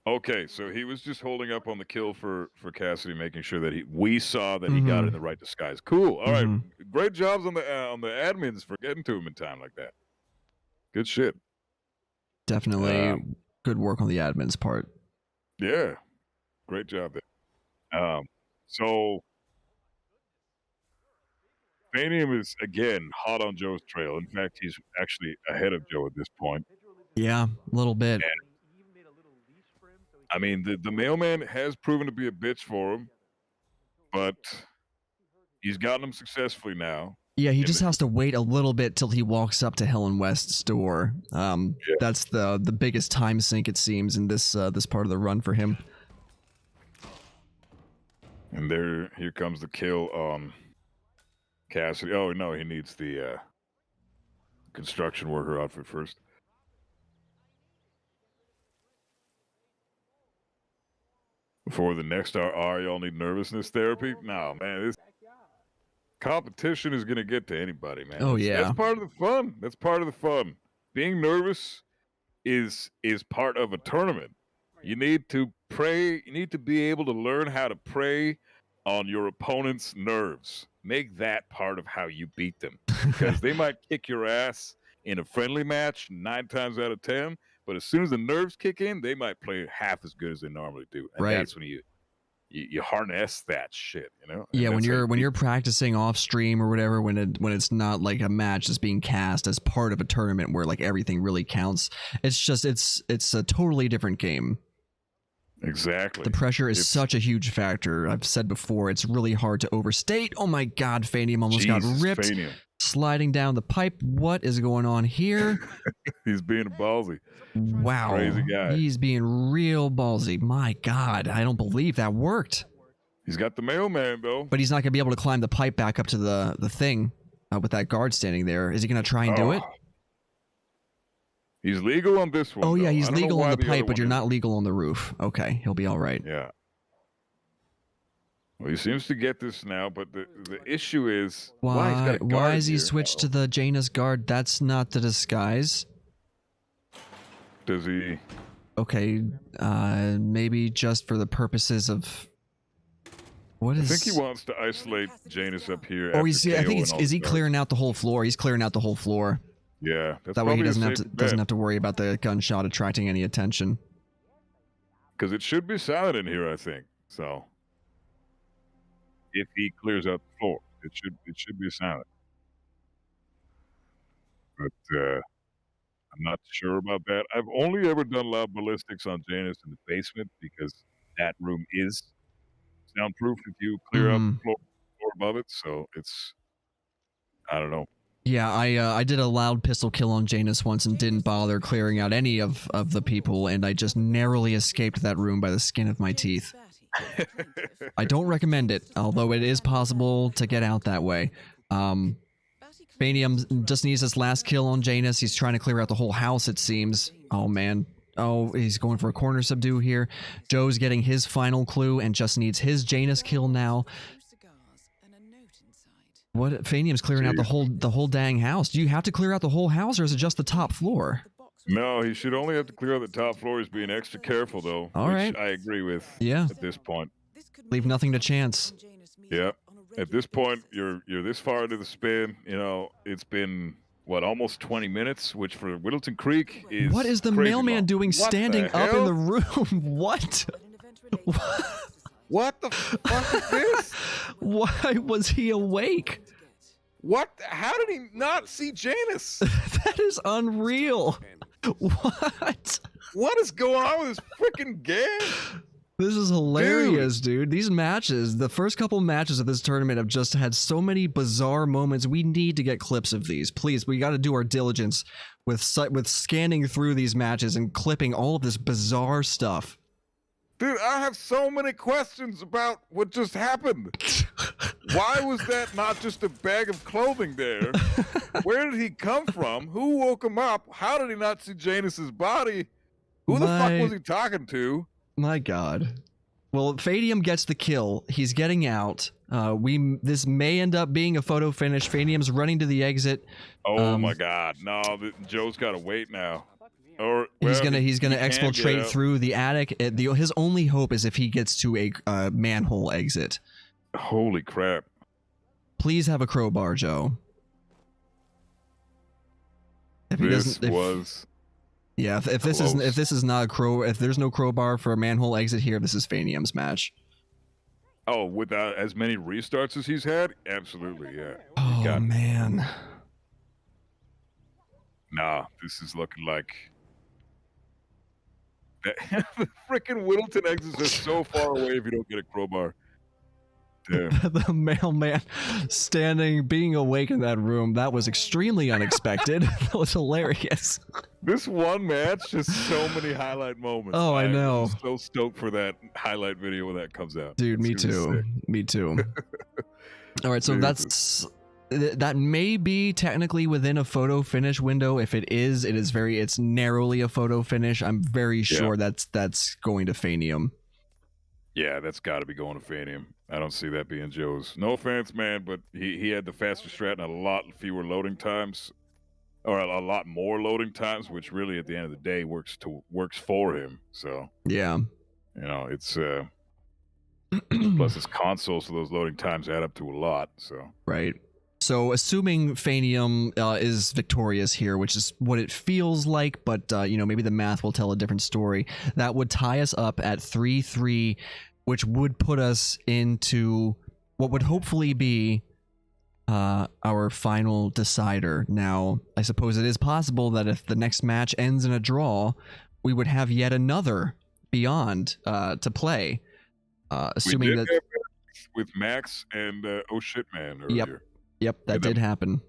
Okay, so he was just holding up on the kill for Cassidy, making sure that we saw that he got in the right disguise. Cool. All right, great jobs on the admins for getting to him in time like that. Good shit. Definitely good work on the admin's part. Yeah, great job there. So Phanium is again hot on Joe's trail. In fact, he's actually ahead of Joe at this point. Yeah, a little bit. And, I mean, the mailman has proven to be a bitch for him, but he's gotten him successfully now. Yeah, he just has to wait a little bit till he walks up to Helen West's door. That's the biggest time sink, it seems, in this part of the run for him. And here comes the kill on Cassidy. Oh no, he needs the construction worker outfit first. Before the next y'all need nervousness therapy? No, man, this competition is gonna get to anybody, man. Oh yeah, that's part of the fun. That's part of the fun. Being nervous is part of a tournament. You need to pray. You need to be able to learn how to prey on your opponent's nerves. Make that part of how you beat them, because they might kick your ass in a friendly match 9 times out of 10, but as soon as the nerves kick in, they might play half as good as they normally do. And that's when you harness that shit, And yeah, when you're practicing off stream or whatever, when it's not like a match that's being cast as part of a tournament where like everything really counts. It's a totally different game. Exactly. The pressure is such a huge factor. I've said before, it's really hard to overstate. Oh my God, Phanium almost got ripped. Phanium. Sliding down the pipe. What is going on here? He's being ballsy. Wow. Crazy guy. He's being real ballsy. My God, I don't believe that worked. He's got the mailman, though. But he's not going to be able to climb the pipe back up to the thing with that guard standing there. Is he going to try and do it? He's legal on this one. Oh yeah, though. he's I don't know legal why on the other pipe, but one you're isn't. not legal on the roof. Okay, he'll be all right. Yeah. Well, he seems to get this now, but the issue is why he's got a guard Why has he here? switched to the Janus guard? That's not the disguise. Does he? Okay, maybe just for the purposes of what I is? think he wants to isolate Janus up here. Oh, after he's. I KO think and it's. all Is the he guards. clearing out the whole floor? He's clearing out the whole floor. Yeah, that's That way he probably a doesn't have to safer bet, worry about the gunshot attracting any attention. because it should be silent in here. I think so. If he clears out the floor, it should be silent. But I'm not sure about that. I've only ever done loud ballistics on Janus in the basement because that room is soundproof if you clear out the floor above it. So it's, I don't know. Yeah, I did a loud pistol kill on Janus once and didn't bother clearing out any of the people, and I just narrowly escaped that room by the skin of my teeth. I don't recommend it, although it is possible to get out that way. Phanium just needs his last kill on Janus. He's trying to clear out the whole house, it seems. Oh, man. Oh, he's going for a corner subdue here. Joe's getting his final clue and just needs his Janus kill now. What? Phanium's clearing out the whole dang house. Do you have to clear out the whole house, or is it just the top floor? No, he should only have to clear out the top floor. He's being extra careful, though. All which right. I agree with. Yeah. At this point. Leave nothing to chance. Yeah. At this point, you're this far into the spin. You know, it's been what, almost 20 minutes, which for Whittleton Creek is What is the crazy mailman long. doing What standing the up in hell? the room? What? What the fuck is this? Why was he awake? What? How did he not see Janus? That is unreal. What? What is going on with this freaking game? This is hilarious, dude. These matches, the first couple matches of this tournament have just had so many bizarre moments. We need to get clips of these. Please, we got to do our diligence with scanning through these matches and clipping all of this bizarre stuff. Dude, I have so many questions about what just happened. Why was that not just a bag of clothing there? Where did he come from? Who woke him up? How did he not see Janus's body? Who the fuck was he talking to? My God. Well, Phanium gets the kill. He's getting out. This may end up being a photo finish. Phanium's running to the exit. Oh my God! No, Joe's got to wait now. Or He's well, gonna he exfiltrate can get through the attic. His only hope is if he gets to a manhole exit. out. Holy crap! Please have a crowbar, Joe. If he doesn't, if this is not if there's no crowbar for a manhole exit here, this is Phanium's match. Oh, without as many restarts as he's had, absolutely, yeah. Oh man. Nah, this is looking like the freaking Whittleton exits are so far away if you don't get a crowbar. Damn. The mailman being awake in that room, that was extremely unexpected. That was hilarious. This one match, just so many highlight moments. Oh, I know. I'm so stoked for that highlight video when that comes out. Dude, me It's gonna be too. sick. Me too. All right, so that may be technically within a photo finish window. If it is, it's narrowly a photo finish. I'm very sure that's going to Phanium. Yeah, that's got to be going to Phanium. I don't see that being Joe's. No offense, man, but he had the faster strat and a lot fewer loading times, or a lot more loading times, which really at the end of the day works for him. So yeah, you know, it's plus his console, so those loading times add up to a lot. So right. So assuming Phanium is victorious here, which is what it feels like, but maybe the math will tell a different story. That would tie us up at 3-3, which would put us into what would hopefully be our final decider. Now, I suppose it is possible that if the next match ends in a draw, we would have yet another Beyond to play. Assuming that with Max and Oh Shit Man earlier. Yep, that did happen.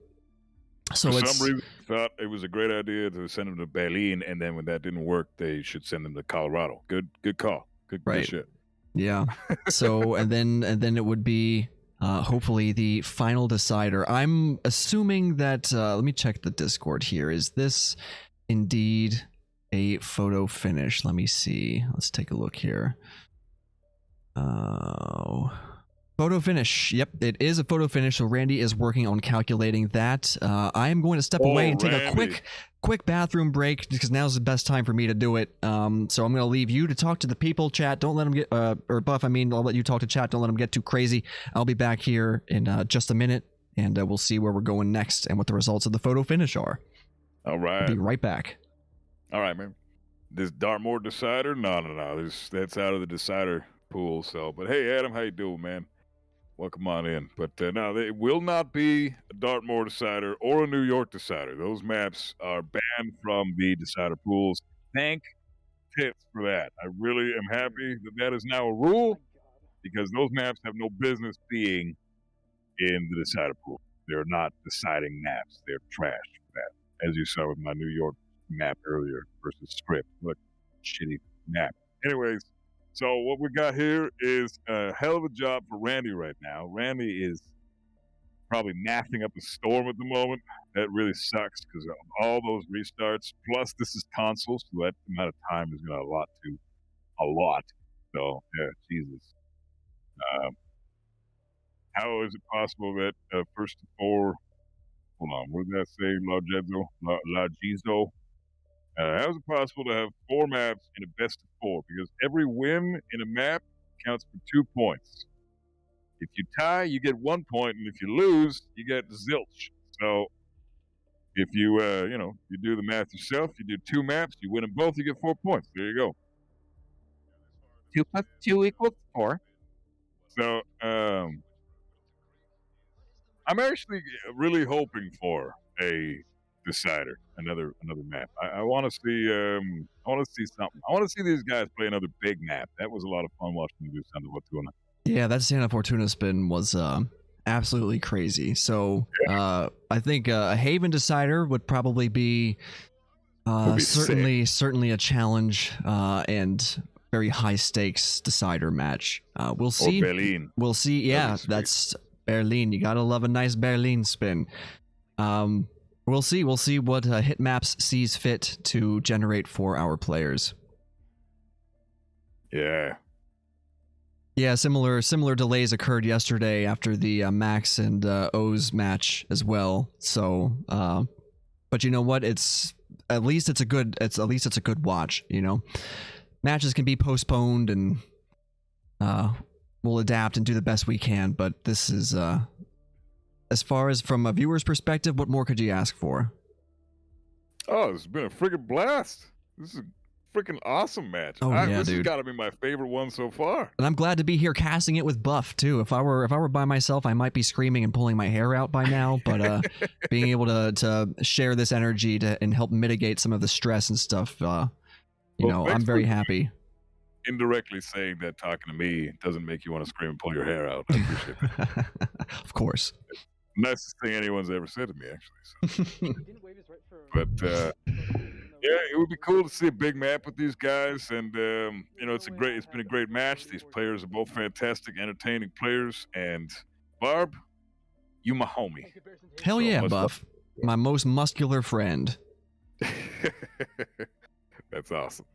So for some reason, I thought it was a great idea to send him to Berlin, and then when that didn't work, they should send him to Colorado. Good call. Good shit. Yeah. So and then it would be hopefully the final decider. I'm assuming that let me check the Discord here. Is this indeed a photo finish. Let me see. Let's take a look here. Photo finish. Yep, it is a photo finish. So Randy is working on calculating that. I am going to step away and take a quick bathroom break because now's the best time for me to do it. So I'm going to leave you to talk to the people. Chat, don't let them get or Buff. I mean, I'll let you talk to chat. Don't let them get too crazy. I'll be back here in just a minute, and we'll see where we're going next and what the results of the photo finish are. All right. I'll be right back. All right, man. This Dartmoor decider? No. That's out of the decider pool. So, but hey, Adam, how you doing, man? Welcome on in. But no, it will not be a Dartmoor decider or a New York decider. Those maps are banned from the decider pools. Thank tits for that. I really am happy that that is now a rule because those maps have no business being in the decider pool. They're not deciding maps. They're trash for that. As you saw with my New York map earlier versus script. What shitty map. Anyways, so what we got here is a hell of a job for Randy right now. Randy is probably napping up a storm at the moment. That really sucks because of all those restarts. Plus, this is console, so that amount of time is going to allot to a lot. So, yeah, Jesus. How is it possible that first to four? Hold on, what did that say? Lagizo. How is it possible to have 4 maps in a best of 4? Because every win in a map counts for 2 points. If you tie, you get 1 point, and if you lose, you get zilch. So if you you do the math yourself, you do 2 maps, you win them both, you get 4 points. There you go. 2 plus 2 equals 4. So I'm actually really hoping for a decider, another map. I want to see something. I want to see these guys play another big map. That was a lot of fun watching them do Santa Fortuna. Yeah, that Santa Fortuna spin was absolutely crazy. So I think a Haven decider would probably be certainly a challenge and very high stakes decider match. We'll see. Or Berlin. We'll see. Yeah, that's Berlin. You gotta love a nice Berlin spin. We'll see. We'll see what Hitmaps sees fit to generate for our players. Yeah. Yeah, similar delays occurred yesterday after the Max and O's match as well. So, but you know what? At least it's a good watch. You know, matches can be postponed, and we'll adapt and do the best we can. But this is as far as from a viewer's perspective, what more could you ask for? Oh, it's been a friggin' blast. This is a freaking awesome match. Oh, yeah, this dude. has got to be my favorite one so far. And I'm glad to be here casting it with Buff too. If I were by myself, I might be screaming and pulling my hair out by now. But being able to share this energy and help mitigate some of the stress and stuff, I'm very happy. Indirectly saying that talking to me doesn't make you want to scream and pull your hair out. I appreciate that. Of course. Nicest thing anyone's ever said to me, actually. So. But yeah, it would be cool to see a big map with these guys, and it's been a great match. These players are both fantastic, entertaining players, and Barb, you my homie. Hell so yeah, Buff, my most muscular friend. That's awesome.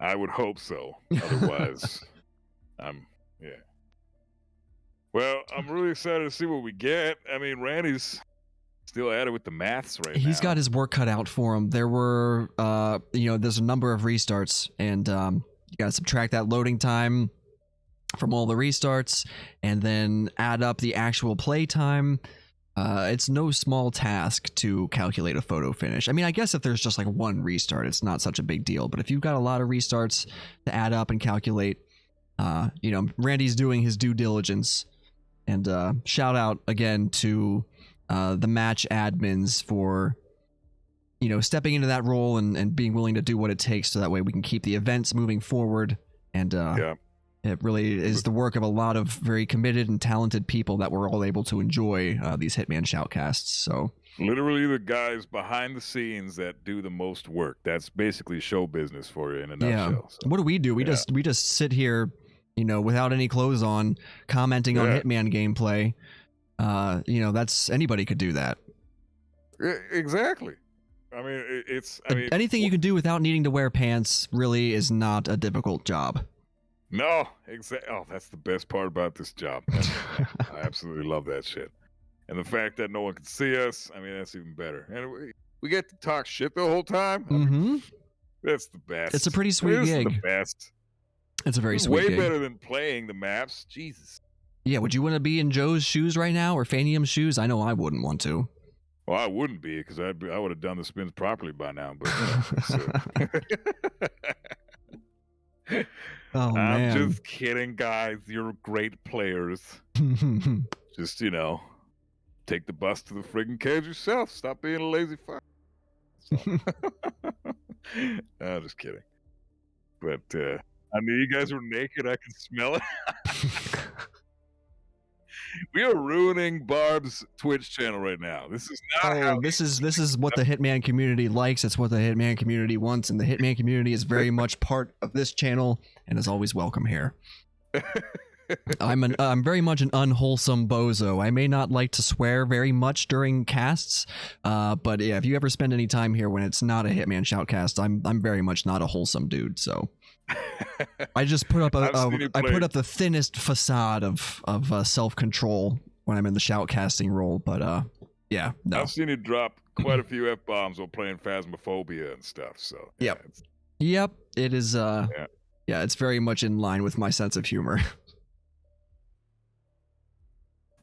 I would hope so. Otherwise, yeah. Well, I'm really excited to see what we get. I mean, Randy's still at it with the maths right now. He's got his work cut out for him. There were, there's a number of restarts, and you got to subtract that loading time from all the restarts, and then add up the actual play time. It's no small task to calculate a photo finish. I mean, I guess if there's just like one restart, it's not such a big deal. But if you've got a lot of restarts to add up and calculate, Randy's doing his due diligence. And shout out again to the match admins for, stepping into that role and being willing to do what it takes so that way we can keep the events moving forward. And it really is the work of a lot of very committed and talented people that we're all able to enjoy these Hitman shoutcasts. So literally the guys behind the scenes that do the most work. That's basically show business for you in a nutshell. So. What do? We just sit here, without any clothes on, commenting on Hitman gameplay. That's anybody could do that. Exactly. I mean, it's. I mean, anything you can do without needing to wear pants really is not a difficult job. No, exactly. Oh, that's the best part about this job. I absolutely love that shit. And the fact that no one can see us, I mean, that's even better. And we get to talk shit the whole time. I mean, that's the best. It's a pretty sweet This is gig. the best. It's a very It's sweet way gig. better than playing the maps. Jesus. Yeah, would you want to be in Joe's shoes right now or Phanium's shoes? I know I wouldn't want to. Well, I wouldn't be because I would have done the spins properly by now. But Oh, I'm man. just kidding, guys. You're great players. Just take the bus to the friggin' cage yourself. Stop being a lazy fuck. So. No, just kidding. But I knew you guys were naked. I can smell it. We are ruining Barb's Twitch channel right now. This is not how. This is what the Hitman community likes. It's what the Hitman community wants, and the Hitman community is very much part of this channel and is always welcome here. I'm very much an unwholesome bozo. I may not like to swear very much during casts, but yeah, if you ever spend any time here when it's not a Hitman shoutcast, I'm very much not a wholesome dude. So I just put up I put up the thinnest facade of self-control when I'm in the shoutcasting role. But yeah, no. I've seen you drop quite a few F-bombs while playing Phasmophobia and stuff. So Yep, it is. Yeah, it's very much in line with my sense of humor.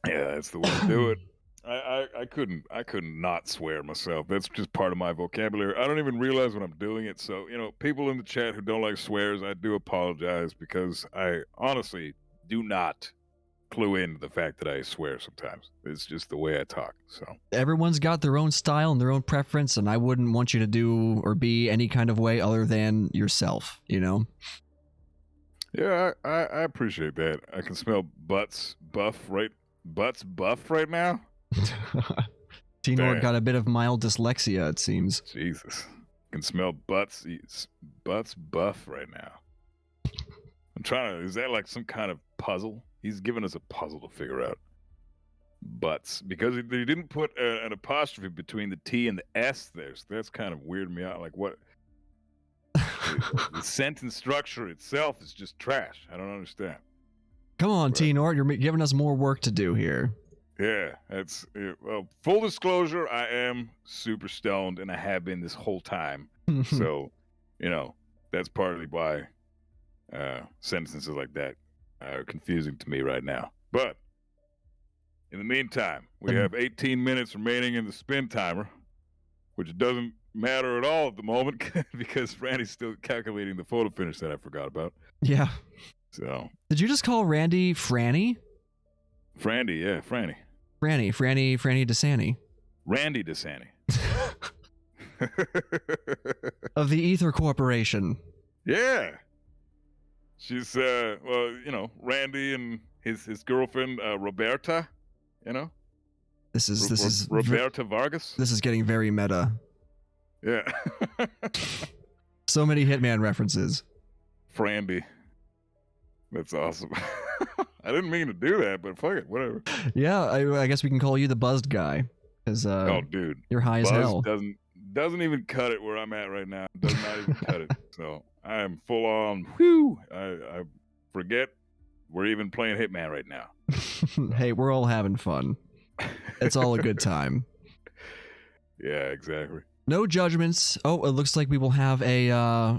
Yeah, that's the way to do it. I couldn't not swear myself. That's just part of my vocabulary. I don't even realize when I'm doing it. So, people in the chat who don't like swears, I do apologize because I honestly do not clue into the fact that I swear sometimes. It's just the way I talk. So everyone's got their own style and their own preference, and I wouldn't want you to do or be any kind of way other than yourself, Yeah, I appreciate that. I can smell butts buff right now. T-Nord got a bit of mild dyslexia, it seems. Jesus. I can smell butts buff right now. I'm trying to, is that like some kind of puzzle? He's given us a puzzle to figure out. Butts. Because he didn't put an apostrophe between the T and the S there, so that's kind of weirding me out. Like what? The sentence structure itself is just trash. I don't understand. Come on, T-Nord, you're giving us more work to do here. Yeah, well, full disclosure, I am super stoned, and I have been this whole time. So, that's partly why sentences like that are confusing to me right now. But in the meantime, we have 18 minutes remaining in the spin timer, which doesn't matter at all at the moment because Randy's still calculating the photo finish that I forgot about. Yeah. So. Did you just call Randy Franny? Frandy, yeah, Franny. Franny DeSanti. Randy DeSanti. Of the Ether Corporation. Yeah. She's, Randy and his girlfriend, Roberta, This is Roberta Vargas. This is getting very meta. Yeah. So many Hitman references. Frandy. That's awesome. I didn't mean to do that, but fuck it, whatever. Yeah, I guess we can call you the buzzed guy. Cause, oh, dude. You're high as hell. Doesn't even cut it where I'm at right now. Does not even cut it. So I am full on, whew. I forget we're even playing Hitman right now. Hey, we're all having fun. It's all a good time. Yeah, exactly. No judgments. Oh, it looks like we will have a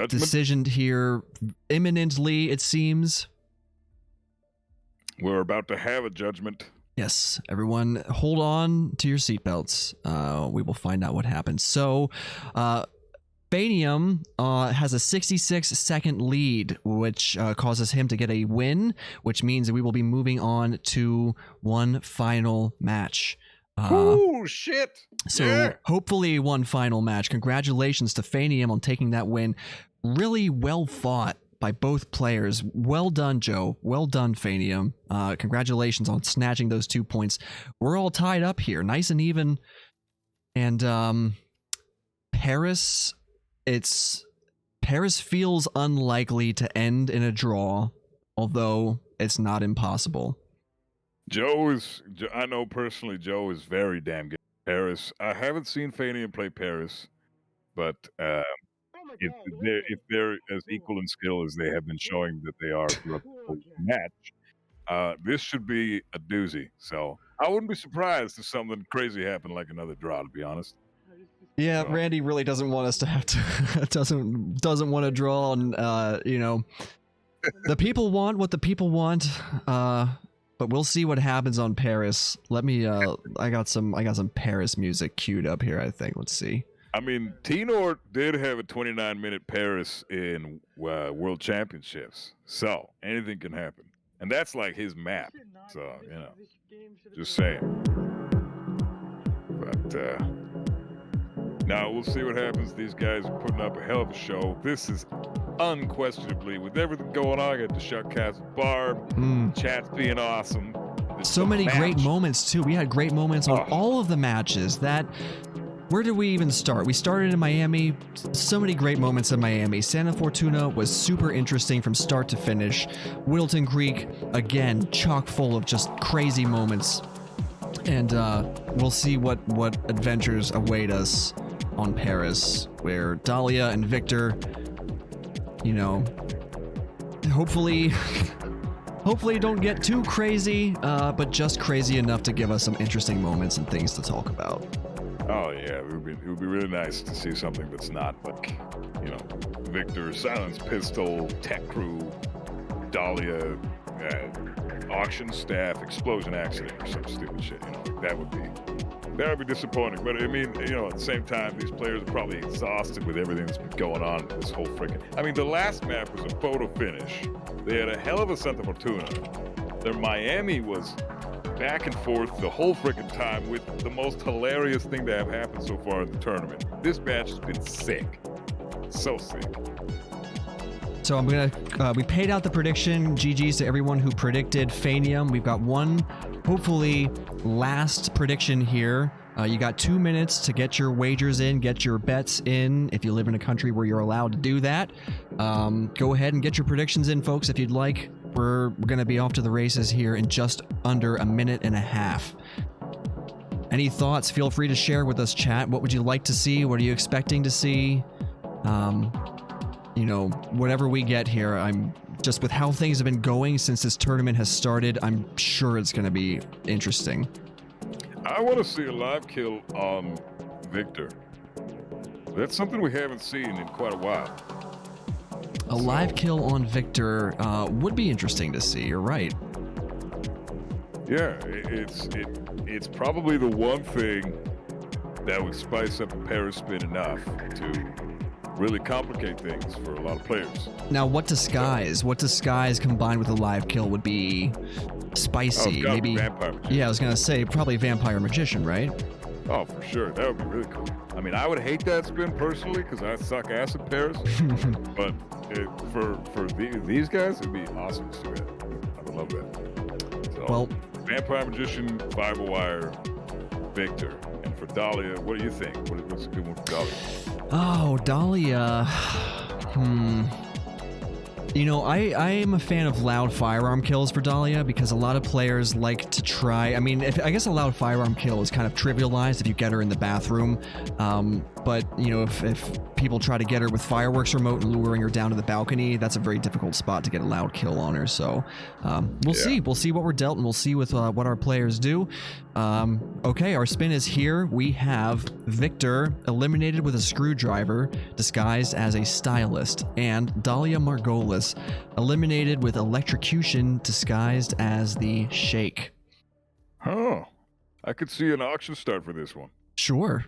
decision here imminently, it seems. We're about to have a judgment. Yes, everyone hold on to your seatbelts. We will find out what happens. So, Phanium has a 66-second lead, which causes him to get a win, which means that we will be moving on to one final match. Oh, shit. So hopefully one final match. Congratulations to Phanium on taking that win. Really well fought by both players. Well done, Joe. Well done, Phanium. Congratulations on snatching those 2 points. We're all tied up here, nice and even. And Paris feels unlikely to end in a draw, although it's not impossible. I know personally Joe is very damn good. Paris. I haven't seen Phanium play Paris, but Oh my if god, they're listen. if they're as equal in skill as they have been showing that they are throughout the whole match, this should be a doozy. So I wouldn't be surprised if something crazy happened, like another draw. To be honest. Yeah, So, Randy really doesn't want us to have to doesn't want to draw on you know, the people want what the people want. But we'll see what happens on Paris. Let me I got some Paris music queued up here, I think. Let's see. I mean, Tenor did have a 29-minute Paris in World Championships, so anything can happen, and that's like his map. So you know, just saying. But now we'll see what happens. These guys are putting up a hell of a show. This is unquestionably, with everything going on, I got the Shotcast with Barb, chat's being awesome. So many great moments too. We had great moments on all of the matches. Where did we even start? We started in Miami. So many great moments in Miami. Santa Fortuna was super interesting from start to finish. Wilton Creek, again, chock full of just crazy moments. And we'll see what adventures await us on Paris, where Dahlia and Victor, you know, hopefully don't get too crazy, but just crazy enough to give us some interesting moments and things to talk about. Oh yeah, it would be really nice to see something that's not like, you know, Victor, Silence Pistol, Tech Crew, Dahlia, auction staff, explosion accident, or some stupid shit. You know, that would be disappointing. But I mean, you know, at the same time, these players are probably exhausted with everything that's been going on. This whole freaking. I mean, the last map was a photo finish. They had a hell of a Santa Fortuna. Their Miami was back and forth the whole freaking time with the most hilarious thing to have happened so far in the tournament. This match has been sick. So sick. So I'm gonna, we paid out the prediction. GG's to everyone who predicted Phanium. We've got one, hopefully, last prediction here. You got 2 minutes to get your wagers in, get your bets in, if you live in a country where you're allowed to do that. Go ahead and get your predictions in, folks, if you'd like. We're gonna be off to the races here in just under a minute and a half. Any thoughts? Feel free to share with us, chat. What would you like to see? What are you expecting to see? You know, whatever we get here, I'm just, with how things have been going since this tournament has started, I'm sure it's going to be interesting. I want to see a live kill on Victor. That's something we haven't seen in quite a while. A live kill on Victor would be interesting to see. You're right. Yeah, it's probably the one thing that would spice up a Paris spin enough to really complicate things for a lot of players. Now, what disguise? What disguise combined with a live kill would be spicy? Maybe. Vampire Magician. Yeah, I was gonna say probably Vampire Magician, right? Oh, for sure. That would be really cool. I mean, I would hate that spin personally because I suck ass at Paris. But for these guys, it'd be awesome to see that. I would love that. So, well, Vampire Magician, Fiber Wire, Victor. And for Dahlia, what do you think? What's a good one for Dahlia? Oh, Dahlia. You know, I am a fan of loud firearm kills for Dahlia because a lot of players like to try. I mean, I guess a loud firearm kill is kind of trivialized if you get her in the bathroom. But, you know, if people try to get her with fireworks remote and luring her down to the balcony, that's a very difficult spot to get a loud kill on her. So we'll see. We'll see what we're dealt, and we'll see with what our players do. Okay, our spin is here. We have Victor eliminated with a screwdriver disguised as a stylist, and Dahlia Margolis eliminated with electrocution disguised as the Shake. Oh, I could see an auction start for this one. Sure.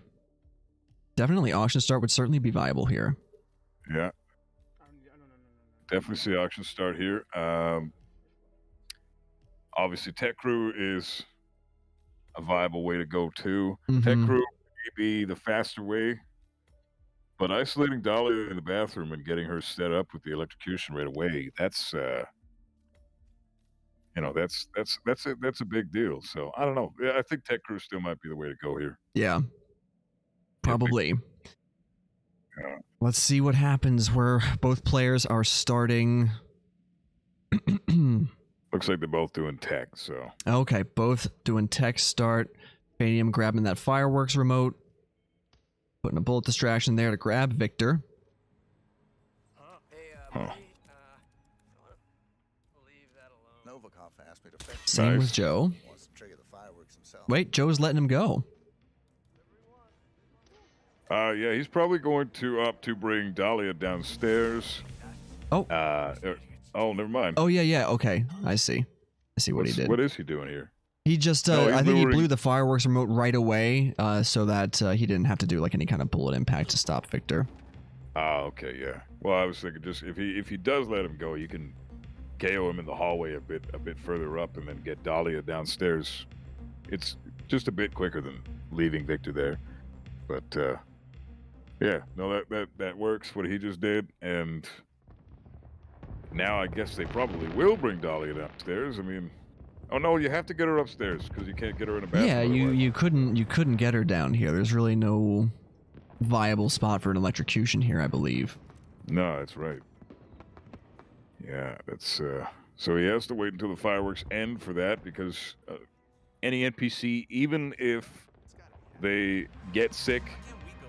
Definitely auction start would certainly be viable here. Yeah. Definitely see auction start here. Obviously, Tech Crew is a viable way to go too. Tech Crew may be the faster way, but isolating Dahlia in the bathroom and getting her set up with the electrocution right away, that's you know, that's a big deal. So I don't know. Yeah, I think Tech Crew still might be the way to go here. Yeah. Probably. Yeah. Let's see what happens where both players are starting. Looks like they're both doing tech, so. Okay, both doing tech start. Phanium grabbing that fireworks remote. Putting a bullet distraction there to grab Victor. Huh. Novikov asked me to fetch Same Nice. with Joe. wants to trigger the fireworks himself. Wait, Joe's letting him go. Yeah, he's probably going to opt to bring Dahlia downstairs. Oh. Oh, never mind. Oh, yeah, okay. I see what he did. What is he doing here? He just, No, he's I think he luring- blew the fireworks remote right away so that he didn't have to do like any kind of bullet impact to stop Victor. Ah, okay, yeah. Well, I was thinking just if he does let him go, you can KO him in the hallway a bit further up, and then get Dahlia downstairs. It's just a bit quicker than leaving Victor there. But yeah, no, that works. What he just did, and now I guess they probably will bring Dahlia downstairs. I mean, oh no, you have to get her upstairs because you can't get her in a bathroom. Yeah, otherwise. you couldn't get her down here. There's really no viable spot for an electrocution here, I believe. No, that's right. Yeah, that's so he has to wait until the fireworks end for that, because any NPC, even if they get sick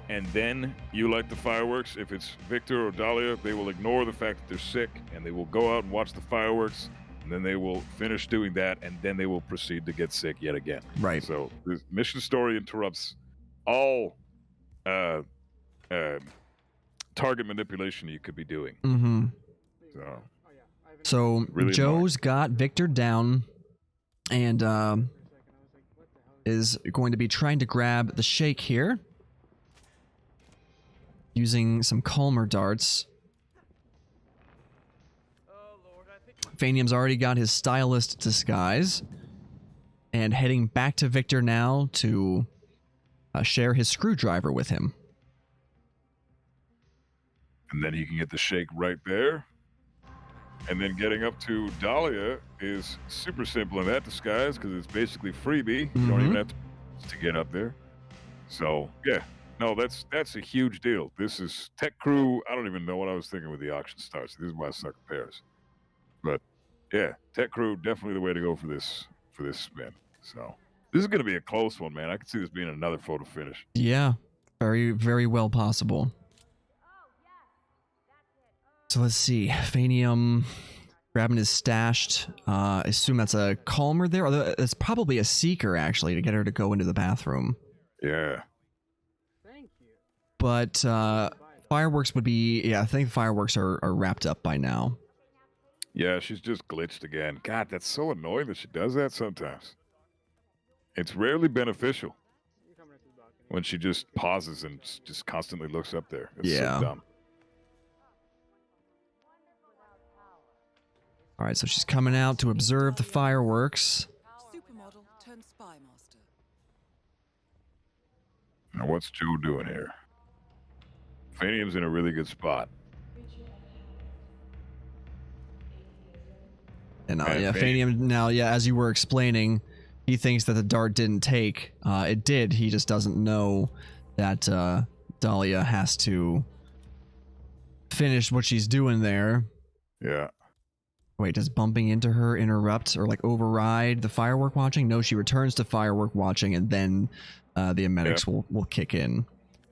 and then you light the fireworks, if it's Victor or Dahlia, they will ignore the fact that they're sick and they will go out and watch the fireworks, and then they will finish doing that, and then they will proceed to get sick yet again. Right. So the mission story interrupts all target manipulation you could be doing. Mm-hmm. So So Really Joe's got Victor down and is going to be trying to grab the shake here. Using some calmer darts. Phanium's already got his stylist disguise. And heading back to Victor now to share his screwdriver with him. and then you can get the shake right there. And then getting up to Dahlia is super simple in that disguise because it's basically freebie. You don't even have to get up there. So yeah, no, that's a huge deal. This is Tech Crew. I don't even know what I was thinking with the auction starts. This is why I suck at pairs. But yeah, Tech Crew definitely the way to go for this spin. So this is going to be a close one, man. I can see this being another photo finish. Yeah, very, very well possible. So let's see. Phanium grabbing his stashed. I assume that's a calmer there. Although it's probably a seeker, actually, to get her to go into the bathroom. Yeah. Thank you. But fireworks would be... Yeah, I think fireworks are wrapped up by now. Yeah, she's just glitched again. God, that's so annoying that she does that sometimes. It's rarely beneficial You're coming up to the balcony. when she just pauses and just constantly looks up there. It's Yeah. so dumb. All right, so she's coming out to observe the fireworks. Supermodel turned spy master. Now, what's Joe doing here? Phanium's in a really good spot. And And yeah, Phanium- Phanium now, yeah, as you were explaining, he thinks that the dart didn't take. It did. He just doesn't know that Dahlia has to finish what she's doing there. Yeah. Wait, does bumping into her interrupt or like override the firework watching? No, she returns to firework watching, and then the emetics will kick in.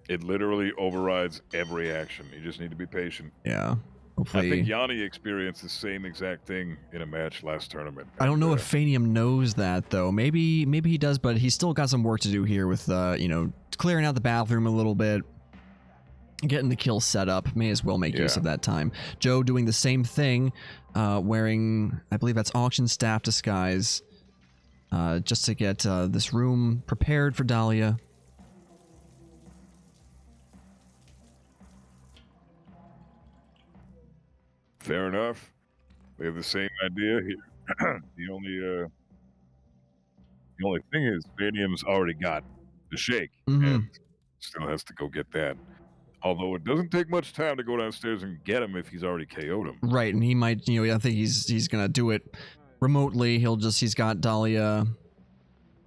It literally overrides every action. You just need to be patient. Yeah. I Hopefully. think Yanni experienced the same exact thing in a match last tournament. I don't know And, if Phanium knows that though. Maybe he does, but he's still got some work to do here with clearing out the bathroom a little bit, getting the kill set up. May as well make use Yeah. of that time. Joe doing the same thing, wearing, I believe that's auction staff disguise, just to get this room prepared for Dahlia. fair enough. We have the same idea here. The only thing is, Phanium's already got the shake, and still has to go get that. Although it doesn't take much time to go downstairs and get him if he's already KO'd him. Right, and he might, I think he's gonna do it remotely. He's got Dahlia,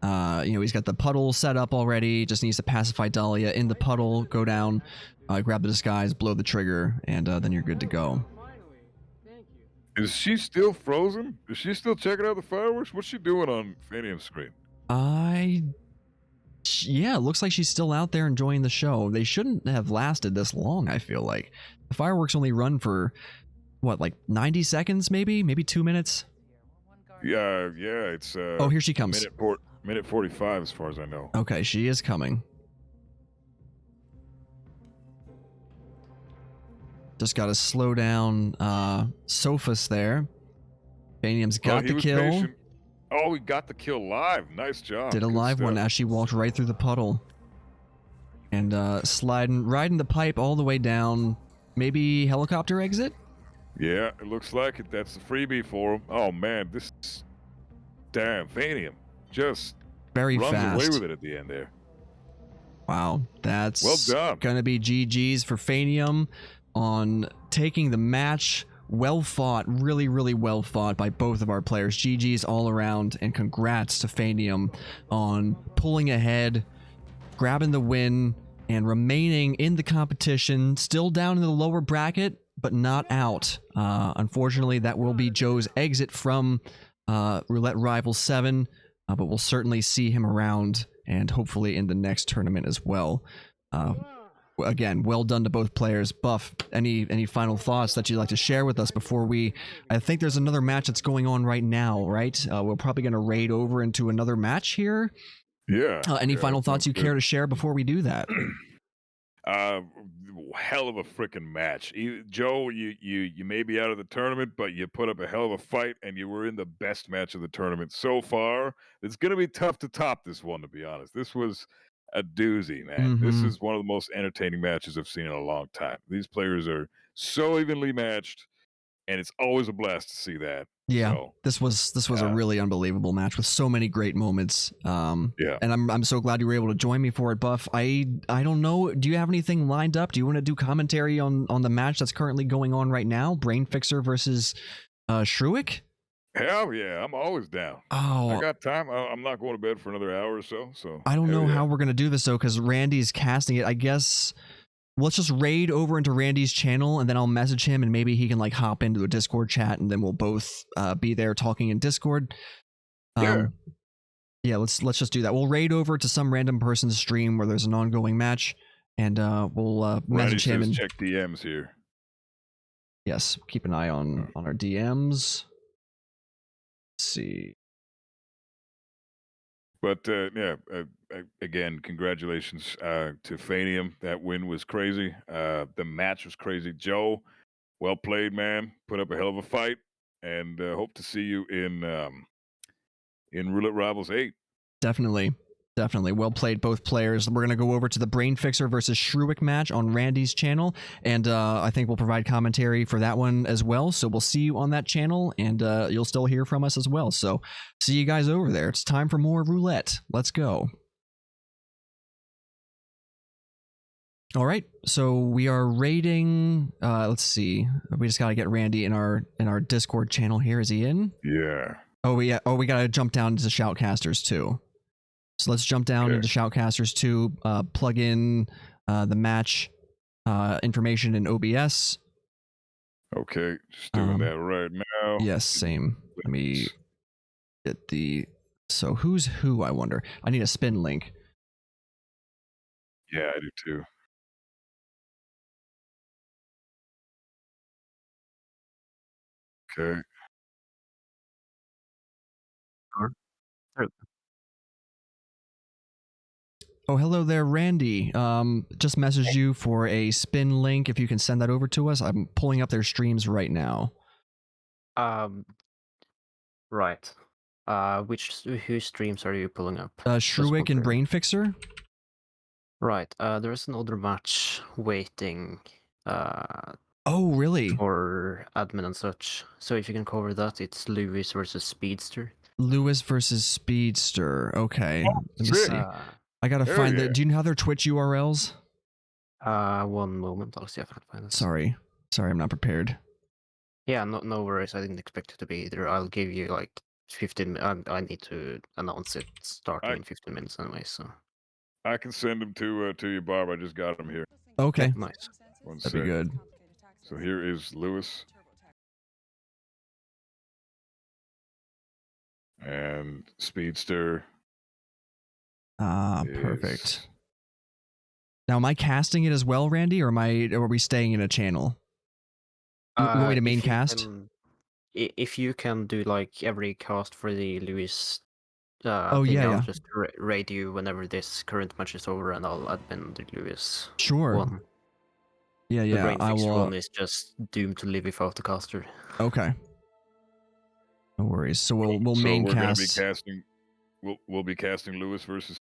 he's got the puddle set up already. Just needs to pacify Dahlia in the puddle, go down, grab the disguise, blow the trigger, and then you're good to go. Finally. Thank you. Is she still frozen? Is she still checking out the fireworks? What's she doing on Phanium's screen? I Yeah, it looks like she's still out there enjoying the show. They shouldn't have lasted this long, I feel like. The fireworks only run for, what, like 90 seconds maybe? Maybe 2 minutes? Yeah, it's Oh, here she comes. minute 45 as far as I know. Okay, she is coming. Just got to slow down Sophus there. Phanium's got the kill. Patient. Oh, we got the kill live. Nice job. Did a Good live one stuff. as she walked right through the puddle. And riding the pipe all the way down. Maybe helicopter exit? Yeah, it looks like it. That's the freebie for him. Oh, man, this is... Damn, Phanium just Very runs fast. away with it at the end there. Wow, that's Well done. Gonna be GG's for Phanium on taking the match. Well fought, really, really well fought by both of our players. GG's all around, and congrats to Phanium on pulling ahead, grabbing the win, and remaining in the competition. Still down in the lower bracket, but not out. Unfortunately, that will be Joe's exit from Roulette Rivals 7, but we'll certainly see him around, and hopefully in the next tournament as well. Again, well done to both players. Buff, any final thoughts that you'd like to share with us before we... I think there's another match that's going on right now, right? We're probably going to raid over into another match here. Yeah. Any yeah, final thoughts you care to share before we do that? Hell of a freaking match. Joe, you may be out of the tournament, but you put up a hell of a fight, and you were in the best match of the tournament so far. It's going to be tough to top this one, to be honest. This was a doozy, man. This is one of the most entertaining matches I've seen in a long time. These players are so evenly matched, and it's always a blast to see that. Yeah, So, this was a really unbelievable match with so many great moments. yeah. And I'm so glad you were able to join me for it, Buff. I don't know. Do you have anything lined up? Do you want to do commentary on the match that's currently going on right now? Brain Fixer versus Shruik? Hell yeah, I'm always down. Oh, I got time. I'm not going to bed for another hour or so. So I don't hell know yeah. how we're gonna do this though, because Randy's casting it. I guess let's just raid over into Randy's channel, and then I'll message him, and maybe he can like hop into a Discord chat, and then we'll both be there talking in Discord. Yeah, let's just do that. We'll raid over to some random person's stream where there's an ongoing match, and we'll Randy message him says and check DMs here. yes, keep an eye on our DMs. Let's see. But again, congratulations to Phanium. That win was crazy. The match was crazy. Joe, well played, man. Put up a hell of a fight, and hope to see you in Roulette Rivals 8. Definitely. Well played, both players. We're going to go over to the Brain Fixer versus Shruik match on Randy's channel, and I think we'll provide commentary for that one as well. So we'll see you on that channel, and you'll still hear from us as well. So see you guys over there. It's time for more roulette. Let's go. All right, so we are raiding. Let's see. We just got to get Randy in our Discord channel here. Is he in? Yeah. We got to jump down to Shoutcasters too. So let's jump down into Shoutcasters 2, plug in the match information in OBS. Okay, just doing that right now. Yes, same. Let me get the... So who's who, I wonder? I need a spin link. Yeah, I do too. Okay. Oh, hello there, Randy. Just messaged you for a spin link. If you can send that over to us. I'm pulling up their streams right now. Right. Whose streams are you pulling up? Shruik and Brain Fixer. Right. There's another match waiting. Oh, really? For admin and such. So if you can cover that, it's Lewis versus Speedster. Lewis versus Speedster. Okay. Let me see. I gotta find the... Do you know their Twitch URLs? One moment. I'll see if I can find it. Sorry, I'm not prepared. Yeah, no worries. I didn't expect it to be either. I'll give you like 15. I need to announce it starting in 15 minutes anyway. So I can send them to you, Barb. I just got them here. Okay. Nice. That'd be good. So here is Lewis. And Speedster. Perfect. Yes. Now, am I casting it as well, Randy, or are we staying in a channel? You want me to main cast? If you can do like every cast for the Lewis Oh, thing, yeah, I'll yeah. just raid you whenever this current match is over, and I'll admin the Lewis Sure. one. Yeah, The yeah. brain I fixer will. one is just doomed to live without the caster. Okay. No worries. So we'll So main we're cast. gonna be casting. We'll be casting Lewis versus